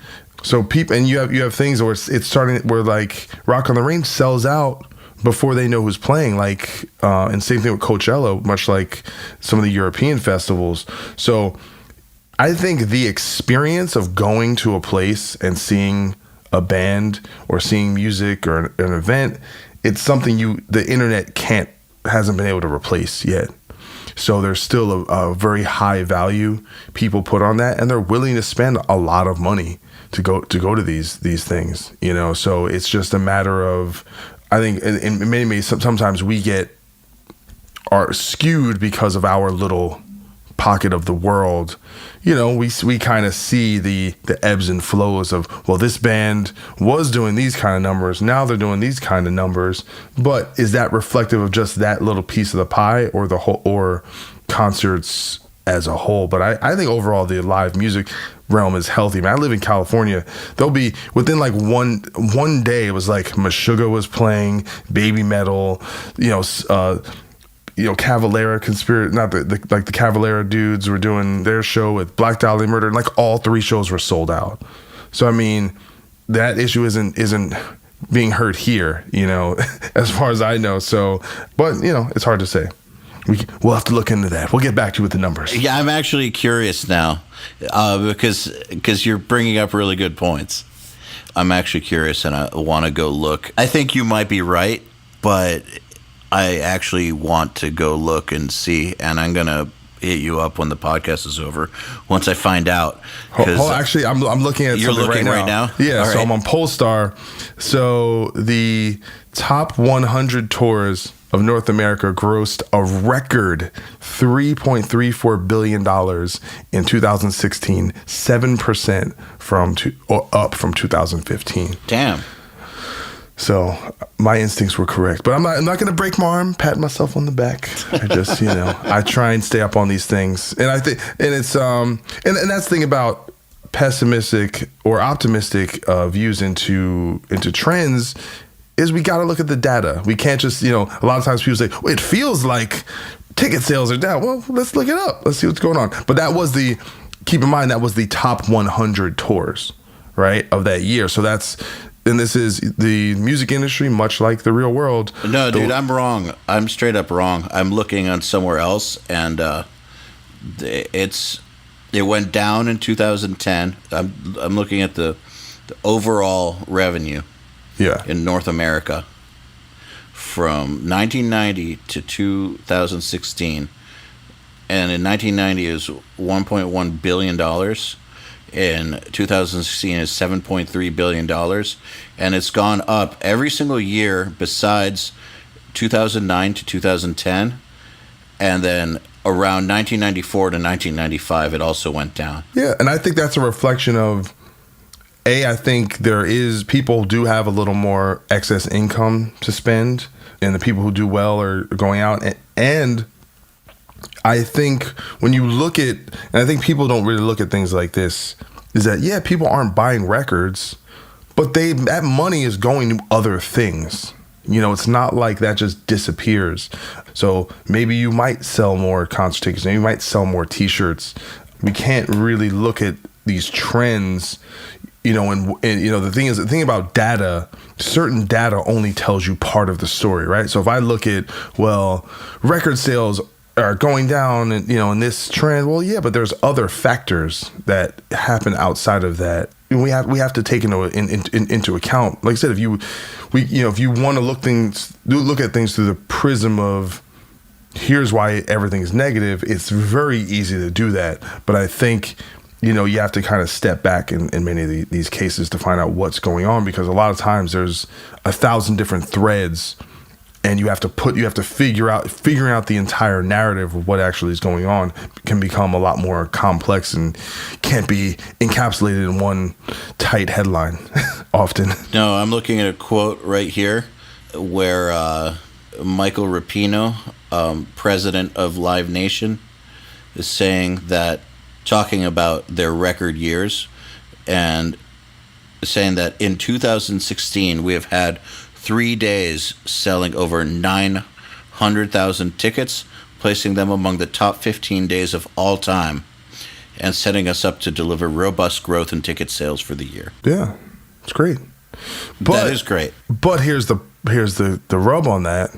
So and you have things where it's starting where like Rock on the Range sells out before they know who's playing, and same thing with Coachella, much like some of the European festivals. So I think the experience of going to a place and seeing a band or seeing music or an event, it's something the internet hasn't been able to replace yet. So there's still a very high value people put on that, and they're willing to spend a lot of money to go to these things, So it's just a matter of, I think in many ways, sometimes we are skewed because of our little pocket of the world. We kind of see the ebbs and flows of, well, this band was doing these kind of numbers, now they're doing these kind of numbers. But is that reflective of just that little piece of the pie, or the whole, or concerts as a whole? But I think overall the live music realm is healthy. Man, I live in California. There'll be within like one day, it was like Meshuggah was playing, Baby Metal, Cavalera the Cavalera dudes were doing their show with Black Dahlia Murder, and like all 3 shows were sold out. So I mean, that issue isn't being heard here, as far as I know. So, but it's hard to say. We'll have to look into that. We'll get back to you with the numbers. Yeah, I'm actually curious now, because you're bringing up really good points. I'm actually curious, and I want to go look. I think you might be right, but I actually want to go look and see, and I'm gonna hit you up when the podcast is over once I find out. Actually, I'm looking at something right now. Yeah, so I'm on Polestar. So the top 100 tours of North America grossed a record $3.34 billion in 2016, 7% up from 2015. Damn. So my instincts were correct, but I'm not going to break my arm, pat myself on the back. I just, I try and stay up on these things. And I think, and it's, and that's the thing about pessimistic or optimistic views into trends, is we got to look at the data. We can't just, a lot of times people say, well, it feels like ticket sales are down. Well, let's look it up. Let's see what's going on. But keep in mind, that was the top 100 tours, right, of that year. So and this is the music industry, much like the real world. No, dude, I'm wrong. I'm straight up wrong. I'm looking on somewhere else, and it went down in 2010. I'm looking at the overall revenue. Yeah. In North America from 1990 to 2016. And in 1990 is $1.1 billion. In 2016 is $7.3 billion. And it's gone up every single year besides 2009 to 2010. And then around 1994 to 1995, it also went down. Yeah, and I think that's a reflection of, I think people do have a little more excess income to spend, and the people who do well are going out. And I think when you look at, and I think people don't really look at things like this, is that, yeah, people aren't buying records, but that money is going to other things. It's not like that just disappears. So maybe you might sell more concert tickets, maybe you might sell more T-shirts. We can't really look at these trends. and the thing about data, certain data only tells you part of the story, right? So if I look at, well, record sales are going down and, in this trend, well, yeah, but there's other factors that happen outside of that. And we have to take into account. Like I said, if you want to look at things through the prism of here's why everything is negative, it's very easy to do that. But I think, you have to kind of step back in many of these cases to find out what's going on, because a lot of times there's 1,000 different threads, and you have to figuring out the entire narrative of what actually is going on can become a lot more complex and can't be encapsulated in one tight headline often. No, I'm looking at a quote right here where Michael Rapino, president of Live Nation, is saying that, talking about their record years, and saying that in 2016 we have had 3 days selling over 900,000 tickets, placing them among the top 15 days of all time, and setting us up to deliver robust growth in ticket sales for the year. Yeah, it's great. That is great. But here's the rub on that.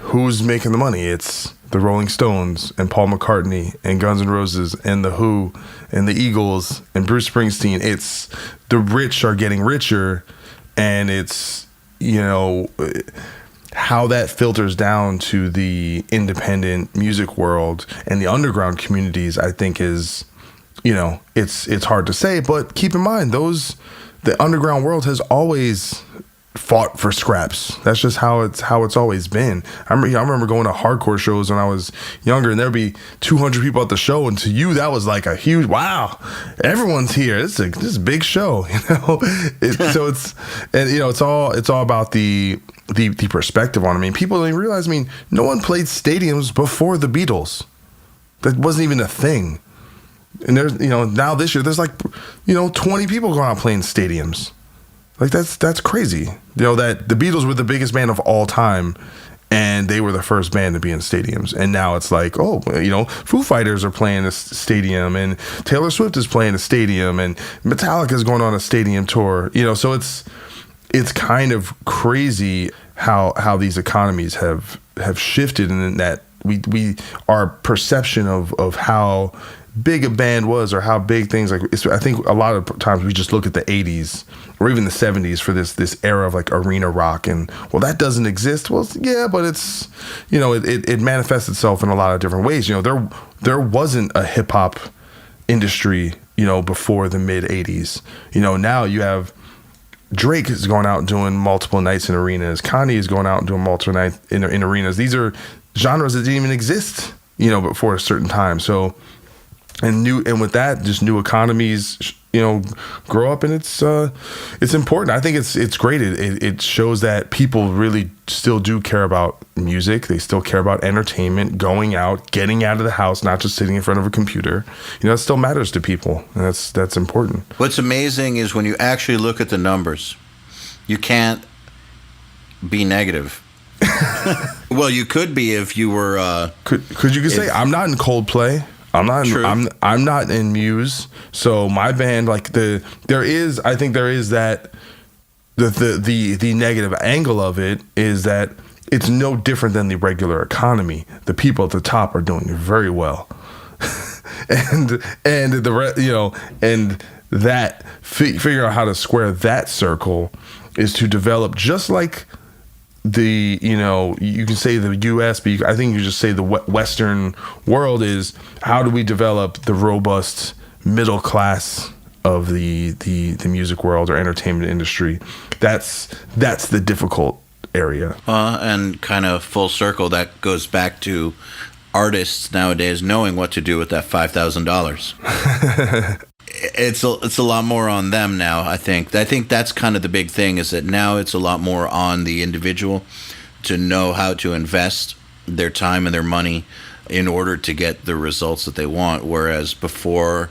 Who's making the money? It's the Rolling Stones and Paul McCartney and Guns N' Roses and The Who and the Eagles and Bruce Springsteen. It's the rich are getting richer, and it's, how that filters down to the independent music world and the underground communities, I think is, it's hard to say, but keep in mind the underground world has always fought for scraps. That's just how it's always been. I remember going to hardcore shows when I was younger, and there'd be 200 people at the show, and to you that was like a huge wow. Everyone's here. This is a big show, So it's all about the perspective on it. I mean, people don't even realize. I mean, no one played stadiums before the Beatles. That wasn't even a thing. And there's now this year there's 20 people going out playing stadiums. Like that's crazy. That the Beatles were the biggest band of all time, and they were the first band to be in stadiums. And now it's like, Foo Fighters are playing a stadium, and Taylor Swift is playing a stadium, and Metallica is going on a stadium tour. So it's kind of crazy how these economies have shifted, and that our perception of how big a band was, or how big things I think a lot of times we just look at the 80s or even the 70s for this era of like arena rock, and well, that doesn't exist. Well, yeah, but it's it manifests itself in a lot of different ways. There wasn't a hip hop industry before the mid 80s. Now you have Drake is going out and doing multiple nights in arenas. Kanye is going out and doing multiple nights in arenas. These are genres that didn't even exist before a certain time. So and with that, just new economies, grow up, and it's important. I think it's great. It shows that people really still do care about music. They still care about entertainment, going out, getting out of the house, not just sitting in front of a computer. It still matters to people, and that's important. What's amazing is when you actually look at the numbers, you can't be negative. Well, you could be if you were. Could you say I'm not in Coldplay? I'm not in Muse. So my band, there is that the negative angle of it is that it's no different than the regular economy. The people at the top are doing very well, and that figure out how to square that circle is to develop, just like you can say the U.S., but I think you just say the Western world is, how do we develop the robust middle class of the music world or entertainment industry? That's the difficult area. And kind of full circle, that goes back to artists nowadays knowing what to do with that $5,000. It's a lot more on them now, I think. I think that's kind of the big thing, is that now it's a lot more on the individual to know how to invest their time and their money in order to get the results that they want. Whereas before,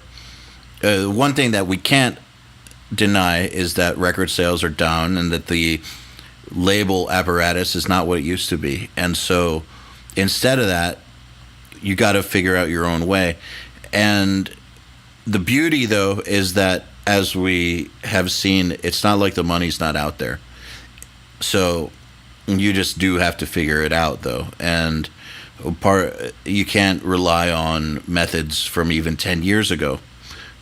one thing that we can't deny is that record sales are down, and that the label apparatus is not what it used to be. And so instead of that, you got to figure out your own way. And the beauty, though, is that as we have seen, it's not like the money's not out there. So you just do have to figure it out, though. And you can't rely on methods from even 10 years ago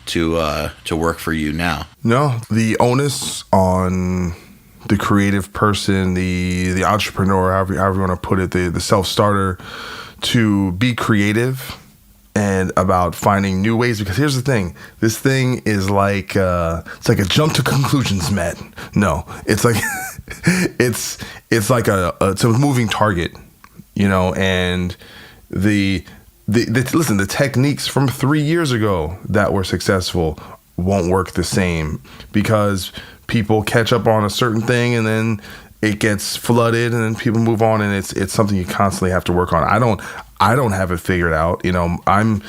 to work for you now. No, the onus on the creative person, the entrepreneur, however you want to put it, the self-starter, to be creative and about finding new ways. Because here's the thing: this thing is like it's like a jump to conclusions, Matt. No, it's like it's like it's a moving target, you know. And the techniques from 3 years ago that were successful won't work the same, because people catch up on a certain thing and then it gets flooded and then people move on, and it's something you constantly have to work on. I don't have it figured out. You know, I'm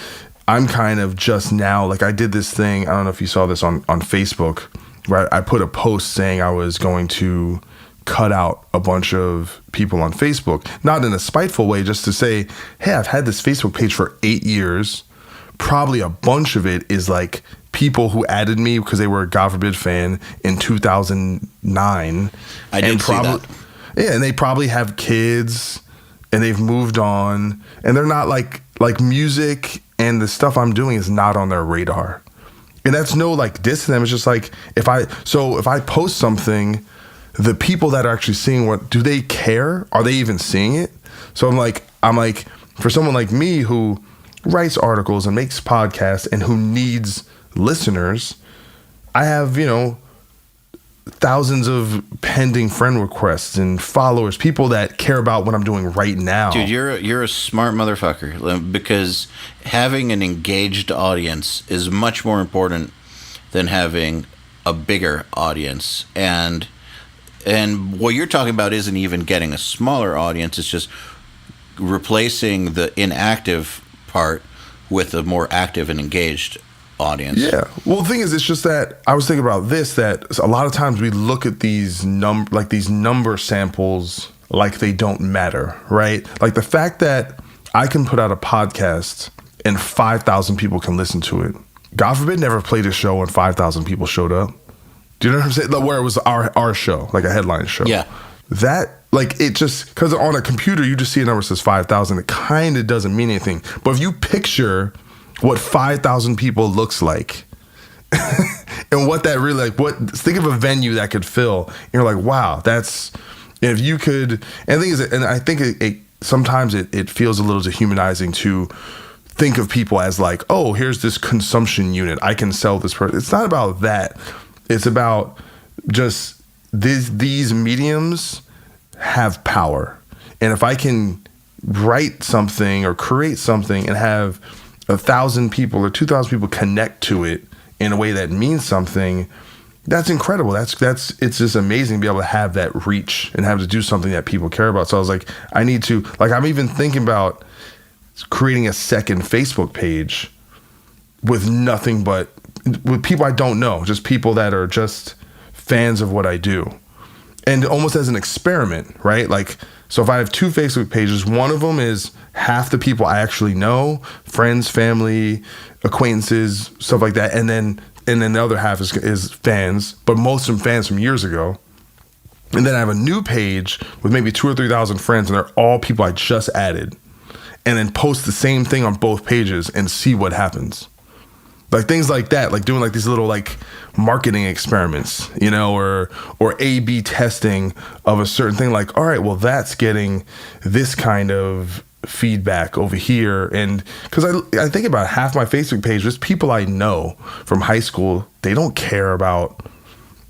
kind of just now, like, I did this thing. I don't know if you saw this on Facebook, where I put a post saying I was going to cut out a bunch of people on Facebook, not in a spiteful way, just to say, hey, I've had this Facebook page for 8 years. Probably a bunch of it is like people who added me because they were a God forbid fan in 2009. I did see that. Yeah, and they probably have kids and they've moved on, and they're not like music and the stuff I'm doing is not on their radar. And that's no like diss to them. It's just like if I post something, the people that are actually seeing what, do they care? Are they even seeing it? So I'm like, for someone like me who writes articles and makes podcasts and who needs listeners, I have, you know, thousands of pending friend requests and followers, people that care about what I'm doing right now. Dude, you're a smart motherfucker, because having an engaged audience is much more important than having a bigger audience. And what you're talking about isn't even getting a smaller audience. It's just replacing the inactive part with a more active and engaged audience. Yeah. Well, the thing is, it's just that I was thinking about this, that a lot of times we look at these number samples like they don't matter, right? Like the fact that I can put out a podcast and 5,000 people can listen to it. God forbid never played a show and 5,000 people showed up. Do you know what I'm saying? Like, where it was our show, like a headline show. Yeah. That, like, it just, because on a computer, you just see a number that says 5,000. It kind of doesn't mean anything. But if you picture what 5,000 people looks like and what that really, like, think of a venue that could fill. And you're like, wow, that's, if you could, and the thing is, and I think it sometimes it feels a little dehumanizing to think of people as like, oh, here's this consumption unit, I can sell this person. It's not about that. It's about just these mediums have power. And if I can write something or create something and have 1,000 people or 2,000 people connect to it in a way that means something, that's incredible. It's just amazing to be able to have that reach and have to do something that people care about. So I was like, I need to, like, I'm even thinking about creating a second Facebook page with nothing but with people I don't know, just people that are just fans of what I do. And almost as an experiment, right? Like, so if I have 2 Facebook pages, one of them is half the people I actually know, friends, family, acquaintances, stuff like that. And then the other half is fans, but most of them fans from years ago. And then I have a new page with maybe 2,000 or 3,000 friends, and they're all people I just added. And then post the same thing on both pages and see what happens. Like things like that, like doing like these little like marketing experiments, you know, or A/B testing of a certain thing. Like, all right, well, that's getting this kind of feedback over here. And because I think about half my Facebook page, just people I know from high school, they don't care about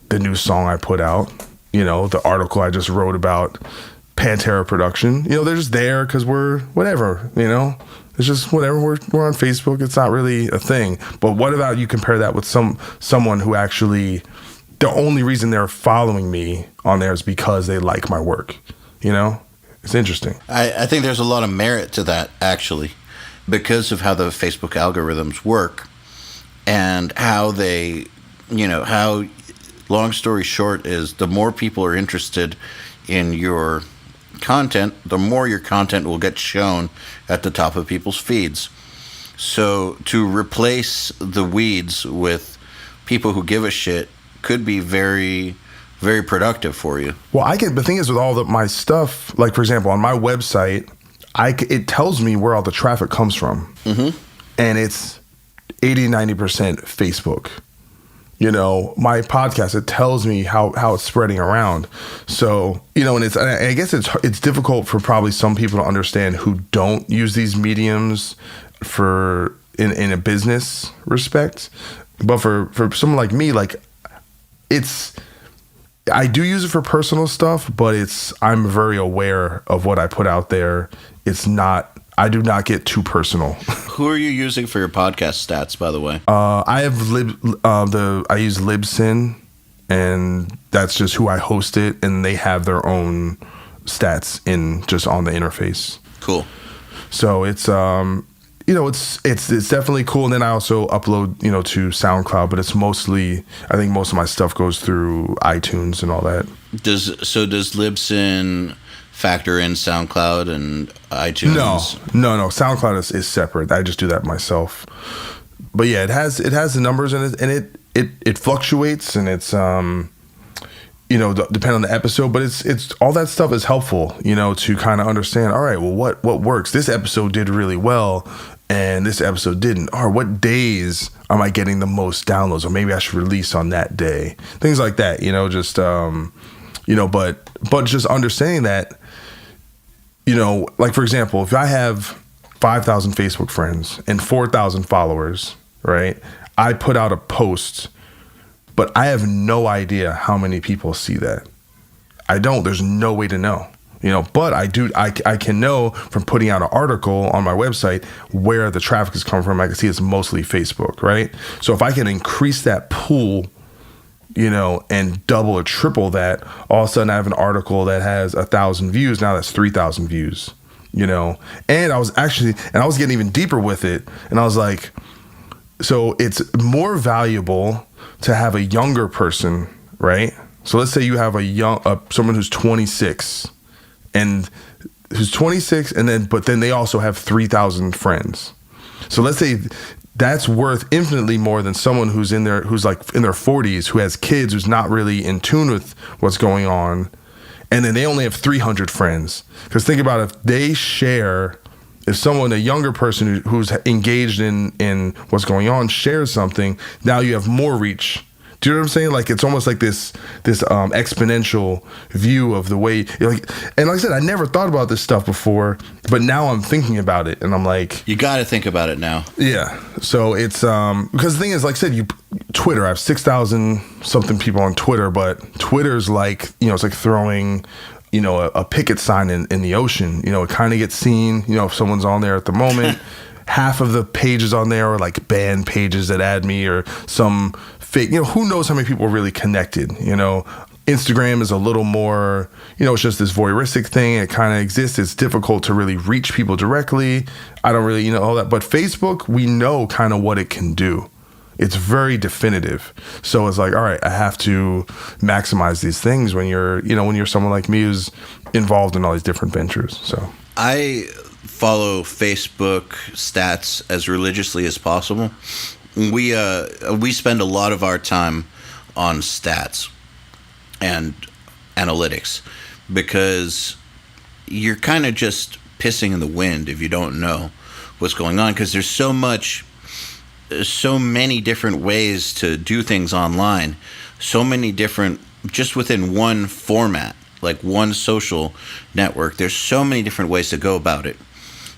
the new song I put out, you know, the article I just wrote about Pantera production. You know, they're just there because we're whatever, you know. It's just whatever, we're on Facebook. It's not really a thing. But what about you compare that with someone who actually, the only reason they're following me on there is because they like my work, you know? It's interesting. I think there's a lot of merit to that, actually, because of how the Facebook algorithms work and how they, you know, how, long story short is, the more people are interested in your content, the more your content will get shown at the top of people's feeds. So to replace the weeds with people who give a shit could be very, very productive for you. Well, the thing is with all my stuff, like for example, on my website, it tells me where all the traffic comes from. Mm-hmm. And it's 80-90% Facebook. My podcast, it tells me how it's spreading around. So, and I guess it's difficult for probably some people to understand who don't use these mediums in a business respect. But for someone like me, like I do use it for personal stuff, but I'm very aware of what I put out there. I do not get too personal. Who are you using for your podcast stats, by the way? I have I use Libsyn, and that's just who I host it, and they have their own stats just on the interface. Cool. So it's it's definitely cool. And then I also upload to SoundCloud, but it's mostly, I think most of my stuff goes through iTunes and all that. Does Libsyn factor in SoundCloud and iTunes? No. SoundCloud is separate. I just do that myself. But yeah, it has the numbers in it, and it fluctuates, and it's depend on the episode, but it's all that stuff is helpful, to kind of understand. All right, well, what works? This episode did really well, and this episode didn't. Or what days am I getting the most downloads? Or maybe I should release on that day. Things like that, but just understanding that. Like for example, if I have 5,000 Facebook friends and 4,000 followers, right? I put out a post, but I have no idea how many people see that. I don't. There's no way to know. But I do. I can know from putting out an article on my website where the traffic is coming from. I can see it's mostly Facebook, right? So if I can increase that pool, and double or triple that, all of a sudden I have an article that has 1,000 views. Now that's 3,000 views, and I was getting even deeper with it. And I was like, so it's more valuable to have a younger person, right? So let's say you have someone who's 26 and but then they also have 3,000 friends. So let's say that's worth infinitely more than someone who's like in their 40s, who has kids, who's not really in tune with what's going on. And then they only have 300 friends. Because think about if a younger person who's engaged in what's going on shares something, now you have more reach. Do you know what I'm saying? Like, it's almost like this exponential view of the way, and like I said, I never thought about this stuff before, but now I'm thinking about it, and I'm like, you got to think about it now. Yeah. So it's because the thing is, like I said, Twitter, I have 6,000 something people on Twitter, but Twitter's like, it's like throwing, a picket sign in the ocean. It kind of gets seen, if someone's on there at the moment. Half of the pages on there are like banned pages that add me, or some fake, who knows how many people are really connected. Instagram is a little more, it's just this voyeuristic thing. It kind of exists. It's difficult to really reach people directly. I don't really, all that. But Facebook, we know kind of what it can do. It's very definitive. So it's like, all right, I have to maximize these things when you're someone like me who's involved in all these different ventures. So I follow Facebook stats as religiously as possible. We spend a lot of our time on stats and analytics, because you're kind of just pissing in the wind if you don't know what's going on, because there's so many different ways to do things online, so many different, just within one format, like one social network, there's so many different ways to go about it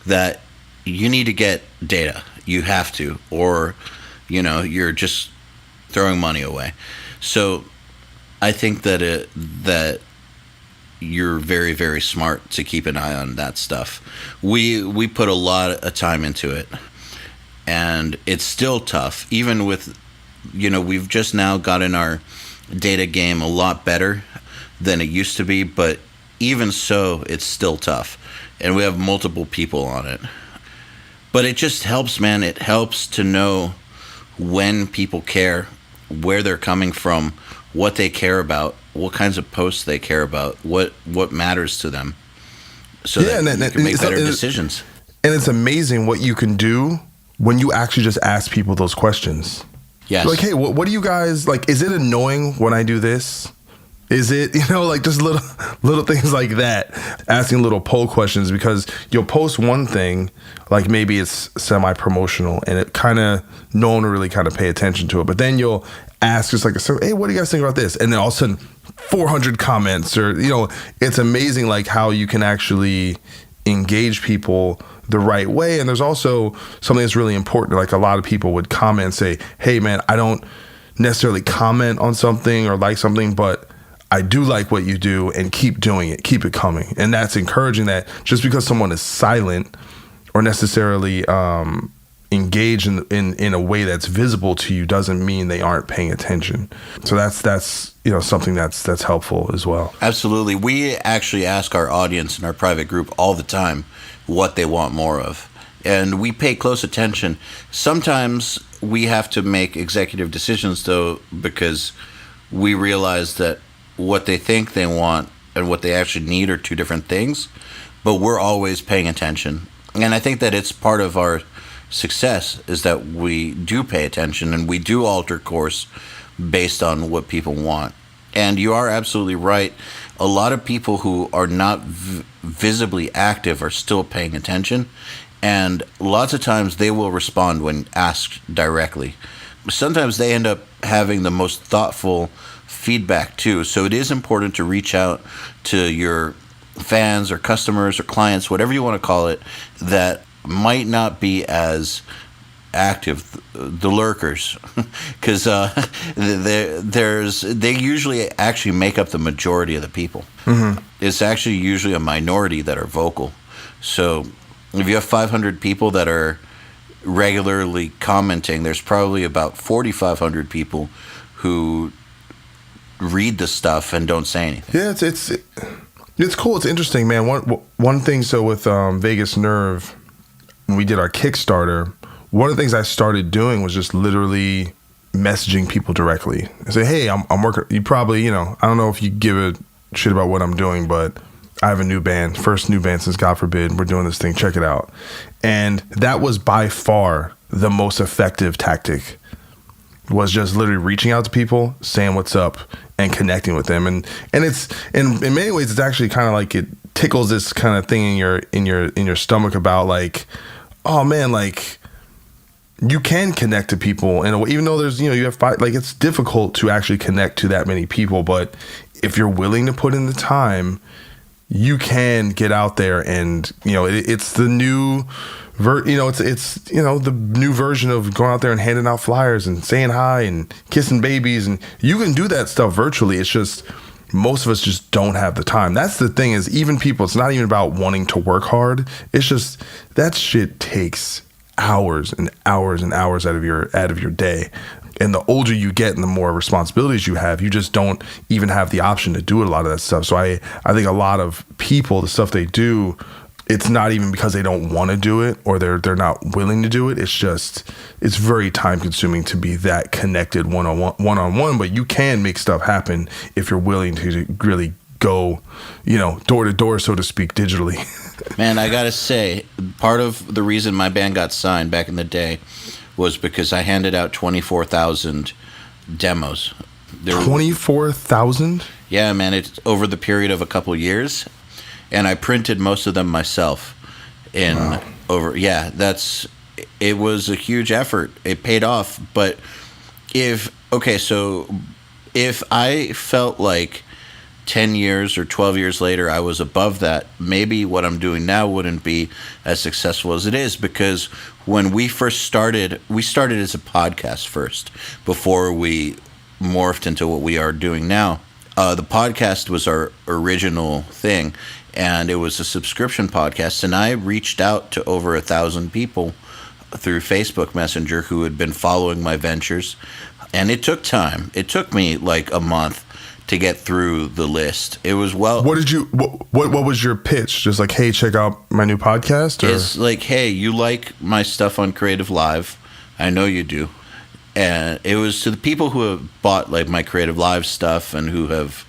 that you need to get data. You have to, or you're just throwing money away. So I think that you're very, very smart to keep an eye on that stuff. We put a lot of time into it, and it's still tough, even with, we've just now gotten our data game a lot better than it used to be, but even so, it's still tough, and we have multiple people on it. But it just helps, man. It helps to know when people care, where they're coming from, what they care about, what kinds of posts they care about, what matters to them, so that you can make better decisions. And it's amazing what you can do when you actually just ask people those questions. Yes. Like, hey, what do you guys like? Is it annoying when I do this? Is it, like just little things like that, asking little poll questions, because you'll post one thing, like maybe it's semi-promotional and it kind of, no one will really kind of pay attention to it. But then you'll ask just like, hey, what do you guys think about this? And then all of a sudden 400 comments, or, it's amazing like how you can actually engage people the right way. And there's also something that's really important. Like a lot of people would comment and say, hey man, I don't necessarily comment on something or like something, but I do like what you do, and keep doing it, keep it coming. And that's encouraging, that just because someone is silent or necessarily engaged in a way that's visible to you doesn't mean they aren't paying attention. So that's something that's helpful as well. Absolutely. We actually ask our audience in our private group all the time what they want more of. And we pay close attention. Sometimes we have to make executive decisions, though, because we realize that what they think they want and what they actually need are two different things, but we're always paying attention. And I think that it's part of our success is that we do pay attention and we do alter course based on what people want. And you are absolutely right. A lot of people who are not visibly active are still paying attention, and lots of times they will respond when asked directly. Sometimes they end up having the most thoughtful feedback too. So it is important to reach out to your fans or customers or clients, whatever you want to call it, that might not be as active, the lurkers, because they usually actually make up the majority of the people. Mm-hmm. It's actually usually a minority that are vocal. So if you have 500 people that are regularly commenting, there's probably about 4,500 people who read the stuff and don't say anything. Yeah, it's cool. It's interesting, man. One thing. So with Vegas Nerve, when we did our Kickstarter, one of the things I started doing was just literally messaging people directly. I say, hey, I'm working. You probably, I don't know if you give a shit about what I'm doing, but I have a new band, first new band since God forbid. We're doing this thing. Check it out. And that was by far the most effective tactic, was just literally reaching out to people, saying what's up, and connecting with them. And it's in many ways, it's actually kind of like it tickles this kind of thing in your stomach about like, oh man, like you can connect to people. And even though there's, you have like, it's difficult to actually connect to that many people, but if you're willing to put in the time, you can get out there and, it's the new it's the new version of going out there and handing out flyers and saying hi and kissing babies, and you can do that stuff virtually. It's just most of us just don't have the time. That's the thing, is even people, it's not even about wanting to work hard. It's just that shit takes hours and hours and hours out of your day. And the older you get and the more responsibilities you have, you just don't even have the option to do a lot of that stuff. So I think a lot of people, the stuff they do, it's not even because they don't want to do it or they're not willing to do it. It's just, it's very time consuming to be that connected one-on-one, but you can make stuff happen if you're willing to really go, door to door, so to speak, digitally. Man, I gotta say, part of the reason my band got signed back in the day was because I handed out 24,000 demos. 24,000? Yeah, man, it's over the period of a couple years. And I printed most of them myself. It was a huge effort. It paid off. But if I felt like 10 years or 12 years later I was above that, maybe what I'm doing now wouldn't be as successful as it is, because when we first started, we started as a podcast first before we morphed into what we are doing now. The podcast was our original thing, and it was a subscription podcast, and I reached out to over 1,000 people through Facebook Messenger who had been following my ventures, and it took time. It took me like a month to get through the list. It was what was your pitch? Just like, hey, check out my new podcast? Or? It's like, hey, you like my stuff on Creative Live? I know you do. And it was to the people who have bought like my Creative Live stuff and who have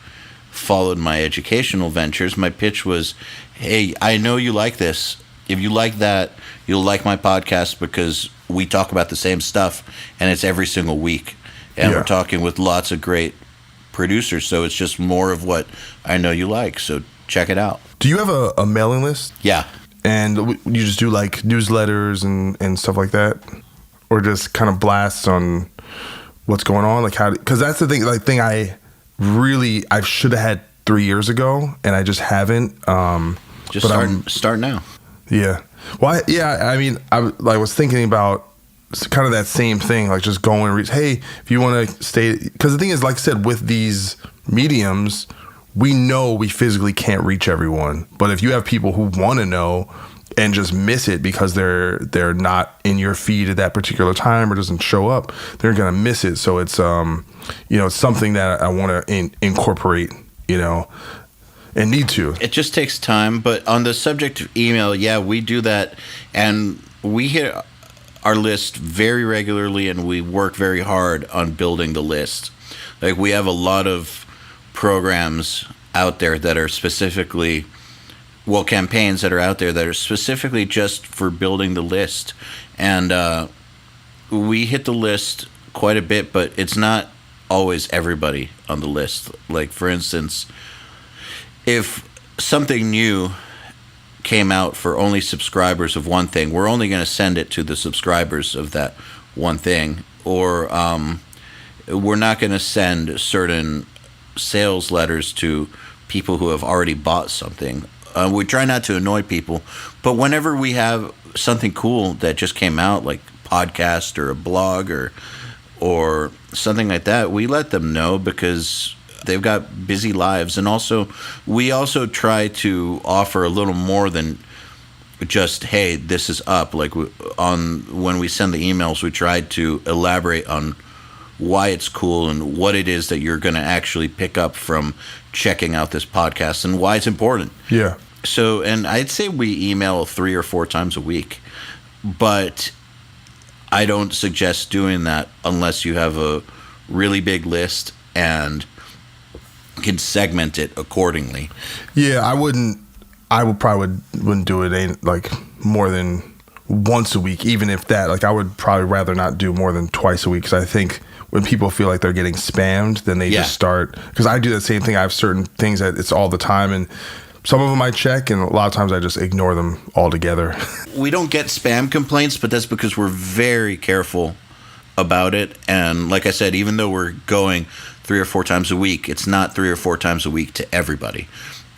followed my educational ventures. My pitch was, hey, I know you like this. if you like that, you'll like my podcast because we talk about the same stuff, and it's every single week. And we're talking with lots of great producers, so it's just more of what I know you like. So check it out. Do you have a mailing list? Yeah. And you just do like newsletters and stuff like that? Or just kind of blasts on what's going on? Like how? Because that's the thing. Like I should have had 3 years ago, and I just haven't. Start now. Yeah. Well, I mean, I was thinking about kind of that same thing, like just going and reach. Hey, if you want to stay, because the thing is, like I said, with these mediums, we know we physically can't reach everyone. But if you have people who want to know and just miss it because they're not in your feed at that particular time or doesn't show up, they're gonna miss it. So it's it's something that I want to incorporate, and need to. It just takes time. But on the subject of email, yeah, we do that, and we hit our list very regularly, and we work very hard on building the list. Like, we have a lot of programs out there that are specifically, campaigns that are out there that are specifically just for building the list. And we hit the list quite a bit, but it's not always everybody on the list. Like, for instance, if something new came out for only subscribers of one thing, we're only going to send it to the subscribers of that one thing. Or we're not going to send certain sales letters to people who have already bought something. We try not to annoy people, but whenever we have something cool that just came out, like podcast or a blog or something like that, we let them know because they've got busy lives. And also, we also try to offer a little more than just, hey, this is up. Like, when we send the emails, we try to elaborate on why it's cool and what it is that you're going to actually pick up from checking out this podcast and why it's important. Yeah. So, and I'd say we email 3 or 4 times a week, but I don't suggest doing that unless you have a really big list and can segment it accordingly. Yeah, I wouldn't do it like more than once a week, even if that. Like, I would probably rather not do more than twice a week, because I think when people feel like they're getting spammed, then they just start. Because I do the same thing. I have certain things that it's all the time, and some of them I check, and a lot of times I just ignore them altogether. We don't get spam complaints, but that's because we're very careful about it. And like I said, even though we're going 3 or 4 times a week, it's not 3 or 4 times a week to everybody.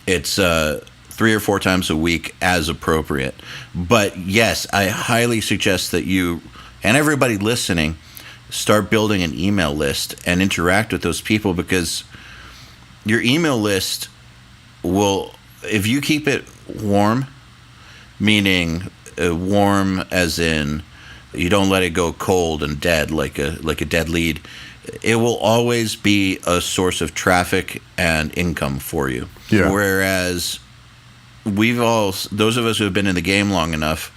It's 3 or 4 times a week as appropriate. But yes, I highly suggest that you and everybody listening start building an email list and interact with those people, because your email list will, if you keep it warm, meaning warm as in you don't let it go cold and dead like a dead lead, it will always be a source of traffic and income for you. Yeah. Whereas those of us who have been in the game long enough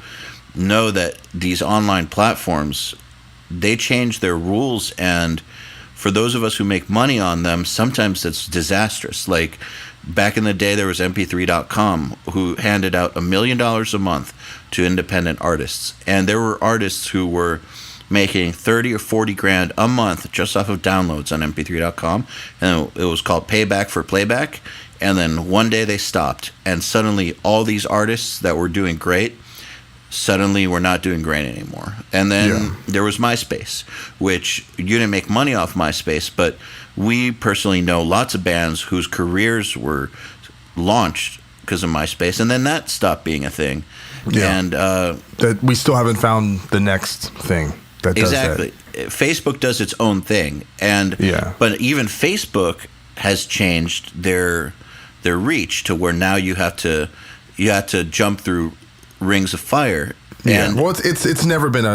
know that these online platforms, they change their rules, and for those of us who make money on them, sometimes it's disastrous. Like, back in the day, there was mp3.com who handed out $1 million a month to independent artists, and there were artists who were making 30 or 40 grand a month just off of downloads on mp3.com, and it was called payback for playback. And then one day they stopped, and suddenly all these artists that were doing great suddenly were not doing great anymore. And then there was MySpace, which you didn't make money off MySpace, but we personally know lots of bands whose careers were launched because of MySpace, and then that stopped being a thing. Yeah. And that we still haven't found the next thing that does exactly. that. Facebook does its own thing, but even Facebook has changed their reach to where now you have to jump through rings of fire. And well, it's never been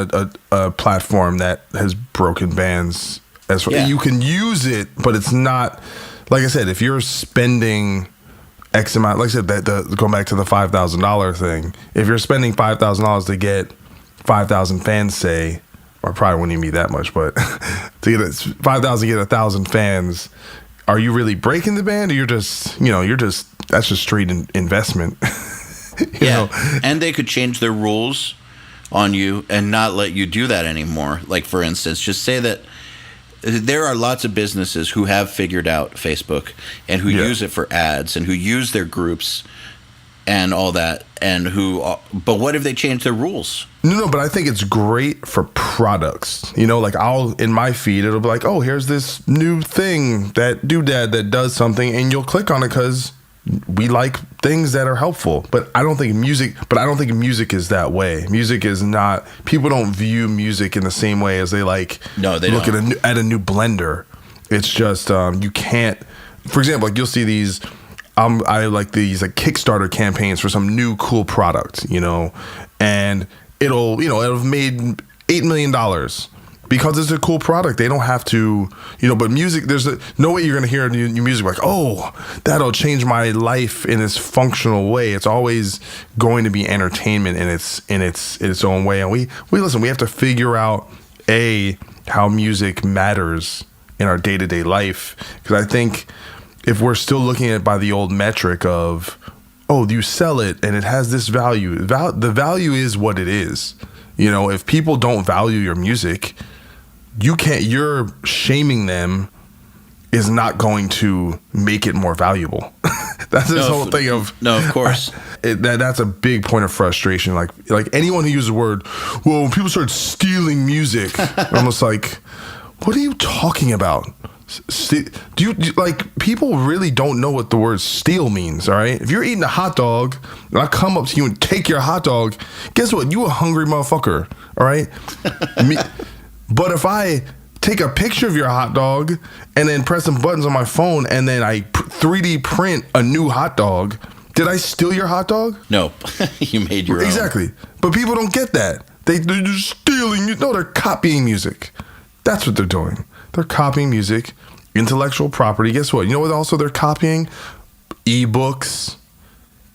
a platform that has broken bands. You can use it, but it's not, like I said, if you're spending X amount, like I said, going back to the $5,000 thing, if you're spending $5,000 to get 5,000 fans, say, or probably wouldn't even be that much, but to get 5,000 to get 1,000 fans, are you really breaking the band, or you're just that's just straight investment? know? And they could change their rules on you and not let you do that anymore. Like, for instance, just say that there are lots of businesses who have figured out Facebook and who use it for ads and who use their groups and all that, and but what if they change their rules? No, but I think it's great for products. You know, like in my feed, it'll be like, oh, here's this new thing, that doodad that does something, and you'll click on it because we like things that are helpful. But I don't think music is that way. Music is not, people don't view music in the same way as they like look at a new blender. It's just, you can't, for example, like you'll see these, I like these like Kickstarter campaigns for some new cool product, you know, and it'll have made $8 million because it's a cool product. They don't have to, you know, but music, there's no way you're going to hear new music like, oh, that'll change my life in this functional way. It's always going to be entertainment in its own way. And we listen, we have to figure out how music matters in our day-to-day life. Because I think if we're still looking at it by the old metric of, oh, you sell it and it has this value, the value is what it is. You know, if people don't value your music, you're shaming them is not going to make it more valuable. That's this whole thing of... No, of course. That's a big point of frustration. Like anyone who uses the word, well, when people start stealing music, I'm almost like, what are you talking about? Do you like, people really don't know what the word steal means, all right? If you're eating a hot dog and I come up to you and take your hot dog, guess what? You a hungry motherfucker, all right? But if I take a picture of your hot dog and then press some buttons on my phone and then I 3D print a new hot dog, did I steal your hot dog? No, you made your own. Exactly. But people don't get that. They're just stealing. No, they're copying music. That's what they're doing. They're copying music, intellectual property. Guess what? You know what also they're copying? Ebooks,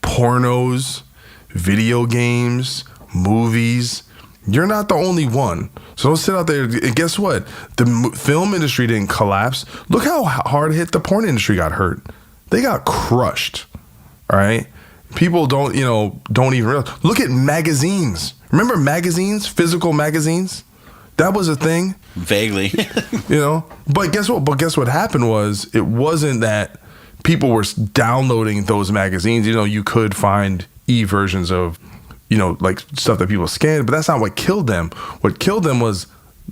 pornos, video games, movies. You're not the only one. So don't sit out there. And guess what? The film industry didn't collapse. Look how hard hit the porn industry got hurt. They got crushed. All right? People don't even realize. Look at magazines. Remember magazines? Physical magazines? That was a thing. Vaguely. You know? But guess what? Guess what happened was, it wasn't that people were downloading those magazines. You know, you could find e-versions of, you know, like stuff that people scanned, but that's not what killed them. What killed them was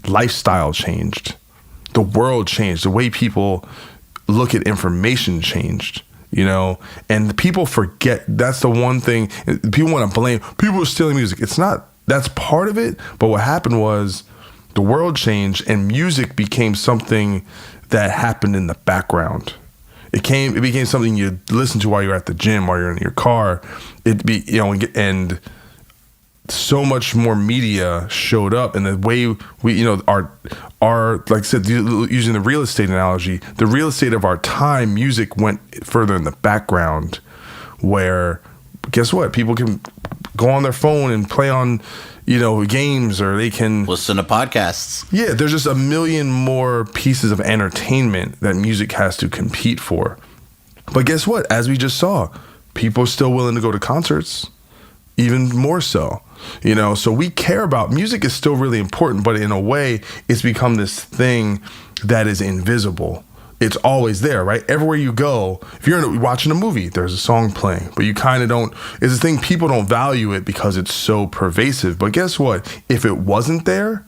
lifestyle changed. The world changed. The way people look at information changed, you know, and people forget. That's the one thing people want to blame. People are stealing music. It's not, that's part of it. But what happened was the world changed and music became something that happened in the background. It became something you listen to while you're at the gym, while you're in your car. And so much more media showed up, and the way we, you know, our like I said, using the real estate analogy, the real estate of our time, music went further in the background, where guess what? People can go on their phone and play on, you know, games, or they can listen to podcasts. Yeah, there's just a million more pieces of entertainment that music has to compete for. But guess what? As we just saw, people are still willing to go to concerts, even more so. You know, so we care about music is still really important, but in a way, it's become this thing that is invisible. It's always there, right? Everywhere you go, if you're watching a movie, there's a song playing, but you kind of don't. It's a thing, people don't value it because it's so pervasive. But guess what? If it wasn't there,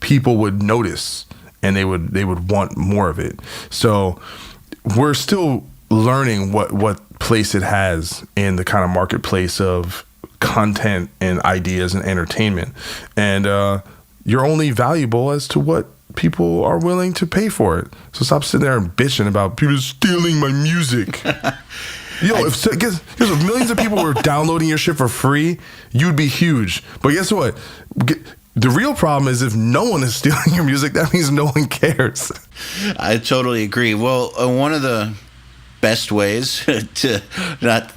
people would notice and they would want more of it. So we're still learning what place it has in the kind of marketplace of content and ideas and entertainment. And you're only valuable as to what people are willing to pay for it. So stop sitting there and bitching about people stealing my music. If millions of people were downloading your shit for free, you'd be huge. But guess what? The real problem is if no one is stealing your music, that means no one cares. I totally agree. Well, one of the best ways to not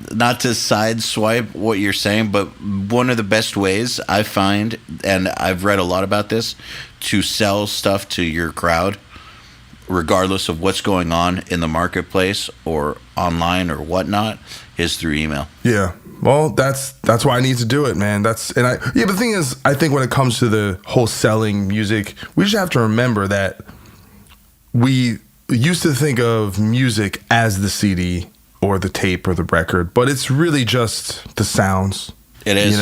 to sideswipe what you're saying, but one of the best ways I find, and I've read a lot about this, to sell stuff to your crowd, regardless of what's going on in the marketplace or online or whatnot, is through email. Yeah. Well, that's why I need to do it, man. But the thing is, I think when it comes to the whole selling music, we just have to remember that we used to think of music as the CD or the tape or the record, but it's really just the sounds. It is.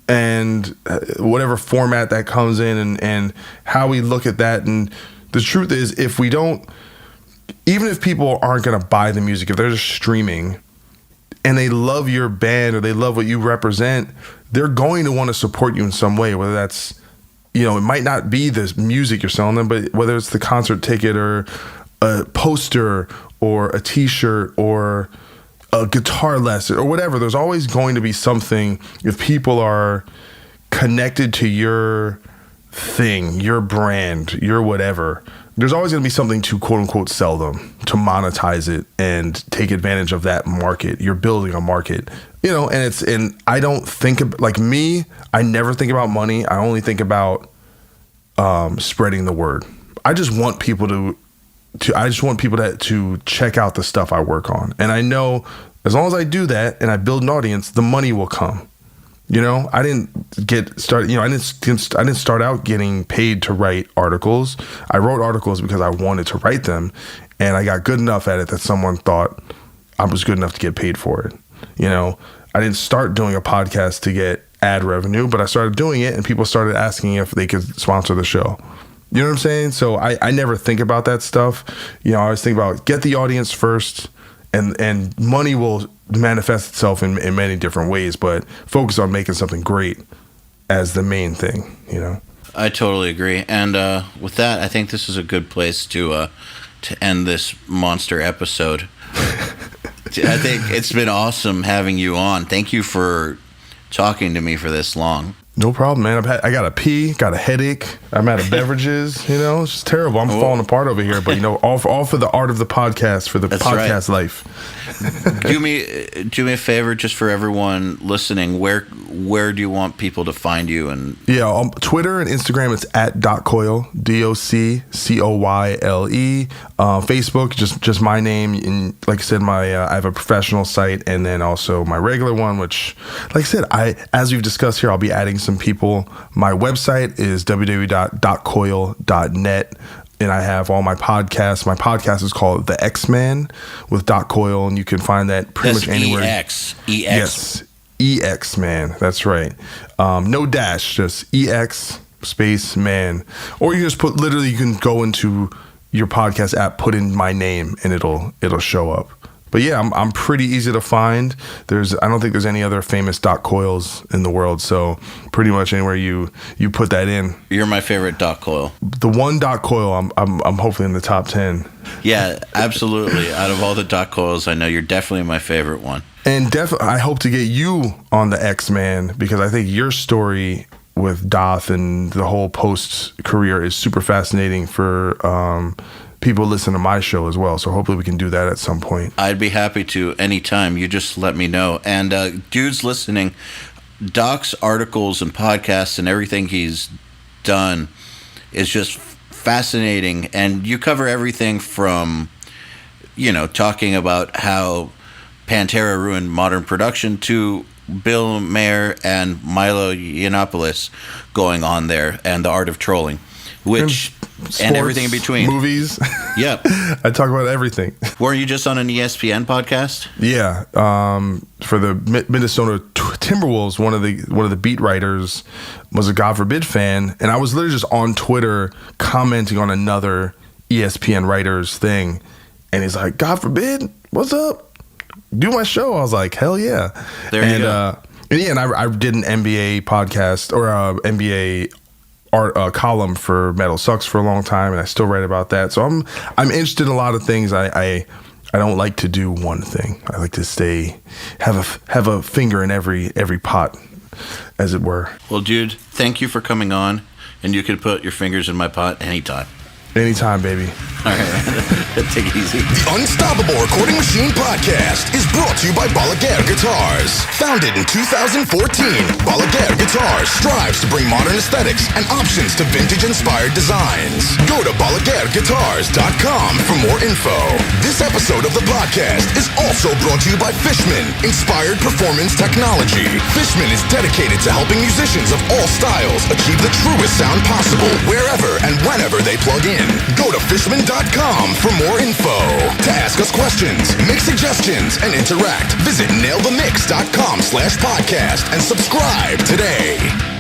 And whatever format that comes in and how we look at that. And the truth is, even if people aren't going to buy the music, if they're just streaming and they love your band or they love what you represent, they're going to want to support you in some way, whether that's, it might not be the music you're selling them, but whether it's the concert ticket or a poster or a t-shirt or a guitar lesson or whatever. There's always going to be something. If people are connected to your thing, your brand, your whatever, there's always going to be something to quote unquote sell them, to monetize it and take advantage of that market. You're building a market, and I don't think like me, I never think about money. I only think about spreading the word. I just want people to check out the stuff I work on. And I know as long as I do that and I build an audience, the money will come. I didn't start out getting paid to write articles. I wrote articles because I wanted to write them, and I got good enough at it that someone thought I was good enough to get paid for it. I didn't start doing a podcast to get ad revenue, but I started doing it and people started asking if they could sponsor the show. You know what I'm saying? So I never think about that stuff. I always think about get the audience first, and money will manifest itself in many different ways, but focus on making something great as the main thing, I totally agree. And with that, I think this is a good place to end this monster episode. I think it's been awesome having you on. Thank you for talking to me for this long. No problem, man. I got to pee, got a headache. I'm out of beverages. It's just terrible. I'm falling apart over here. But all for the art of the podcast, for the That's podcast right. life. do me a favor, just for everyone listening. Where do you want people to find you? And on Twitter and Instagram, it's at .coyle, DOCCOYLE. Facebook, just my name. And like I said, I have a professional site, and then also my regular one, which, like I said, as we've discussed here, I'll be adding some people. My website is www.coyle.net, and I have all my podcasts. My podcast is called The X-Man with Coyle, and you can find that pretty much anywhere. EX. Yes, EX Man. That's right. No dash, just EX space man. Or you just you can go into your podcast app, put in my name, and it'll show up. But yeah, I'm pretty easy to find. I don't think there's any other famous .coils in the world, so pretty much anywhere you put that in. You're my favorite .coil. The one .coil, I'm hopefully in the top 10. Yeah, absolutely. Out of all the .coils, I know you're definitely my favorite one. And I hope to get you on the X-Man, because I think your story with Doth and the whole post career is super fascinating for people listen to my show as well. So hopefully we can do that at some point. I'd be happy to anytime. You just let me know. And dudes listening, Doc's articles and podcasts and everything he's done is just fascinating. And you cover everything from, talking about how Pantera ruined modern production to Bill Mayer and Milo Yiannopoulos going on there, and the art of trolling, which Sports, and everything in between. Movies. Yep. I talk about everything. Weren't you just on an ESPN podcast? Yeah. For the Minnesota Timberwolves, one of the beat writers was a God Forbid fan, and I was literally just on Twitter commenting on another ESPN writer's thing, and he's like, "God Forbid, what's up? Do my show." I was like, "Hell yeah!" There you go. And I did an NBA podcast or NBA art column for Metal Sucks for a long time, and I still write about that. So I'm interested in a lot of things. I don't like to do one thing. I like to have a finger in every pot, as it were. Well, dude, thank you for coming on, and you can put your fingers in my pot anytime. Anytime, baby. All right. Take it easy. The Unstoppable Recording Machine Podcast is brought to you by Balaguer Guitars. Founded in 2014, Balaguer Guitars strives to bring modern aesthetics and options to vintage-inspired designs. Go to BalaguerGuitars.com for more info. This episode of the podcast is also brought to you by Fishman, Inspired Performance Technology. Fishman is dedicated to helping musicians of all styles achieve the truest sound possible wherever and whenever they plug in. Go to Fishman.com for more info. To ask us questions, make suggestions, and interact, visit nailthemix.com/podcast and subscribe today.